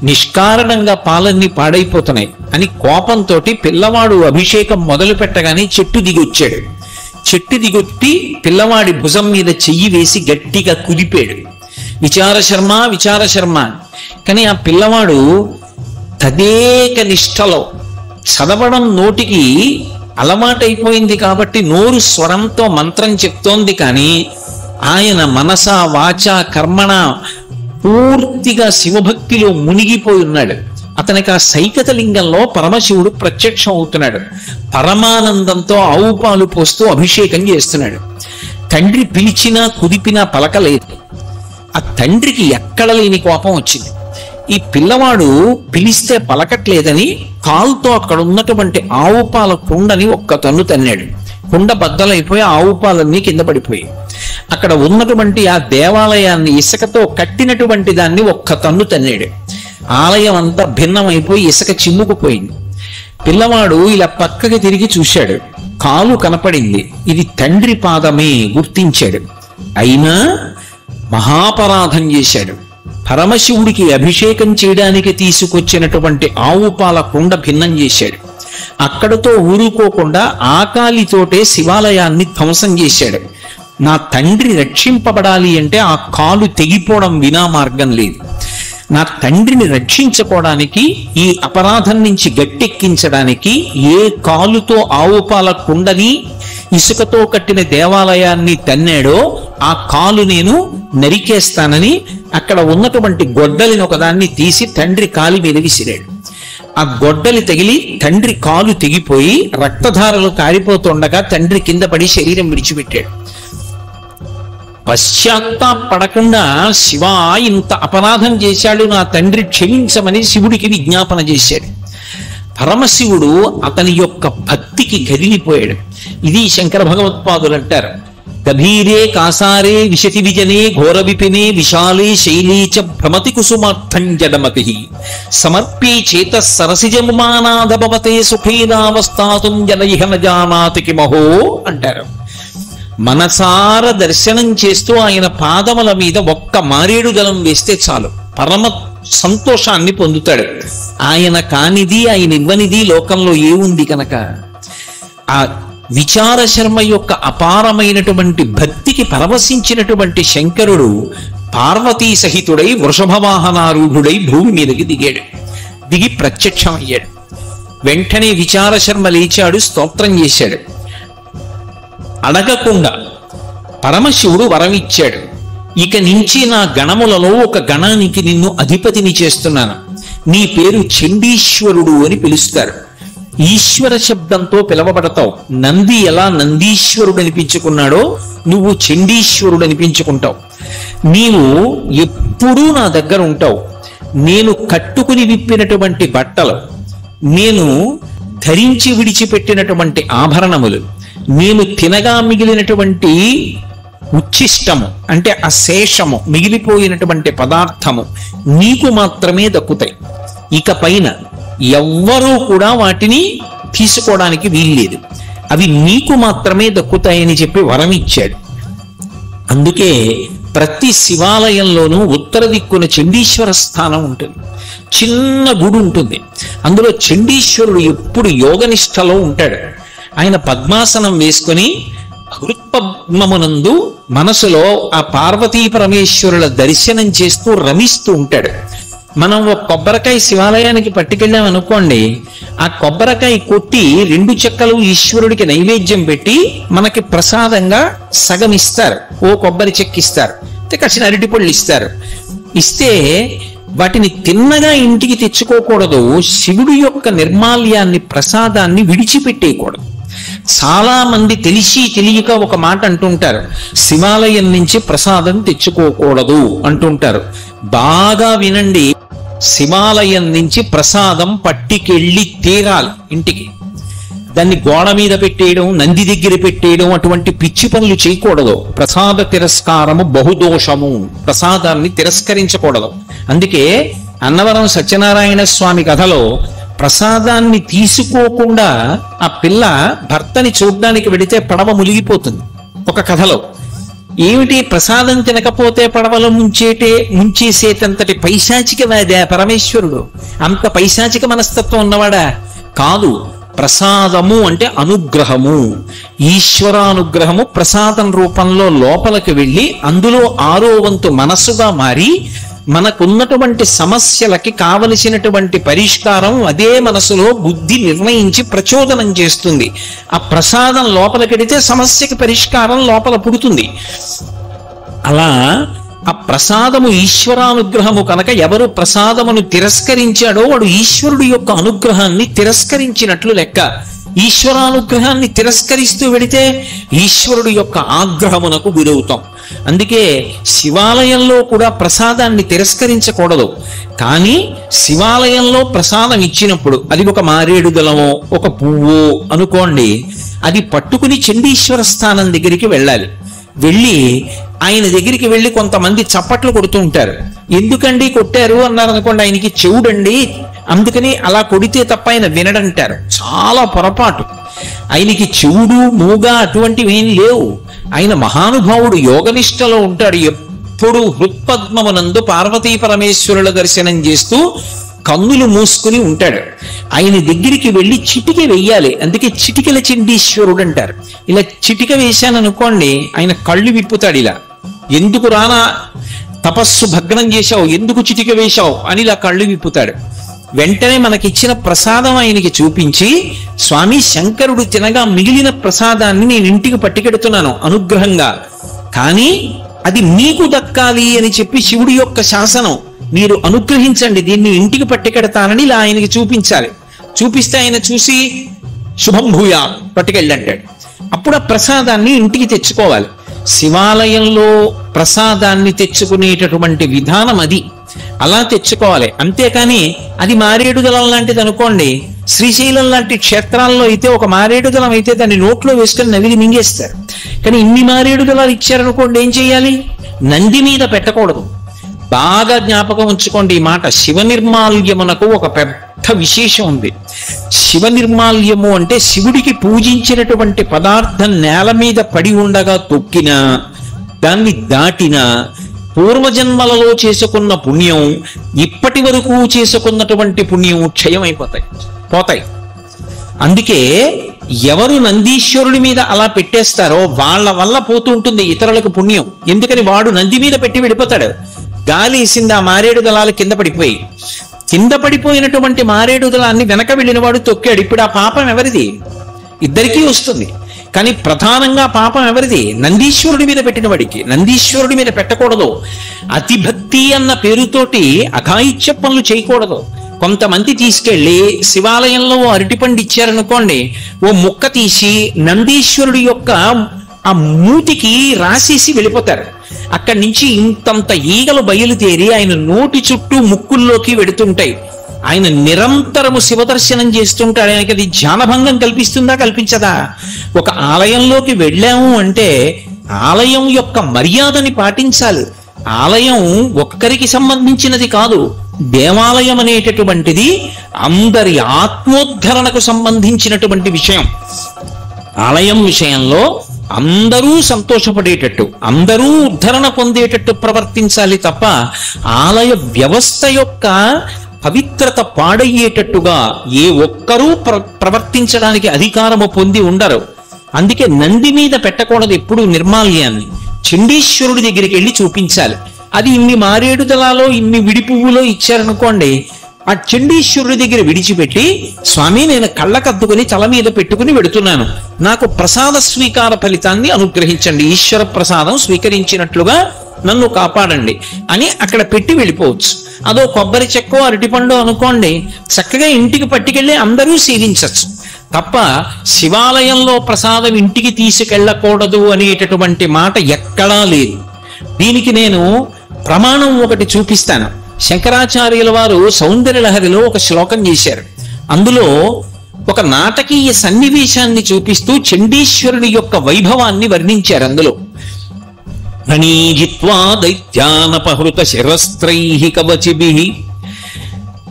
నిష్కారణంగా పాలన్నీ పాడైపోతున్నాయి అని కోపంతో పిల్లవాడు అభిషేకం మొదలు పెట్టగానే చెట్టు దిగొచ్చాడు. చెట్టు దిగొట్టి పిల్లవాడి భుజం మీద చెయ్యి వేసి గట్టిగా కుదిపాడు. విచార శర్మ. కానీ ఆ పిల్లవాడు తదేక నిష్టలో చదవడం నోటికి అలవాటైపోయింది కాబట్టి నోరు స్వరంతో మంత్రం చెప్తోంది. కానీ ఆయన మనస వాచ కర్మణ పూర్తిగా శివభక్తిలో మునిగిపోయి ఉన్నాడు. అతనికి ఆ సైకత లింగంలో పరమశివుడు ప్రత్యక్షం అవుతున్నాడు. పరమానందంతో ఆవు పాలు పోస్తూ అభిషేకం చేస్తున్నాడు. తండ్రి పిలిచినా కుదిపినా పలకలేదు. ఆ తండ్రికి ఎక్కడ లేని కోపం వచ్చింది. ఈ పిల్లవాడు పిలిస్తే పలకట్లేదని కాలుతో అక్కడ ఉన్నటువంటి ఆవు పాల కుండని ఒక్క తన్ను తన్నాడు. కుండ బద్దలైపోయి ఆవు పాలన్నీ కింద పడిపోయి అక్కడ ఉన్నటువంటి ఆ దేవాలయాన్ని ఇసుకతో కట్టినటువంటి దాన్ని ఒక్క తన్ను తన్నాడు. ఆలయం అంతా భిన్నమైపోయి ఇసుక చిమ్ముకుపోయింది. పిల్లవాడు ఇలా పక్కకి తిరిగి చూశాడు. కాలు కనపడింది. ఇది తండ్రి పాదమే గుర్తించాడు. అయినా మహాపరాధం చేశాడు. పరమశివుడికి అభిషేకం చేయడానికి తీసుకొచ్చినటువంటి ఆవు పాల కుండ భిన్నం చేశాడు. అక్కడతో ఊరుకోకుండా ఆకాలితోటే శివాలయాన్ని ధ్వంసం చేశాడు. నా తండ్రి రక్షింపబడాలి అంటే ఆ కాలు తెగిపోవడం వినా మార్గం లేదు. నా తండ్రిని రక్షించుకోవడానికి, ఈ అపరాధం నుంచి గట్టెక్కించడానికి ఏ కాలుతో ఆవు పాల కుండని ఇసుకతో కట్టిన దేవాలయాన్ని తన్నాడో ఆ కాలు నేను నరికేస్తానని అక్కడ ఉన్నటువంటి గొడ్డలిని ఒకదాన్ని తీసి తండ్రి కాలి మీద విసిరాడు. ఆ గొడ్డలి తగిలి తండ్రి కాలు తెగిపోయి రక్తధారలు కారిపోతుండగా తండ్రి కింద పడి శరీరం విడిచిపెట్టాడు. పశ్చాత్తాపడకుండా శివ ఇంత అపరాధం చేశాడు, నా తండ్రి క్షమించమని శివుడికి విజ్ఞాపన చేశాడు. పరమశివుడు అతని యొక్క భక్తికి కదిలిపోయాడు. ఇది శంకర భగవత్పాదులు అంటారు. గభీరే కాసారే విశతి విజనే ఘోర విపినే విశాలే శైలీచ భ్రమతి కుసుమార్థం జడమతి సమర్పే చేత సరసిజముమానాదభవతే సుఖేనావస్థాతుం జన ఇహ న జానాతి కిమహో అంటారు. మనసార దర్శనం చేస్తూ ఆయన పాదముల మీద ఒక్క మారేడు దళం వేస్తే చాలు పరమ సంతోషాన్ని పొందుతాడు. ఆయన కానిది, ఆయన ఇవ్వనిది లోకంలో ఏముంది కనుక ఆ విచార శర్మ యొక్క అపారమైనటువంటి భక్తికి పరవశించినటువంటి శంకరుడు పార్వతీ సహితుడై వృషభవాహనారూఢుడై భూమి మీదకి దిగాడు. దిగి ప్రత్యక్షమయ్యాడు. వెంటనే విచార శర్మ లేచాడు, స్తోత్రం చేశాడు. అడగకుండా పరమశివుడు వరం ఇచ్చాడు. ఇక నుంచి నా గణములలో ఒక గణానికి నిన్ను అధిపతిని చేస్తున్నాను. నీ పేరు చండీశ్వరుడు అని పిలుస్తారు. ఈశ్వర శబ్దంతో పిలవబడతావు. నంది ఎలా నందీశ్వరుడు అనిపించుకున్నాడో నువ్వు చండీశ్వరుడు అనిపించుకుంటావు. నీవు ఎప్పుడూ నా దగ్గర ఉంటావు. నేను కట్టుకుని విప్పినటువంటి బట్టలు, నేను ధరించి విడిచిపెట్టినటువంటి ఆభరణములు, నేను తినగా మిగిలినటువంటి ఉచ్ఛిష్టము అంటే ఆ శేషము మిగిలిపోయినటువంటి పదార్థము నీకు మాత్రమే దక్కుతాయి. ఇక పైన ఎవ్వరూ కూడా వాటిని తీసుకోవడానికి వీల్లేదు. అవి నీకు మాత్రమే దక్కుతాయని చెప్పి వరం ఇచ్చాడు. అందుకే ప్రతి శివాలయంలోనూ ఉత్తర దిక్కున చండీశ్వర స్థానం ఉంటుంది. చిన్న గుడి ఉంటుంది. అందులో చండీశ్వరుడు ఎప్పుడు యోగనిష్టలో ఉంటాడు. ఆయన పద్మాసనం వేసుకొని హృత్పద్మమునందు మనసులో ఆ పార్వతీ పరమేశ్వరుల దర్శనం చేస్తూ రమిస్తూ ఉంటాడు. మనం ఒక కొబ్బరికాయ శివాలయానికి పట్టుకెళ్ళాం అనుకోండి, ఆ కొబ్బరికాయ కొట్టి 2 చెక్కలు ఈశ్వరుడికి నైవేద్యం పెట్టి మనకి ప్రసాదంగా సగం ఇస్తారు. ఓ కొబ్బరి చెక్క ఇస్తారు, కాసిన అరటిపళ్ళు ఇస్తారు. ఇస్తే వాటిని తిన్నగా ఇంటికి తెచ్చుకోకూడదు. శివుడి యొక్క నిర్మాల్యాన్ని ప్రసాదాన్ని విడిచిపెట్టేయకూడదు. చాలా మంది తెలిసి తెలియక ఒక మాట అంటుంటారు, శివాలయం నుంచి ప్రసాదం తెచ్చుకోకూడదు అంటుంటారు. బాగా వినండి, శివాలయం నుంచి ప్రసాదం పట్టికెళ్ళి తీరాలి ఇంటికి. దాన్ని గోడ మీద పెట్టేయడం, నంది దగ్గర పెట్టేయడం అటువంటి పిచ్చి పనులు చేయకూడదు. ప్రసాద తిరస్కారము బహుదోషము. ప్రసాదాన్ని తిరస్కరించకూడదు. అందుకే అన్నవరం సత్యనారాయణ స్వామి కథలో ప్రసాదాన్ని తీసుకోకుండా ఆ పిల్ల భర్తని చూడ్డానికి వెడితే పడవ మునిగిపోతుంది. ఒక కథలో ఏమిటి, ప్రసాదం తినకపోతే పడవలో ముంచేసేటంతటి పైశాచికవాదా పరమేశ్వరుడు? అంత పైశాచిక మనస్తత్వం ఉన్నవాడా? కాదు. ప్రసాదము అంటే అనుగ్రహము, ఈశ్వరానుగ్రహము ప్రసాదం రూపంలో లోపలికి వెళ్ళి అందులో 6వ వంతు మనస్సుగా మారి మనకున్నటువంటి సమస్యలకి కావలసినటువంటి పరిష్కారం అదే మనసులో బుద్ధి నిర్ణయించి ప్రచోదనం చేస్తుంది. ఆ ప్రసాదం లోపలికెడితే సమస్యకి పరిష్కారం లోపల పుడుతుంది. అలా ఆ ప్రసాదము ఈశ్వరానుగ్రహము కనుక ఎవరు ప్రసాదమును తిరస్కరించాడో వాడు ఈశ్వరుడి యొక్క అనుగ్రహాన్ని తిరస్కరించినట్లు లెక్క. ఈశ్వరానుగ్రహాన్ని తిరస్కరిస్తూ వెడితే ఈశ్వరుడు యొక్క ఆగ్రహమునకు గురవుతాం. అందుకే శివాలయంలో కూడా ప్రసాదాన్ని తిరస్కరించకూడదు. కానీ శివాలయంలో ప్రసాదం ఇచ్చినప్పుడు అది ఒక మారేడు దళమో ఒక పువ్వో అనుకోండి, అది పట్టుకుని చండీశ్వర స్థానం దగ్గరికి వెళ్ళాలి. వెళ్ళి ఆయన దగ్గరికి వెళ్ళి కొంతమంది చప్పట్లు కొడుతూ ఉంటారు. ఎందుకండి కొట్టారు అన్నారు అనుకోండి, ఆయనకి చెవుడండి అందుకని అలా కొడితే తప్ప ఆయన వినడంటారు. చాలా పొరపాటు. ఆయనకి చెవుడు మూగా అటువంటివి ఏం లేవు. ఆయన మహానుభావుడు, యోగనిష్టలో ఉంటాడు. ఎప్పుడు హృత్పద్మమునందు పార్వతీ పరమేశ్వరుల దర్శనం చేస్తూ కన్నులు మూసుకుని ఉంటాడు. ఆయన దగ్గరికి వెళ్ళి చిటిక వెయ్యాలి. అందుకే చిటికల చండీశ్వరుడు అంటారు. ఇలా చిటిక వేశాననుకోండి, ఆయన కళ్ళు విప్పుతాడు. ఇలా ఎందుకు రానా తపస్సు భగ్నం చేశావు, ఎందుకు చిటిక వేశావు అని ఇలా కళ్ళు విప్పుతాడు. వెంటనే మనకిచ్చిన ప్రసాదం ఆయనకి చూపించి, స్వామి శంకరుడు తినగా మిగిలిన ప్రసాదాన్ని నేను ఇంటికి పట్టుకెడుతున్నాను అనుగ్రహంగా, కానీ అది మీకు దక్కాలి అని చెప్పి శివుడి యొక్క శాసనం, మీరు అనుగ్రహించండి, దీన్ని ఇంటికి పట్టుకెడతానని ఇలా ఆయనకి చూపించాలి. చూపిస్తే ఆయన చూసి శుభం భూయా పట్టుకెళ్ళంటాడు. అప్పుడు ఆ ప్రసాదాన్ని ఇంటికి తెచ్చుకోవాలి. శివాలయంలో ప్రసాదాన్ని తెచ్చుకునేటటువంటి విధానం అది. అలా తెచ్చుకోవాలి. అంతేకాని అది మారేడు దళం లాంటిది అనుకోండి, శ్రీశైలం లాంటి క్షేత్రాల్లో అయితే ఒక మారేడు దళం అయితే దాన్ని నోట్లో వేసుకొని నవిలి మింగేస్తారు. కానీ ఇన్ని మారేడు దళాలు ఇచ్చారనుకోండి, ఏం చెయ్యాలి? నంది మీద పెట్టకూడదు. బాగా జ్ఞాపకం ఉంచుకోండి ఈ మాట. శివ నిర్మాల్యమునకు ఒక పెద్ద విశేషం ఉంది. శివ నిర్మాల్యము అంటే శివుడికి పూజించినటువంటి పదార్థం నేల మీద పడి ఉండగా తొక్కినా, దాన్ని దాటినా పూర్వజన్మలలో చేసుకున్న పుణ్యం, ఇప్పటి వరకు చేసుకున్నటువంటి పుణ్యం పోతాయి. అందుకే ఎవరు నందీశ్వరుడి మీద అలా పెట్టేస్తారో వాళ్ళ వల్ల పోతూ ఉంటుంది ఇతరులకు పుణ్యం. ఎందుకని వాడు నంది మీద పెట్టి వెళ్ళిపోతాడు. గాలి వేసింది, ఆ మారేడు దళాలు కింద పడిపోయినటువంటి మారేడు దళాన్ని వెనక వెళ్ళిన వాడు తొక్కాడు. ఇప్పుడు ఆ పాపం ఎవరిది? ఇద్దరికీ వస్తుంది. కానీ ప్రధానంగా పాపం ఎవరిది? నందీశ్వరుడి మీద పెట్టిన వాడికి. నందీశ్వరుడి మీద పెట్టకూడదు. అతిభక్తి అన్న పేరుతోటి అఘాయిత్య పనులు చేయకూడదు. కొంతమంది తీసుకెళ్లి శివాలయంలో అరటిపండు ఇచ్చారనుకోండి, ఓ ముక్క తీసి నందీశ్వరుడి యొక్క ఆ మూతికి రాసేసి వెళ్ళిపోతారు. అక్కడి నుంచి ఇంతంత ఈగలు బయలుదేరి ఆయన నోటి చుట్టూ ముక్కుల్లోకి వెడుతుంటాయి. ఆయన నిరంతరము శివదర్శనం చేస్తుంటాడు. ఆయనకి అది ధ్యానభంగం కల్పిస్తుందా, కల్పించదా? ఒక ఆలయంలోకి వెళ్ళాము అంటే ఆలయం యొక్క మర్యాదని పాటించాలి. ఆలయం ఒక్కరికి సంబంధించినది కాదు. దేవాలయం అనేటటువంటిది అందరి ఆత్మోద్ధరణకు సంబంధించినటువంటి విషయం. ఆలయం విషయంలో అందరూ సంతోషపడేటట్టు, అందరూ ఉద్ధరణ పొందేటట్టు ప్రవర్తించాలి తప్ప ఆలయ వ్యవస్థ యొక్క పవిత్రత పాడయ్యేటట్టుగా ఏ ఒక్కరూ ప్రవర్తించడానికి అధికారము పొంది ఉండరు. అందుకే నంది మీద పెట్టకూడదు ఎప్పుడు నిర్మాల్యాన్ని. చండీశ్వరుడి దగ్గరికి వెళ్ళి చూపించాలి. అది ఇన్ని మారేడు దళాలో ఇన్ని విడి పువ్వులో ఇచ్చారనుకోండి, ఆ చండీశ్వరుడి దగ్గర విడిచిపెట్టి, స్వామి నేను కళ్ళకద్దుకుని తల మీద పెట్టుకుని వెడుతున్నాను, నాకు ప్రసాద స్వీకార ఫలితాన్ని అనుగ్రహించండి, ఈశ్వర ప్రసాదం స్వీకరించినట్లుగా నన్ను కాపాడండి అని అక్కడ పెట్టి వెళ్ళిపోవచ్చు. అదో కొబ్బరి చెక్కో అరటిపండు అనుకోండి, చక్కగా ఇంటికి పట్టుకెళ్ళి అందరూ సేవించవచ్చు. తప్ప శివాలయంలో ప్రసాదం ఇంటికి తీసుకెళ్ళకూడదు అనేటటువంటి మాట ఎక్కడా లేదు. దీనికి నేను ప్రమాణం ఒకటి చూపిస్తాను. శంకరాచార్యుల వారు సౌందర్యలహరిలో ఒక శ్లోకం చేశారు. అందులో ఒక నాటకీయ సన్నివేశాన్ని చూపిస్తూ చండీశ్వరుని యొక్క వైభవాన్ని వర్ణించారు. అందులో ప్రణీజిత్వా దైత్యానపహృత శిరస్త్రైః కవచిభిః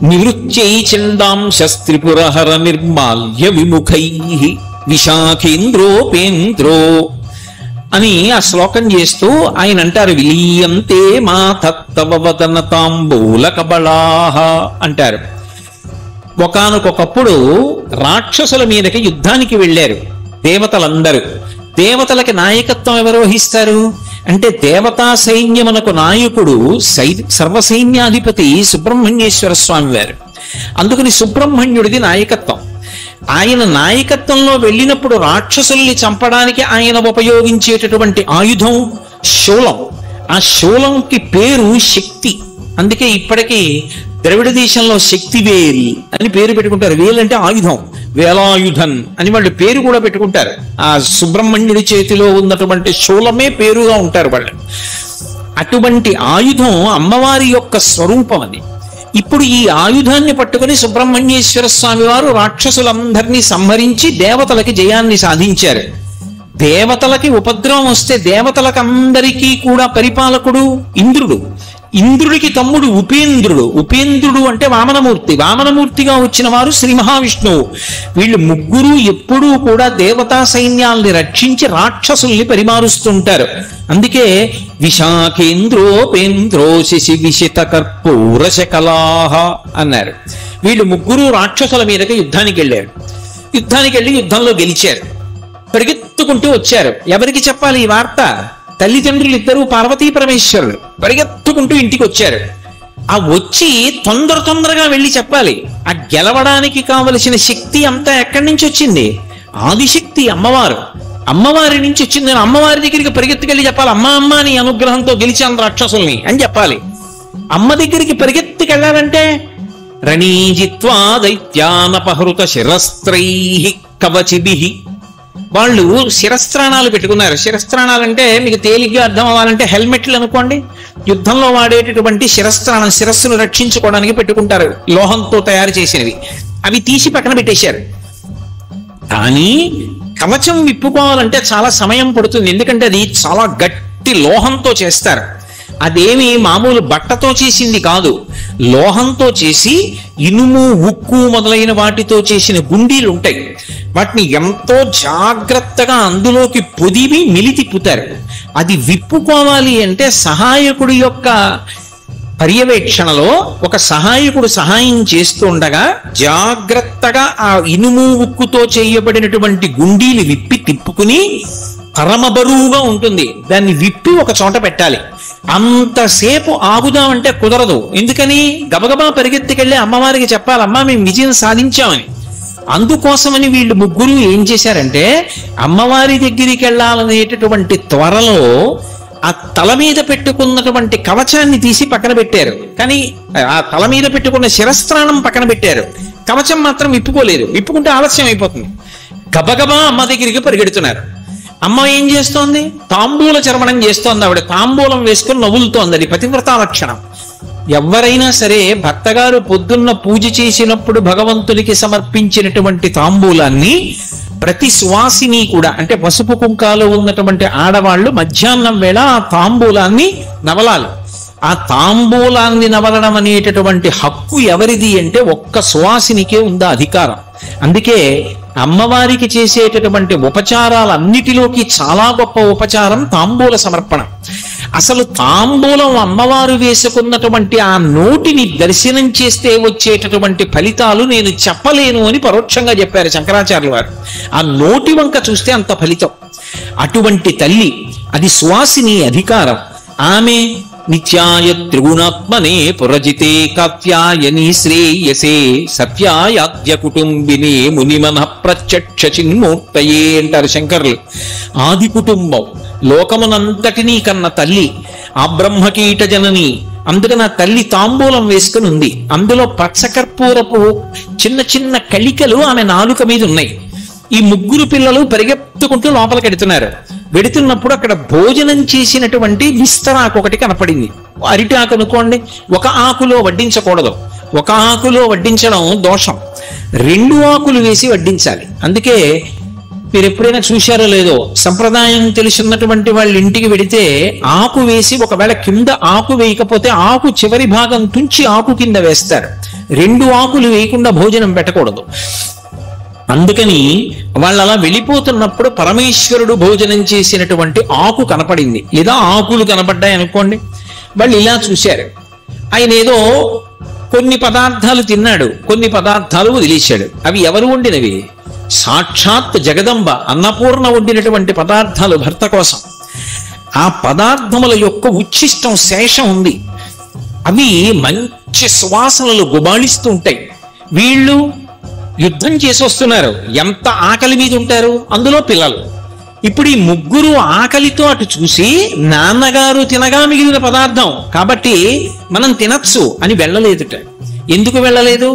నివృత్యై చండాంశస్త్రిపురహర నిర్మాల్య విముఖైః విశాఖేంద్రోపేంద్రో అని ఆ శ్లోకం చేస్తూ ఆయన అంటారు, విలీయంతే మా తత్తవ వదన తాంబూల కబళాః అంటారు. ఒకానొకప్పుడు రాక్షసుల మీదకి యుద్ధానికి వెళ్ళారు దేవతలందరూ. దేవతలకి నాయకత్వం ఎవరు వహిస్తారు అంటే దేవతా సైన్యమునకు నాయకుడు సర్వసైన్యాధిపతి సుబ్రహ్మణ్యేశ్వర స్వామి వారు. అందుకని సుబ్రహ్మణ్యుడిది నాయకత్వం. ఆయన నాయకత్వంలో వెళ్ళినప్పుడు రాక్షసుల్ని చంపడానికి ఆయన ఉపయోగించేటటువంటి ఆయుధం శూలం. ఆ శూలంకి పేరు శక్తి. అందుకే ఇప్పటికీ ద్రవిడ దేశంలో శక్తివేల్ అని పేరు పెట్టుకుంటారు. వేల్ అంటే ఆయుధం, వేలాయుధన్ అని వాళ్ళు పేరు కూడా పెట్టుకుంటారు. ఆ సుబ్రహ్మణ్యుడి చేతిలో ఉన్నటువంటి శూలమే పేరుగా ఉంటారు వాళ్ళు. అటువంటి ఆయుధం అమ్మవారి యొక్క స్వరూపం అది. ఇప్పుడు ఈ ఆయుధాన్ని పట్టుకుని సుబ్రహ్మణ్యేశ్వర స్వామి వారు రాక్షసులందరినీ సంహరించి దేవతలకి జయాన్ని సాధించారు. దేవతలకి ఉపద్రవం వస్తే దేవతలకు అందరికీ కూడా పరిపాలకుడు ఇంద్రుడు. ఇంద్రుడికి తమ్ముడు ఉపేంద్రుడు. ఉపేంద్రుడు అంటే వామనమూర్తి. వామనమూర్తిగా వచ్చిన వారు శ్రీ మహావిష్ణువు. వీళ్ళు ముగ్గురు ఎప్పుడూ కూడా దేవతా సైన్యాల్ని రక్షించి రాక్షసుల్ని పరిమారుస్తుంటారు. అందుకే విశాఖేంద్రోపేంద్రో శశి విశిత కర్పూర శకలాహ అన్నారు. వీళ్ళు ముగ్గురు రాక్షసుల మీదకి యుద్ధానికి వెళ్ళారు. యుద్ధానికి వెళ్ళి యుద్ధంలో గెలిచారు. పరిగెత్తుకుంటూ వచ్చారు. ఎవరికి చెప్పాలి ఈ వార్త? తల్లిదండ్రులు ఇద్దరు పార్వతీ పరమేశ్వరులు పరిగెత్తుకుంటూ ఇంటికి వచ్చారు. ఆ వచ్చి తొందరగా వెళ్ళి చెప్పాలి. ఆ గెలవడానికి కావలసిన శక్తి అంతా ఎక్కడి నుంచి వచ్చింది? ఆదిశక్తి అమ్మవారు. అమ్మవారి నుంచి వచ్చింది. అమ్మవారి దగ్గరికి పరిగెత్తుకెళ్ళి చెప్పాలి, అమ్మ అమ్మ నీ అనుగ్రహంతో గెలిచాను రాక్షసుల్ని అని చెప్పాలి. అమ్మ దగ్గరికి పరిగెత్తుకెళ్ళాలంటే రణీజిత్వా దైత్యానపహృత శిరస్త్రైః కవచిభిః. వాళ్ళు శిరస్త్రాణాలు పెట్టుకున్నారు. శిరస్త్రాణాలు అంటే మీకు తేలిగ్గా అర్థం అవ్వాలంటే హెల్మెట్లు అనుకోండి. యుద్ధంలో వాడేటటువంటి శిరస్త్రాణం, శిరస్సును రక్షించుకోవడానికి పెట్టుకుంటారు, లోహంతో తయారు చేసినవి. అవి తీసి పక్కన పెట్టేశారు. కానీ కవచం విప్పుకోవాలంటే చాలా సమయం పడుతుంది. ఎందుకంటే అది చాలా గట్టి లోహంతో చేస్తారు. అదేమి మామూలు బట్టతో చేసింది కాదు. లోహంతో చేసి ఇనుము, ఉక్కు మొదలైన వాటితో చేసిన గుండీలు ఉంటాయి. వాటిని ఎంతో జాగ్రత్తగా అందులోకి పొదివి మిలి తిప్పుతారు. అది విప్పుకోవాలి అంటే సహాయకుడి యొక్క పర్యవేక్షణలో ఒక సహాయకుడు సహాయం చేస్తూ ఉండగా జాగ్రత్తగా ఆ ఇనుము, ఉక్కుతో చేయబడినటువంటి గుండీలు విప్పి తిప్పుకుని పరమ బరువుగా ఉంటుంది. దాన్ని విప్పి ఒక చోట పెట్టాలి. అంతసేపు ఆగుదామంటే కుదరదు. ఎందుకని? గబగబా పరిగెత్తుకెళ్ళి అమ్మవారికి చెప్పాలి, అమ్మ మేము విజయం సాధించామని. అందుకోసమని వీళ్ళు ముగ్గురు ఏం చేశారంటే అమ్మవారి దగ్గరికి వెళ్ళాలనేటటువంటి త్వరలో ఆ తల మీద పెట్టుకున్నటువంటి కవచాన్ని తీసి పక్కన పెట్టారు. కానీ ఆ తల మీద పెట్టుకున్న శిరస్త్రాణం పక్కన పెట్టారు. కవచం మాత్రం విప్పుకోలేదు. విప్పుకుంటే ఆలస్యం అయిపోతుంది. గబగబా అమ్మ దగ్గరికి పరిగెడుతున్నారు. అమ్మ ఏం చేస్తోంది? తాంబూల చర్మణం చేస్తోంది. ఆవిడ తాంబూలం వేసుకుని నవ్వులుతోంది. అది పతివ్రతా లక్షణం. ఎవరైనా సరే భర్తగారు పొద్దున్న పూజ చేసినప్పుడు భగవంతునికి సమర్పించినటువంటి తాంబూలాన్ని ప్రతి సువాసిని కూడా, అంటే పసుపు కుంకాలు ఉన్నటువంటి ఆడవాళ్లు మధ్యాహ్నం వేళ ఆ తాంబూలాన్ని నవలాలి. ఆ తాంబూలాన్ని నవలడం అనేటటువంటి హక్కు ఎవరిది అంటే ఒక్క సువాసినికే ఉందా అధికారం. అందుకే అమ్మవారికి చేసేటటువంటి ఉపచారాలన్నిటిలోకి చాలా గొప్ప ఉపచారం తాంబూల సమర్పణ. అసలు తాంబూలం అమ్మవారు వేసుకున్నటువంటి ఆ నోటిని దర్శనం చేస్తే వచ్చేటటువంటి ఫలితాలు నేను చెప్పలేను అని పరోక్షంగా చెప్పారు శంకరాచార్యుల వారు. ఆ నోటి వంక చూస్తే అంత ఫలితం. అటువంటి తల్లి, అది సువాసిని అధికారం. ఆమె నిత్యాయ త్రిగుణాత్మనే పురజితే కాత్యాయని శ్రేయసే సత్యాయాద్య కుటుంబిని మునిమన ప్రత్యక్ష చిన్మూర్తయే అంటారు శంకర్లు. ఆది కుటుంబం, లోకమునంతటినీ కన్న తల్లి, ఆ బ్రహ్మకీట జనని. అందుకని ఆ తల్లి తాంబూలం వేసుకుని ఉంది. అందులో పచ్చకర్పూరపు చిన్న చిన్న కళికలు ఆమె నాలుక మీద ఉన్నాయి. ఈ ముగ్గురు పిల్లలు పరిగెత్తుకుంటూ లోపలికి వెడుతున్నప్పుడు అక్కడ భోజనం చేసినటువంటి విస్తరాకు ఒకటి కనపడింది. అరిటి ఆకు అనుకోండి, ఒక ఆకులో వడ్డించకూడదు. ఒక ఆకులో వడ్డించడం దోషం. 2 ఆకులు వేసి వడ్డించాలి. అందుకే మీరు ఎప్పుడైనా చూశారో లేదో, సంప్రదాయం తెలుసున్నటువంటి వాళ్ళ ఇంటికి వెడితే ఆకు వేసి, ఒకవేళ కింద ఆకు వేయకపోతే ఆకు చివరి భాగం తుంచి ఆకు కింద వేస్తారు. 2 ఆకులు వేయకుండా భోజనం పెట్టకూడదు. అందుకని వాళ్ళు అలా వెళ్ళిపోతున్నప్పుడు పరమేశ్వరుడు భోజనం చేసినటువంటి ఆకు కనపడింది, లేదా ఆకులు కనపడ్డాయి అనుకోండి. వాళ్ళు ఇలా చూశారు. ఆయన ఏదో కొన్ని పదార్థాలు తిన్నాడు, కొన్ని పదార్థాలు వదిలేశాడు. అవి ఎవరు వండినవి? సాక్షాత్ జగదంబ అన్నపూర్ణ వండినటువంటి పదార్థాలు భర్త కోసం. ఆ పదార్థముల యొక్క ఉచ్ఛిష్టం, శేషం ఉంది. అవి మంచి సువాసనలు గుబాళిస్తూ ఉంటాయి. వీళ్ళు యుద్ధం చేసి వస్తున్నారు, ఎంత ఆకలి మీద ఉంటారు, అందులో పిల్లలు. ఇప్పుడు ఈ ముగ్గురు ఆకలితో అటు చూసి, నాన్నగారు తినగా మిగిలిన పదార్థం కాబట్టి మనం తినచ్చు అని వెళ్ళలేదుట. ఎందుకు వెళ్ళలేదు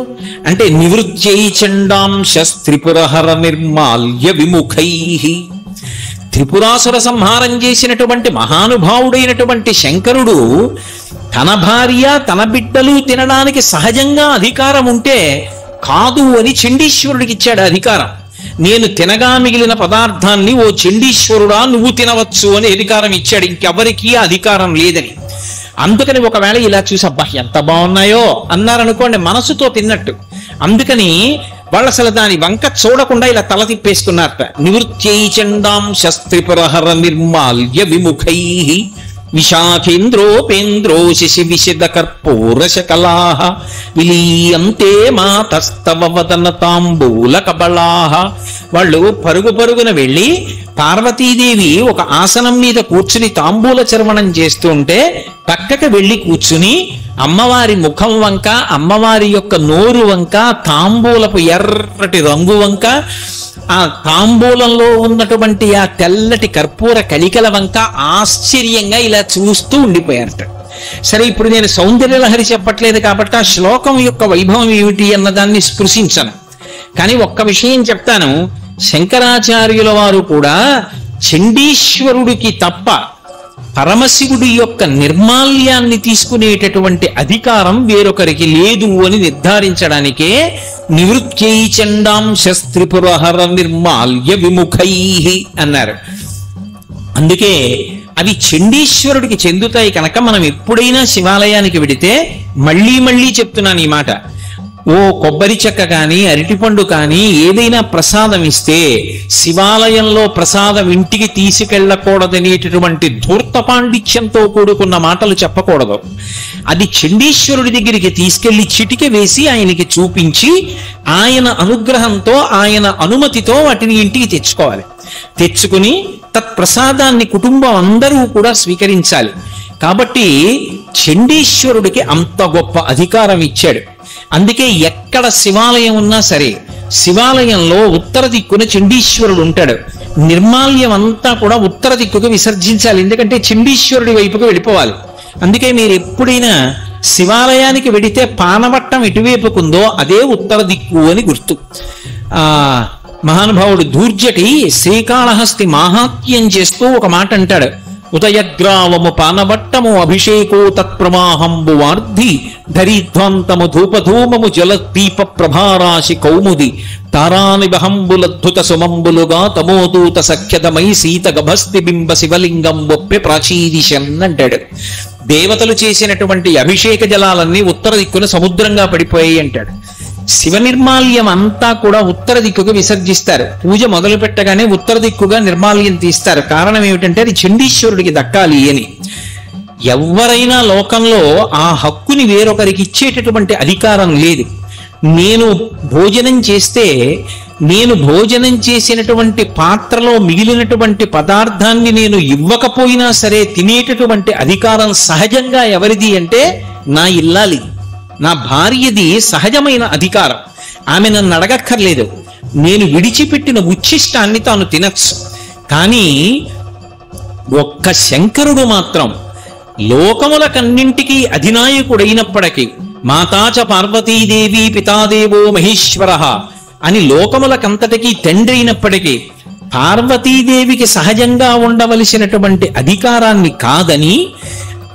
అంటే నివృత్యై చండాంశ త్రిపురహర నిర్మాల్య విముఖై. త్రిపురాసుర సంహారం చేసినటువంటి మహానుభావుడైనటువంటి శంకరుడు తన భార్య తన బిడ్డలు తినడానికి సహజంగా అధికారం ఉంటే కాదు అని చండీశ్వరుడికి ఇచ్చాడు అధికారం. నేను తినగా మిగిలిన పదార్థాన్ని ఓ చండీశ్వరుడా నువ్వు తినవచ్చు అని అధికారం ఇచ్చాడు. ఇంకెవరికీ అధికారం లేదని. అందుకని ఒకవేళ ఇలా చూసి అబ్బా ఎంత బాగున్నాయో అన్నారనుకోండి, మనసుతో తిన్నట్టు. అందుకని వాళ్ళు అసలు దాని వంక చూడకుండా ఇలా తల తిప్పేసుకున్నారట. నివృత్యై చండాంశ త్రిపురహర నిర్మాల్య విముఖై విశాఖేంద్రోపేంద్రో శశి విశద కర్పూర శకలాః విలీయంతే మాతస్తవ వదన తాంబూల కబళాః. వాళ్ళు పరుగు పరుగున వెళ్ళి పార్వతీదేవి ఒక ఆసనం మీద కూర్చుని తాంబూల చర్వణం చేస్తూ ఉంటే పక్కకు వెళ్ళి కూర్చుని అమ్మవారి ముఖం వంక, అమ్మవారి యొక్క నోరు వంక, తాంబూలపు ఎర్రటి రంగు వంక, ఆ తాంబూలంలో ఉన్నటువంటి ఆ తెల్లటి కర్పూర కలికల వంక ఆశ్చర్యంగా ఇలా చూస్తూ ఉండిపోయారట. సరే, ఇప్పుడు నేను సౌందర్యలహరి చెప్పట్లేదు కాబట్టి ఆ శ్లోకం యొక్క వైభవం ఏమిటి అన్నదాన్ని స్పృశించను. కానీ ఒక్క విషయం చెప్తాను. శంకరాచార్యుల వారు కూడా చండీశ్వరుడికి తప్ప పరమశివుడి యొక్క నిర్మాల్యాన్ని తీసుకునేటటువంటి అధికారం వేరొకరికి లేదు అని నిర్ధారించడానికే నివృత్యై చండాంశ త్రిపురహర నిర్మాల్య విముఖై అన్నారు. అందుకే అవి చండీశ్వరుడికి చెందుతాయి కనుక మనం ఎప్పుడైనా శివాలయానికి వెడితే, మళ్ళీ మళ్ళీ చెప్తున్నాను ఈ మాట, ఓ కొబ్బరి చెక్క కానీ అరటిపండు కానీ ఏదైనా ప్రసాదం ఇస్తే శివాలయంలో ప్రసాదం ఇంటికి తీసుకెళ్లకూడదనేటటువంటి ధూర్త పాండిత్యంతో కూడుకున్న మాటలు చెప్పకూడదు. అది చండీశ్వరుడి దగ్గరికి తీసుకెళ్లి చిటిక వేసి ఆయనకి చూపించి ఆయన అనుగ్రహంతో, ఆయన అనుమతితో వాటిని ఇంటికి తెచ్చుకోవాలి. తెచ్చుకుని తత్ప్రసాదాన్ని కుటుంబం అందరూ కూడా స్వీకరించాలి. కాబట్టి చండీశ్వరుడికి అంత గొప్ప అధికారం ఇచ్చాడు. అందుకే ఎక్కడ శివాలయం ఉన్నా సరే శివాలయంలో ఉత్తర దిక్కున చండీశ్వరుడు ఉంటాడు. నిర్మాల్యం అంతా కూడా ఉత్తర దిక్కుకు విసర్జించాలి, ఎందుకంటే చండీశ్వరుడి వైపుకు వెళ్ళిపోవాలి. అందుకే మీరు ఎప్పుడైనా శివాలయానికి వెడితే పానవట్టం ఎటువైపుకుందో అదే ఉత్తర దిక్కు అని గుర్తు. మహానుభావుడు దూర్జటి శ్రీకాళహస్తి మాహాత్మ్యం చేస్తూ ఒక మాట అంటాడు. ఉదయగ్రావము పానవట్టము అభిషేకో తత్ప్రవాహంబు వార్ధి ధరిధ్వంతము ధూపధూమము జలదీప ప్రభారాశి కౌముది తారానిబహంబులద్భుత సుమంబులుగా తమోదూత సఖ్యతమై సీత గభస్తి బింబ శివలింగం ఒప్పి ప్రాచీదిశన్ అంటాడు. దేవతలు చేసినటువంటి అభిషేక జలాలన్నీ ఉత్తర దిక్కున సముద్రంగా పడిపోయాయి అంటాడు. శివ నిర్మాల్యం అంతా కూడా ఉత్తర దిక్కుగా విసర్జిస్తారు. పూజ మొదలు పెట్టగానే ఉత్తర దిక్కుగా నిర్మాల్యం తీస్తారు. కారణం ఏమిటంటే అది చండీశ్వరుడికి దక్కాలి అని. ఎవరైనా లోకంలో ఆ హక్కుని వేరొకరికి ఇచ్చేటటువంటి అధికారం లేదు. నేను భోజనం చేస్తే నేను భోజనం చేసినటువంటి పాత్రలో మిగిలినటువంటి పదార్థాన్ని నేను ఇవ్వకపోయినా సరే తినేటటువంటి అధికారం సహజంగా ఎవరిది అంటే నా ఇల్లాలి, నా భార్యది సహజమైన అధికారం. ఆమె నన్ను అడగక్కర్లేదు. నేను విడిచిపెట్టిన ఉచ్ఛిష్టాన్ని తాను తినచ్చు. కానీ ఒక్క శంకరుడు మాత్రం లోకములకన్నింటికీ అధినాయకుడైనప్పటికీ మాతాచ పార్వతీదేవి పితాదేవో మహేశ్వర అని లోకములకంతటికీ తండ్రి అయినప్పటికీ పార్వతీదేవికి సహజంగా ఉండవలసినటువంటి అధికారాన్ని కాదని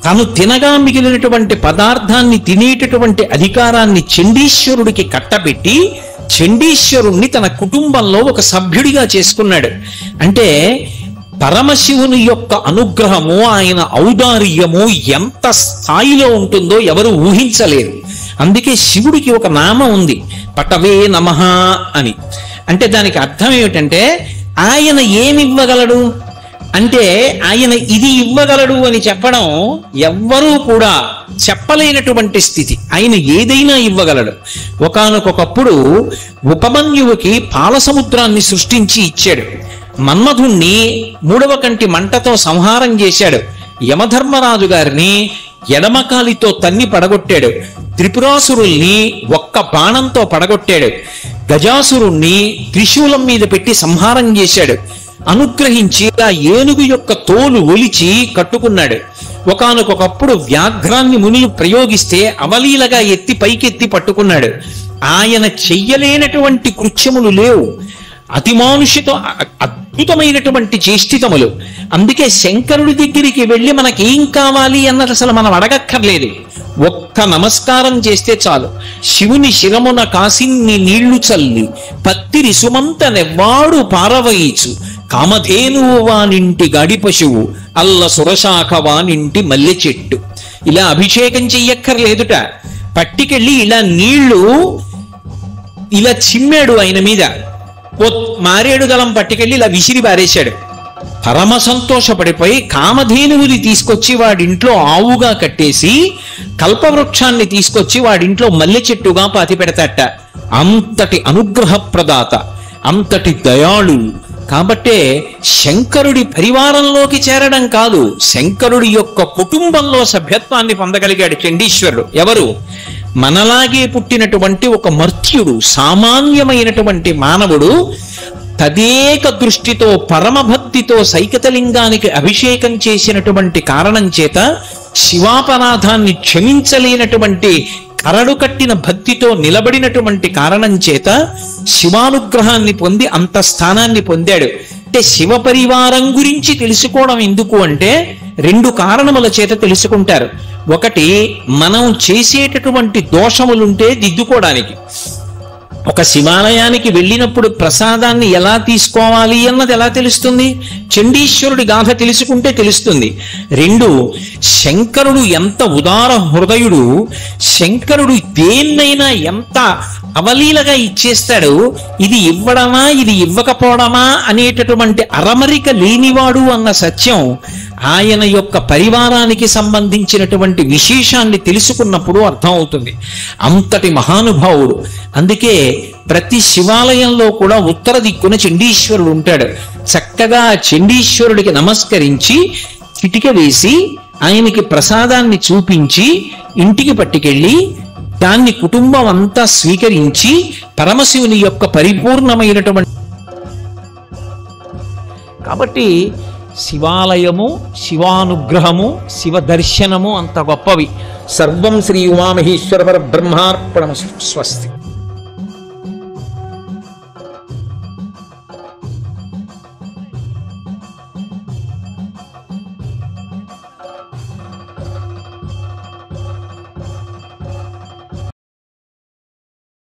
తను తినగా మిగిలినటువంటి పదార్థాన్ని తినేటటువంటి అధికారాన్ని చండీశ్వరుడికి కట్టబెట్టి చండీశ్వరుణ్ణి తన కుటుంబంలో ఒక సభ్యుడిగా చేసుకున్నాడు. అంటే పరమశివుని యొక్క అనుగ్రహము, ఆయన ఔదార్యము ఎంత స్థాయిలో ఉంటుందో ఎవరు ఊహించలేరు. అందుకే శివుడికి ఒక నామం ఉంది, పటవే నమః అని. అంటే దానికి అర్థం ఏమిటంటే ఆయన ఏమివ్వగలడు అంటే ఆయన ఇది ఇవ్వగలడు అని చెప్పడం ఎవ్వరూ కూడా చెప్పలేనటువంటి స్థితి. ఆయన ఏదైనా ఇవ్వగలడు. ఒకానొకప్పుడు ఉపమన్యువుకి పాల సముద్రాన్ని సృష్టించి ఇచ్చాడు. మన్మధుణ్ణి 3వ కంటి మంటతో సంహారం చేశాడు. యమధర్మరాజు గారిని ఎడమకాలితో తన్ని పడగొట్టాడు. త్రిపురాసురుల్ని ఒక్క బాణంతో పడగొట్టాడు. గజాసురుణ్ణి త్రిశూలం మీద పెట్టి సంహారం చేశాడు. అనుగ్రహించి ఆ ఏనుగు యొక్క తోలు ఒలిచి కట్టుకున్నాడు. ఒకానొకప్పుడు వ్యాఘ్రాన్ని మునులు ప్రయోగిస్తే అవలీలగా ఎత్తి పైకెత్తి పట్టుకున్నాడు. ఆయన చెయ్యలేనటువంటి కృత్యములు లేవు. అతిమానుషితో అద్భుతమైనటువంటి చేష్టితములు. అందుకే శంకరుడి దగ్గరికి వెళ్ళి మనకేం కావాలి అన్నది అసలు మనం అడగక్కర్లేదు. ఒక్క నమస్కారం చేస్తే చాలు. శివుని శిరమున కాసిన్ని నీళ్లు చల్లి పత్తిరి సుమంత నెవ్వాడు పారవయిచు కామధేనువు వానింటి గాడి పశువు అల్ల సురశాఖ వానింటి మల్లె చెట్టు. ఇలా అభిషేకం చెయ్యక్కర్లేదుట. పట్టికెళ్ళి ఇలా నీళ్లు ఇలా చిమ్మాడు ఆయన మీద. మారేడు దళం పట్టుకెళ్ళి ఇలా విసిరి పారేశాడు. పరమ సంతోషపడిపోయి కామధేనువుని తీసుకొచ్చి వాడింట్లో ఆవుగా కట్టేసి కల్పవృక్షాన్ని తీసుకొచ్చి వాడింట్లో మల్లె చెట్టుగా పాతి పెడతాట. అంతటి అనుగ్రహ ప్రదాత, అంతటి దయాళు. కాబట్టే శంకరుడి పరివారంలోకి చేరడం కాదు, శంకరుడి యొక్క కుటుంబంలో సభ్యత్వాన్ని పొందగలిగాడు చండీశ్వరుడు. ఎవరు? మనలాగే పుట్టినటువంటి ఒక మర్త్యుడు, సామాన్యమైనటువంటి మానవుడు తదేక దృష్టితో పరమభక్తితో సైకతలింగానికి అభిషేకం చేసినటువంటి కారణం చేత శివాపరాధాన్ని క్షమించలేనటువంటి కరడు కట్టిన భక్తితో నిలబడినటువంటి కారణం చేత శివానుగ్రహాన్ని పొంది అంత స్థానాన్ని పొందాడు. అంటే శివ పరివారం గురించి తెలుసుకోవడం ఎందుకు అంటే 2 కారణముల చేత తెలుసుకుంటారు. ఒకటి, మనం చేసేటటువంటి దోషములుంటే దిద్దుకోవడానికి. ఒక శివాలయానికి వెళ్ళినప్పుడు ప్రసాదాన్ని ఎలా తీసుకోవాలి అన్నది ఎలా తెలుస్తుంది? చండీశ్వరుడి గాథ తెలుసుకుంటే తెలుస్తుంది. 2, శంకరుడు ఎంత ఉదార హృదయుడు, శంకరుడు దేన్నైనా ఎంత అవలీలగా ఇచ్చేస్తాడు. ఇది ఇవ్వడమా ఇది ఇవ్వకపోవడమా అనేటటువంటి అరమరిక లేనివాడు అన్న సత్యం ఆయన యొక్క పరివారానికి సంబంధించినటువంటి విశేషాన్ని తెలుసుకున్నప్పుడు అర్థమవుతుంది. అంతటి మహానుభావుడు. అందుకే ప్రతి శివాలయంలో కూడా ఉత్తర దిక్కున చండీశ్వరుడు ఉంటాడు. చక్కగా చండీశ్వరుడికి నమస్కరించి చిటిక వేసి ఆయనకి ప్రసాదాన్ని చూపించి ఇంటికి పట్టుకెళ్ళి దాన్ని కుటుంబం అంతా స్వీకరించి పరమశివుని యొక్క పరిపూర్ణమైనటువంటి. కాబట్టి శివాలయము, శివానుగ్రహము, శివ దర్శనము అంత గొప్పవి. సర్వం శ్రీ ఉమామహేశ్వర పరబ్రహ్మార్పణమస్తు. స్వస్తి.